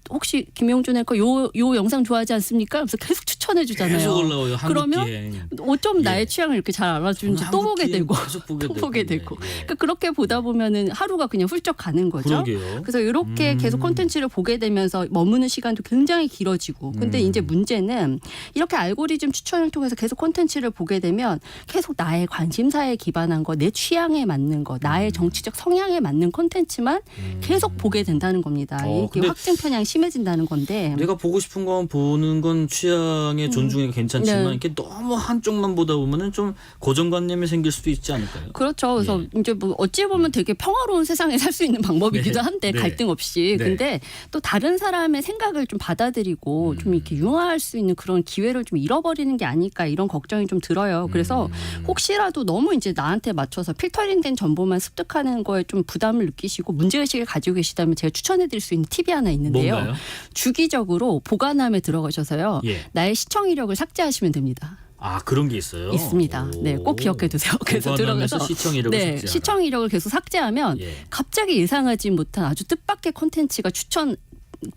혹시 김용준 앵커 요 영상 좋아하지 않습니까? 그래서 계속 추천해 주잖아요. 계속 올라와요. 그러면 어쩜 나의 취향을 이렇게 잘 알아주는지 또 보게 되고 또 보게 되고. 그러니까 그렇게 보다 보면은 하루가 그냥 훌쩍 가는 거죠. 그러게요. 그래서 이렇게 계속 콘텐츠를 보게 되면서 머무는 시간도 굉장히 길어지고. 근데 이제 문제는 이렇게 알고리즘 추천을 통해서 계속 콘텐츠를 보게 되면 계속 나의 관심사에 기반한 거, 내 취향에 맞는 거, 나의 정치적 성향에 맞는 콘텐츠만 계속 보게 된다는 겁니다. 이게 확증 편향이 심해진다는 건데. 내가 보고 싶은 것만 보는 건 취향에 존중이 괜찮지만 이렇게 너무 한쪽만 보다 보면은 좀 고정관념이 생길 수도 있지 않을까요? 그렇죠. 그래서 이제 뭐 어찌 보면 되게 평화로운 세상에 살 수 있는 방법이기도 한데 갈등 없이. 근데 또 다른 사람의 생각을 좀 받아들이고 좀 이렇게 융화할 수 있는 그런 기회를 좀 잃어버리는 게 아닐까 이런 걱정이 좀 들어요. 그래서 혹시라도 너무 이제 나한테 맞춰서 필터링된 정보만 습득하는 거에 좀 부담을 느끼시고 문제의식을 가지고 계시다면 제가 추천해드릴 수 있는 팁이 하나 있는데요. 뭔가요? 주기적으로 보관함에 들어가셔서요. 나의 시청 이력을 삭제하시면 됩니다. 그런 게 있어요? 있습니다. 네, 꼭 기억해 두세요. 그래서 들어가서 시청 이력을 삭제하라. 시청 이력을 계속 삭제하면 갑자기 예상하지 못한 아주 뜻밖의 콘텐츠가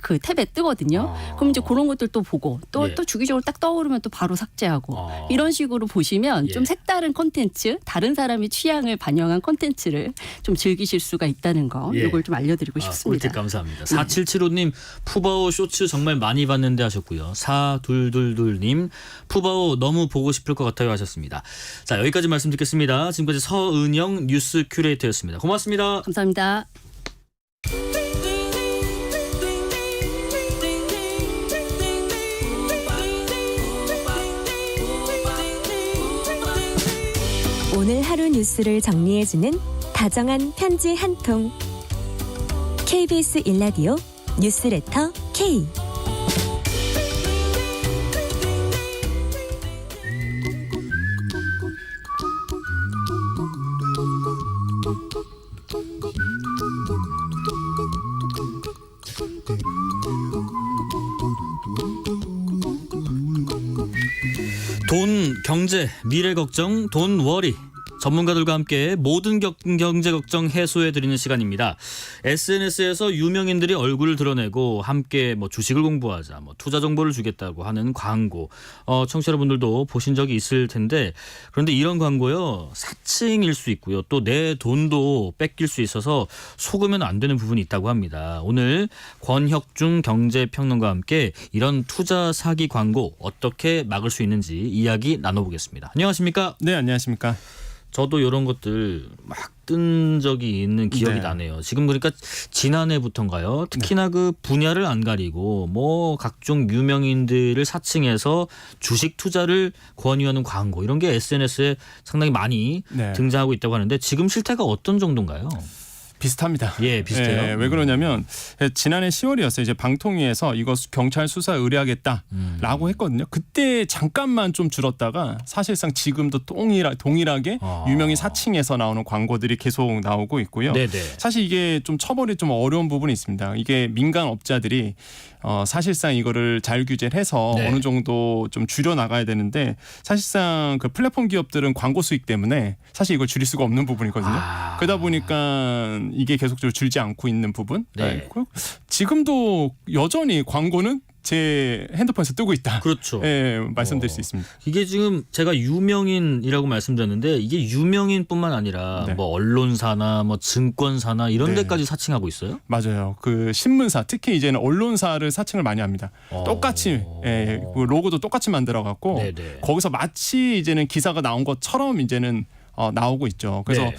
그 탭에 뜨거든요. 그럼 이제 그런 것들 또 보고 또 주기적으로 딱 떠오르면 또 바로 삭제하고 이런 식으로 보시면 좀 색다른 콘텐츠, 다른 사람의 취향을 반영한 콘텐츠를 좀 즐기실 수가 있다는 거 이걸 좀 알려드리고 싶습니다. 꿀팁 감사합니다. 4775님 푸바오 쇼츠 정말 많이 봤는데 하셨고요. 4222님 푸바오 너무 보고 싶을 것 같아요 하셨습니다. 자, 여기까지 말씀 듣겠습니다. 지금까지 서은영 뉴스 큐레이터였습니다. 고맙습니다. 감사합니다. 오늘 하루 뉴스를 정리해주는 다정한 편지 한 통. KBS 1라디오 뉴스레터 K. 돈, 경제, 미래 걱정, 돈 워리. 전문가들과 함께 모든 경제 걱정 해소해드리는 시간입니다. SNS에서 유명인들이 얼굴을 드러내고 함께 주식을 공부하자, 투자 정보를 주겠다고 하는 광고. 청취자 여러분들도 보신 적이 있을 텐데 그런데 이런 광고요. 사칭일 수 있고요. 또 내 돈도 뺏길 수 있어서 속으면 안 되는 부분이 있다고 합니다. 오늘 권혁중 경제평론가와 함께 이런 투자 사기 광고 어떻게 막을 수 있는지 이야기 나눠보겠습니다. 안녕하십니까? 네, 안녕하십니까? 저도 이런 것들 막 뜬 적이 있는 기억이 나네요. 지금 그러니까 지난해부터인가요? 특히나 그 분야를 안 가리고 각종 유명인들을 사칭해서 주식 투자를 권유하는 광고 이런 게 SNS에 상당히 많이 등장하고 있다고 하는데 지금 실태가 어떤 정도인가요? 비슷합니다. 예, 비슷해요. 예, 왜 그러냐면 지난해 10월이었어요. 이제 방통위에서 이거 경찰 수사 의뢰하겠다라고 했거든요. 그때 잠깐만 좀 줄었다가 사실상 지금도 동일하게 유명인 사칭해서 나오는 광고들이 계속 나오고 있고요. 네네. 사실 이게 좀 처벌이 좀 어려운 부분이 있습니다. 이게 민간 업자들이 사실상 이거를 잘 규제를 해서 어느 정도 좀 줄여 나가야 되는데 사실상 그 플랫폼 기업들은 광고 수익 때문에 사실 이걸 줄일 수가 없는 부분이거든요. 그러다 보니까 이게 계속적으로 줄지 않고 있는 부분. 지금도 여전히 광고는 제 핸드폰에서 뜨고 있다. 그렇죠. 예, 말씀드릴 수 있습니다. 이게 지금 제가 유명인이라고 말씀드렸는데 이게 유명인뿐만 아니라 언론사나 증권사나 이런 데까지 사칭하고 있어요? 맞아요. 그 신문사 특히 이제는 언론사를 사칭을 많이 합니다. 똑같이 로고도 똑같이 만들어갖고 거기서 마치 이제는 기사가 나온 것처럼 이제는 나오고 있죠. 그래서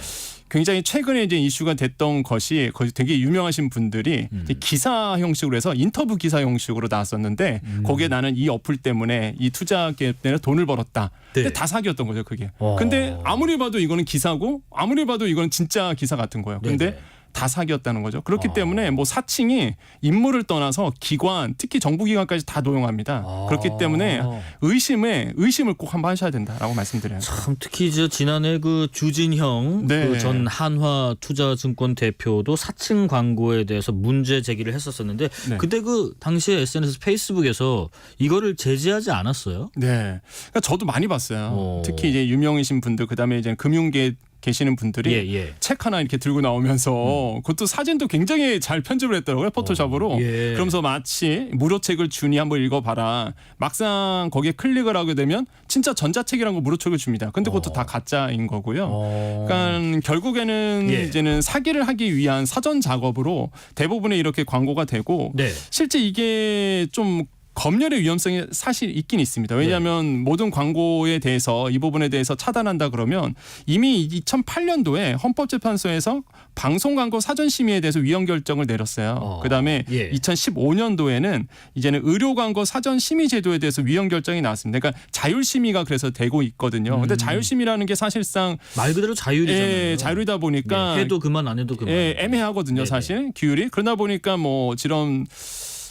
굉장히 최근에 이제 이슈가 됐던 것이 되게 유명하신 분들이 기사 형식으로 해서 인터뷰 기사 형식으로 나왔었는데 거기에 나는 이 어플 때문에 이 투자 기업에 돈을 벌었다. 근데 다 사기였던 거죠, 그게. 근데 아무리 봐도 이거는 기사고 아무리 봐도 이거는 진짜 기사 같은 거예요. 근데 다 사기였다는 거죠. 그렇기 때문에 사칭이 인물을 떠나서 기관, 특히 정부기관까지 다 도용합니다. 그렇기 때문에 의심을 꼭 한번 하셔야 된다라고 말씀드려요. 참 특히 지난해 그 주진형 그 전 한화투자증권 대표도 사칭 광고에 대해서 문제 제기를 했었었는데 그때 그 당시에 SNS 페이스북에서 이거를 제재하지 않았어요? 네, 그러니까 저도 많이 봤어요. 특히 이제 유명이신 분들 그다음에 이제 금융계 계시는 분들이 책 하나 이렇게 들고 나오면서 그것도 사진도 굉장히 잘 편집을 했더라고요. 포토샵으로. 그러면서 마치 무료책을 주니 한번 읽어봐라. 막상 거기에 클릭을 하게 되면 진짜 전자책이라는 거 무료책을 줍니다. 근데 그것도 다 가짜인 거고요. 그러니까 결국에는 이제는 사기를 하기 위한 사전 작업으로 대부분의 이렇게 광고가 되고 실제 이게 좀 검열의 위험성이 사실 있긴 있습니다. 왜냐하면 모든 광고에 대해서 이 부분에 대해서 차단한다 그러면 이미 2008년도에 헌법재판소에서 방송광고 사전심의에 대해서 위헌 결정을 내렸어요. 그다음에 2015년도에는 이제는 의료광고 사전심의 제도에 대해서 위헌 결정이 나왔습니다. 그러니까 자율심의가 그래서 되고 있거든요. 근데 자율심의라는 게 사실상 말 그대로 자율이잖아요. 자율이다 보니까 해도 그만 안 해도 그만. 애매하거든요. 사실 기율이. 그러다 보니까 이런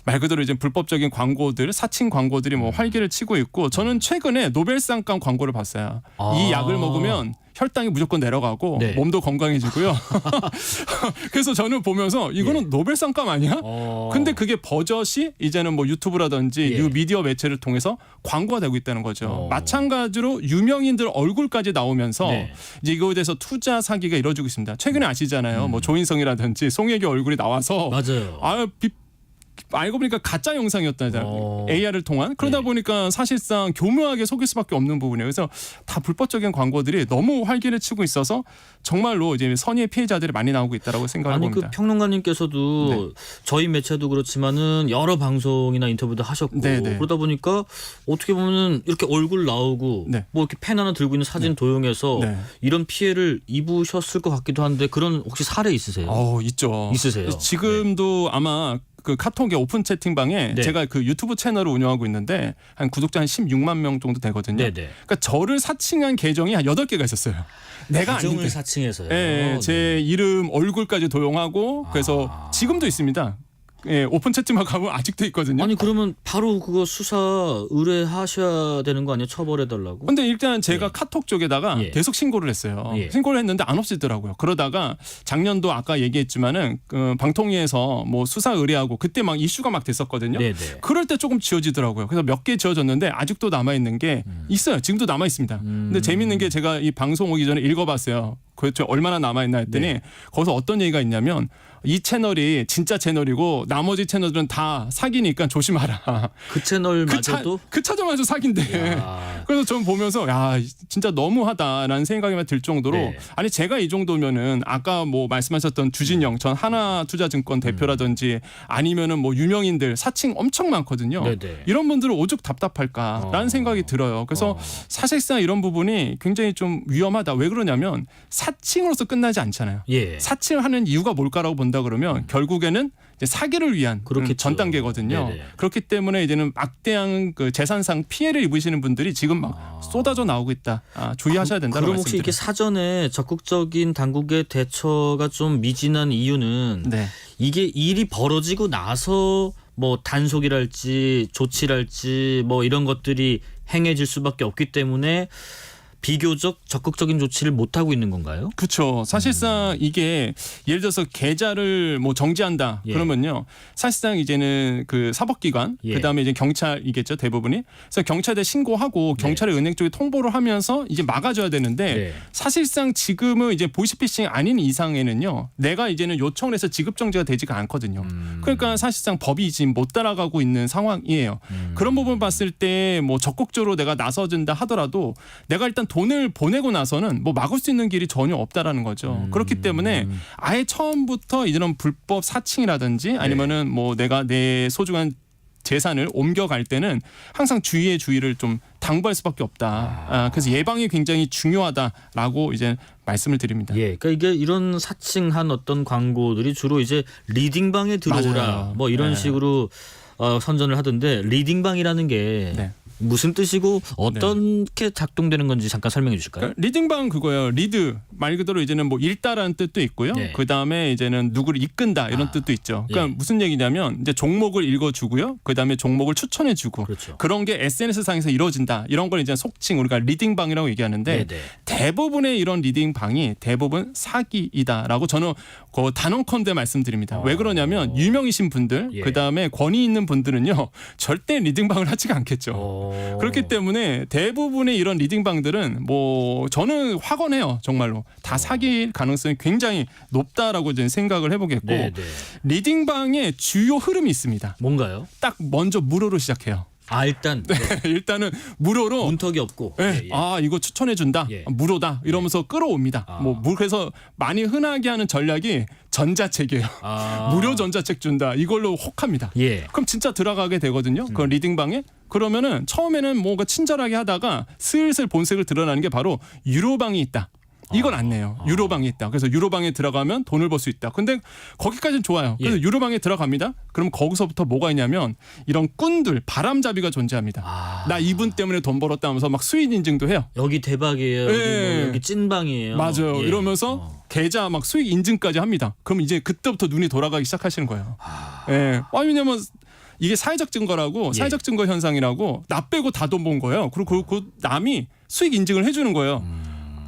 말 그대로 이제 불법적인 광고들, 사칭 광고들이 활기를 치고 있고 저는 최근에 노벨상감 광고를 봤어요. 이 약을 먹으면 혈당이 무조건 내려가고 몸도 건강해지고요. 그래서 저는 보면서 이거는 노벨상감 아니야? 근데 그게 버젓이 이제는 유튜브라든지 뉴 미디어 매체를 통해서 광고가 되고 있다는 거죠. 마찬가지로 유명인들 얼굴까지 나오면서 이제 이거에 대해서 투자 사기가 이루어지고 있습니다. 최근에 아시잖아요. 조인성이라든지 송혜교 얼굴이 나와서 알고 보니까 가짜 영상이었다잖아요. AR을 통한. 그러다 보니까 사실상 교묘하게 속일 수밖에 없는 부분이에요. 그래서 다 불법적인 광고들이 너무 활기를 치고 있어서 정말로 이제 선의의 피해자들이 많이 나오고 있다라고 생각을 아니 합니다. 그 평론가님께서도 저희 매체도 그렇지만은 여러 방송이나 인터뷰도 하셨고 그러다 보니까 어떻게 보면은 이렇게 얼굴 나오고 뭐 이렇게 펜 하나 들고 있는 사진 도용해서 이런 피해를 입으셨을 것 같기도 한데 그런 혹시 사례 있으세요? 있죠. 있으세요? 지금도 아마 그 카톡의 오픈 채팅방에 제가 그 유튜브 채널을 운영하고 있는데 한 구독자 한 16만 명 정도 되거든요. 그러니까 저를 사칭한 계정이 한 8개가 있었어요. 내가 계정을 아닌데. 사칭해서요. 네, 제 이름 얼굴까지 도용하고 그래서 지금도 있습니다. 예, 오픈 채팅방 가면 아직도 있거든요. 아니 그러면 바로 그거 수사 의뢰하셔야 되는 거 아니에요? 처벌해달라고? 근데 일단 제가 카톡 쪽에다가 계속 신고를 했어요. 신고를 했는데 안 없어지더라고요. 그러다가 작년도 아까 얘기했지만은 그 방통위에서 뭐 수사 의뢰하고 그때 막 이슈가 막 됐었거든요. 그럴 때 조금 지워지더라고요. 그래서 몇 개 지워졌는데 아직도 남아 있는 게 있어요. 지금도 남아 있습니다. 근데 재밌는 게 제가 이 방송 오기 전에 읽어봤어요. 그렇죠. 얼마나 남아 있나 했더니 거기서 어떤 얘기가 있냐면 이 채널이 진짜 채널이고 나머지 채널들은 다 사기니까 조심하라. 그 채널마저도? 그 차저마저 사기인데. 그래서 전 보면서 야 진짜 너무하다라는 생각이 들 정도로 아니 제가 이 정도면은 아까 뭐 말씀하셨던 주진영 전 하나투자증권 대표라든지 아니면은 뭐 유명인들 사칭 엄청 많거든요. 이런 분들은 오죽 답답할까라는 생각이 들어요. 그래서 사실상 이런 부분이 굉장히 좀 위험하다. 왜 그러냐면 사칭으로서 끝나지 않잖아요. 사칭하는 이유가 뭘까라고 본다 그러면 결국에는 이제 사기를 위한 전 단계거든요. 그렇기 때문에 이제는 막대한 그 재산상 피해를 입으시는 분들이 지금 막 쏟아져 나오고 있다. 주의하셔야 된다고 그럼 혹시 이게 사전에 적극적인 당국의 대처가 좀 미진한 이유는 이게 일이 벌어지고 나서 뭐 단속이랄지 조치랄지 뭐 이런 것들이 행해질 수밖에 없기 때문에 비교적 적극적인 조치를 못 하고 있는 건가요? 그렇죠. 사실상 이게 예를 들어서 계좌를 뭐 정지한다 그러면요. 사실상 이제는 그 사법기관 그다음에 이제 경찰이겠죠 대부분이. 그래서 경찰에 신고하고 경찰에 은행 쪽에 통보를 하면서 이제 막아줘야 되는데 사실상 지금은 이제 보이스피싱 아닌 이상에는요. 내가 이제는 요청을 해서 지급 정지가 되지가 않거든요. 그러니까 사실상 법이 지금 못 따라가고 있는 상황이에요. 그런 부분 봤을 때 뭐 적극적으로 내가 나서준다 하더라도 내가 일단 돈을 보내고 나서는 뭐 막을 수 있는 길이 전혀 없다라는 거죠. 그렇기 때문에 아예 처음부터 이런 불법 사칭이라든지 아니면은 뭐 내가 내 소중한 재산을 옮겨갈 때는 항상 주의의 주의를 좀 당부할 수밖에 없다. 그래서 예방이 굉장히 중요하다라고 이제 말씀을 드립니다. 그러니까 이게 이런 사칭한 어떤 광고들이 주로 이제 리딩방에 들어오라 뭐 이런 식으로 선전을 하던데 리딩방이라는 게 무슨 뜻이고 어떻게 작동되는 건지 잠깐 설명해 주실까요? 그러니까 리딩방 그거예요. 리드 말 그대로 이제는 뭐 읽다라는 뜻도 있고요. 그 다음에 이제는 누구를 이끈다 이런 뜻도 있죠. 그러니까 무슨 얘기냐면 이제 종목을 읽어주고요. 그 다음에 종목을 추천해주고 그런 게 SNS 상에서 이루어진다. 이런 걸 이제 속칭 우리가 리딩방이라고 얘기하는데 대부분의 이런 리딩방이 대부분 사기이다라고 저는 그 단언컨대 말씀드립니다. 왜 그러냐면 유명이신 분들 그 다음에 권위 있는 분들은요 절대 리딩방을 하지가 않겠죠. 그렇기 때문에 대부분의 이런 리딩방들은 뭐 저는 확언해요. 정말로 다 사기일 가능성이 굉장히 높다라고 저는 생각을 해보겠고 리딩방의 주요 흐름이 있습니다. 뭔가요? 딱 먼저 무료로 시작해요. 일단은 무료로 문턱이 없고 이거 추천해준다 무료다 이러면서 끌어옵니다. 그래서 많이 흔하게 하는 전략이 전자책이에요. 무료 전자책 준다 이걸로 혹합니다. 그럼 진짜 들어가게 되거든요. 그 리딩방에 그러면은 처음에는 뭔가 친절하게 하다가 슬슬 본색을 드러나는 게 바로 유료방이 있다. 이건 안 내요. 유료방이 있다. 그래서 유료방에 들어가면 돈을 벌 수 있다. 근데 거기까지는 좋아요. 그래서 유료방에 들어갑니다. 그럼 거기서부터 뭐가 있냐면 이런 꾼들, 바람잡이가 존재합니다. 나 이분 때문에 돈 벌었다 하면서 막 수익 인증도 해요. 여기 대박이에요. 여기 찐방이에요. 맞아요. 이러면서 계좌 막 수익 인증까지 합니다. 그럼 이제 그때부터 눈이 돌아가기 시작하시는 거예요. 왜냐면 이게 사회적 증거라고 사회적 증거 현상이라고 나 빼고 다 돈 번 거예요. 그리고 그 남이 수익 인증을 해주는 거예요.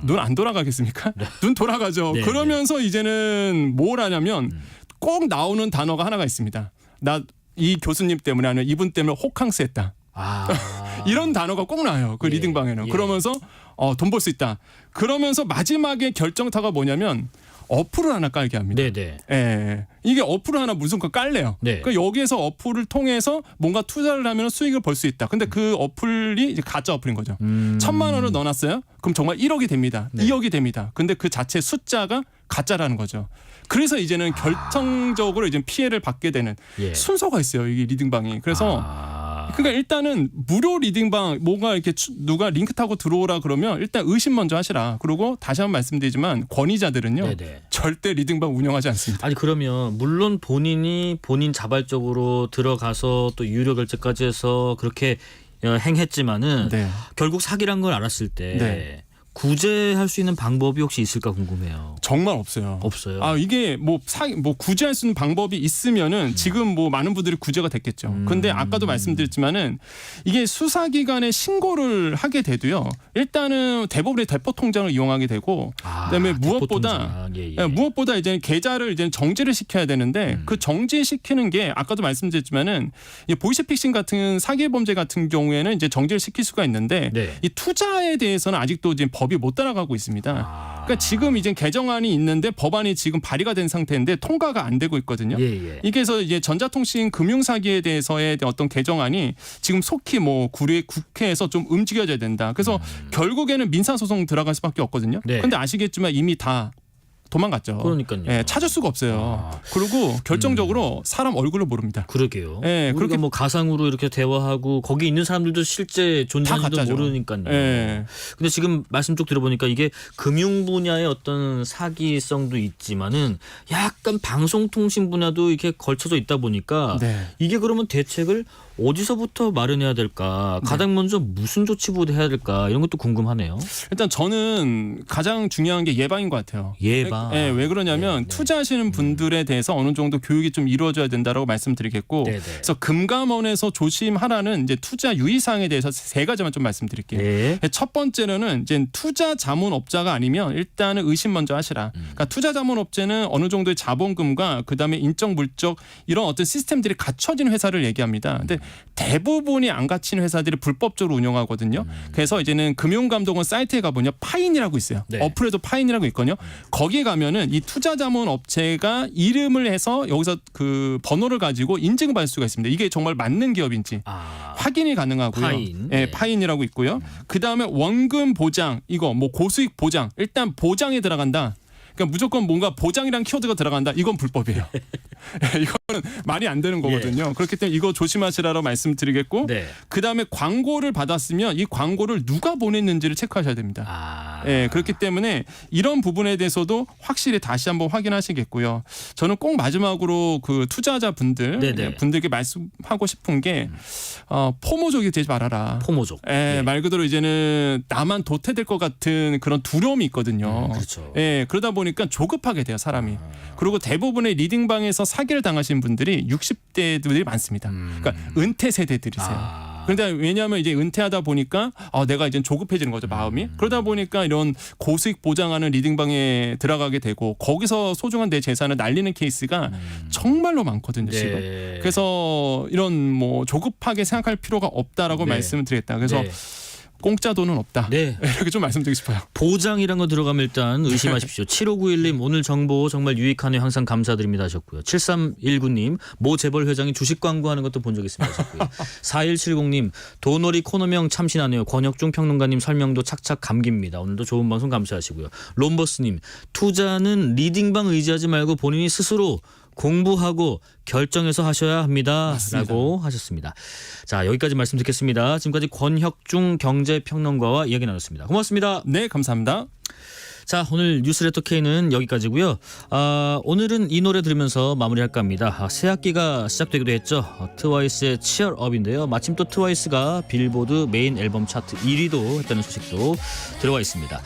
눈 안 돌아가겠습니까? 눈 돌아가죠. 그러면서 이제는 뭘 하냐면 꼭 나오는 단어가 하나가 있습니다. 나 이 교수님 때문에 아니면 이분 때문에 호캉스했다. 이런 단어가 꼭 나와요. 그 리딩방에는. 그러면서 돈 벌 수 있다. 그러면서 마지막에 결정타가 뭐냐면 어플을 하나 깔게 합니다. 네네. 예. 이게 어플을 하나 무조건 깔래요. 네. 그러니까 여기에서 어플을 통해서 뭔가 투자를 하면 수익을 벌 수 있다. 근데 그 어플이 이제 가짜 어플인 거죠. 1,000만 원을 넣어놨어요. 그럼 정말 1억이 됩니다. 네. 2억이 됩니다. 근데 그 자체 숫자가 가짜라는 거죠. 그래서 이제는 결정적으로 이제 피해를 받게 되는 예. 순서가 있어요. 이게 리딩방이. 그래서 그러니까 일단은 무료 리딩방 뭔가 이렇게 누가 링크 타고 들어오라 그러면 일단 의심 먼저 하시라. 그리고 다시 한번 말씀드리지만 권위자들은요. 네네. 절대 리딩방 운영하지 않습니다. 아니 그러면 물론 본인이 본인 자발적으로 들어가서 또 유료 결제까지 해서 그렇게 행했지만은 네. 결국 사기란 걸 알았을 때 네. 구제할 수 있는 방법이 혹시 있을까 궁금해요. 정말 없어요. 없어요. 아 이게 뭐 구제할 수 있는 방법이 있으면은 지금 뭐 많은 분들이 구제가 됐겠죠. 근데 아까도 말씀드렸지만은 이게 수사기관에 신고를 하게 돼도요. 일단은 대법원의 대포 통장을 이용하게 되고 그다음에 무엇보다 무엇보다 이제 계좌를 이제 정지를 시켜야 되는데 그 정지시키는 게 아까도 말씀드렸지만은 보이스피싱 같은 사기 범죄 같은 경우에는 이제 정지를 시킬 수가 있는데 네. 이 투자에 대해서는 아직도 이제 법이 못 따라가고 있습니다. 그러니까 지금 이제 개정안이 있는데 법안이 지금 발의가 된 상태인데 통과가 안 되고 있거든요. 예. 이게서 이제 전자통신 금융사기에 대해서의 어떤 개정안이 지금 속히 뭐 국회에서 좀 움직여져야 된다. 그래서 결국에는 민사소송 들어갈 수밖에 없거든요. 네. 근데 아시겠지만 이미 다 도망갔죠. 그러니까요. 예, 찾을 수가 없어요. 그리고 결정적으로 사람 얼굴을 모릅니다. 그러게요. 예, 우리가 그렇게 뭐 가상으로 이렇게 대화하고 거기 있는 사람들도 실제 다 존재인지도 가짜죠. 모르니까요. 예. 근데 지금 말씀 쭉 들어보니까 이게 금융 분야의 어떤 사기성도 있지만은 약간 방송통신 분야도 이렇게 걸쳐져 있다 보니까 네. 이게 그러면 대책을 어디서부터 마련해야 될까? 가장 먼저 무슨 조치부터 해야 될까? 이런 것도 궁금하네요. 일단 저는 가장 중요한 게 예방인 것 같아요. 예방. 예, 왜 그러냐면 투자하시는 분들에 대해서 어느 정도 교육이 좀 이루어져야 된다라고 말씀드리겠고, 그래서 금감원에서 조심하라는 이제 투자 유의사항에 대해서 세 가지만 좀 말씀드릴게요. 네. 첫 번째로는 이제 투자 자문업자가 아니면 일단은 의심 먼저 하시라. 그러니까 투자 자문업체는 어느 정도의 자본금과 그다음에 인적 물적 이런 어떤 시스템들이 갖춰진 회사를 얘기합니다. 근데 대부분이 안 갖춘 회사들이 불법적으로 운영하거든요. 그래서 이제는 금융감독원 사이트에 가보면 파인이라고 있어요. 네. 어플에도 파인이라고 있거든요. 거기에 가면은 이 투자자문 업체가 이름을 해서 여기서 그 번호를 가지고 인증을 받을 수가 있습니다. 이게 정말 맞는 기업인지 확인이 가능하고요. 파인. 네, 파인이라고 있고요. 그 다음에 원금 보장, 이거 뭐 고수익 보장, 일단 보장에 들어간다. 그러니까 무조건 뭔가 보장이란 키워드가 들어간다. 이건 불법이에요. 이거는 말이 안 되는 거거든요. 그렇기 때문에 이거 조심하시라고 말씀드리겠고, 네. 그 다음에 광고를 받았으면 이 광고를 누가 보냈는지를 체크하셔야 됩니다. 예, 그렇기 때문에 이런 부분에 대해서도 확실히 다시 한번 확인하시겠고요. 저는 꼭 마지막으로 그 투자자 분들께 말씀하고 싶은 게 포모족이 되지 말아라. 포모족. 예, 말 그대로 이제는 나만 도태될 것 같은 그런 두려움이 있거든요. 그렇죠. 예, 그러다 보니까 조급하게 돼요, 사람이. 그리고 대부분의 리딩방에서 사기를 당하신 분들이 60대들이 많습니다. 그러니까 은퇴 세대들이세요. 그런데 왜냐하면 이제 은퇴하다 보니까 내가 이제 조급해지는 거죠, 마음이. 그러다 보니까 이런 고수익 보장하는 리딩방에 들어가게 되고 거기서 소중한 내 재산을 날리는 케이스가 정말로 많거든요, 네. 지금. 그래서 이런 뭐 조급하게 생각할 필요가 없다라고 네. 말씀을 드리겠다. 그래서 네. 공짜 돈은 없다. 네. 이렇게 좀 말씀드리고 싶어요. 보장이란 거 들어가면 일단 의심하십시오. 7591님 오늘 정보 정말 유익하네요. 항상 감사드립니다 하셨고요. 7319님 모 재벌 회장이 주식 광고하는 것도 본 적 있습니다 하셨고요. 4170님 도놀이 코너명 참신하네요. 권혁중 평론가님 설명도 착착 감깁니다. 오늘도 좋은 방송 감사하시고요. 롬버스님 투자는 리딩방 의지하지 말고 본인이 스스로 공부하고 결정해서 하셔야 합니다. 맞습니다. 라고 하셨습니다. 자, 여기까지 말씀 듣겠습니다. 지금까지 권혁중 경제평론가와 이야기 나눴습니다. 고맙습니다. 네, 감사합니다. 자, 오늘 뉴스레터 K는 여기까지고요. 오늘은 이 노래 들으면서 마무리할까 합니다. 새 학기가 시작되기도 했죠. 트와이스의 치얼업인데요. 마침 또 트와이스가 빌보드 메인 앨범 차트 1위도 했다는 소식도 들어와 있습니다.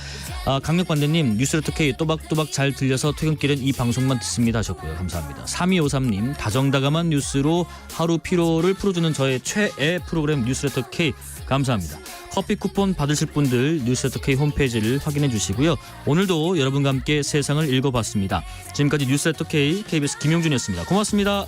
강력반대님 뉴스레터 K 또박또박 잘 들려서 퇴근길엔 이 방송만 듣습니다 하셨고요. 감사합니다. 3253님 다정다감한 뉴스로 하루 피로를 풀어주는 저의 최애 프로그램 뉴스레터 K 감사합니다. 커피 쿠폰 받으실 분들 뉴스레터 K 홈페이지를 확인해 주시고요. 오늘도 여러분과 함께 세상을 읽어봤습니다. 지금까지 뉴스레터 K KBS 김용준이었습니다. 고맙습니다.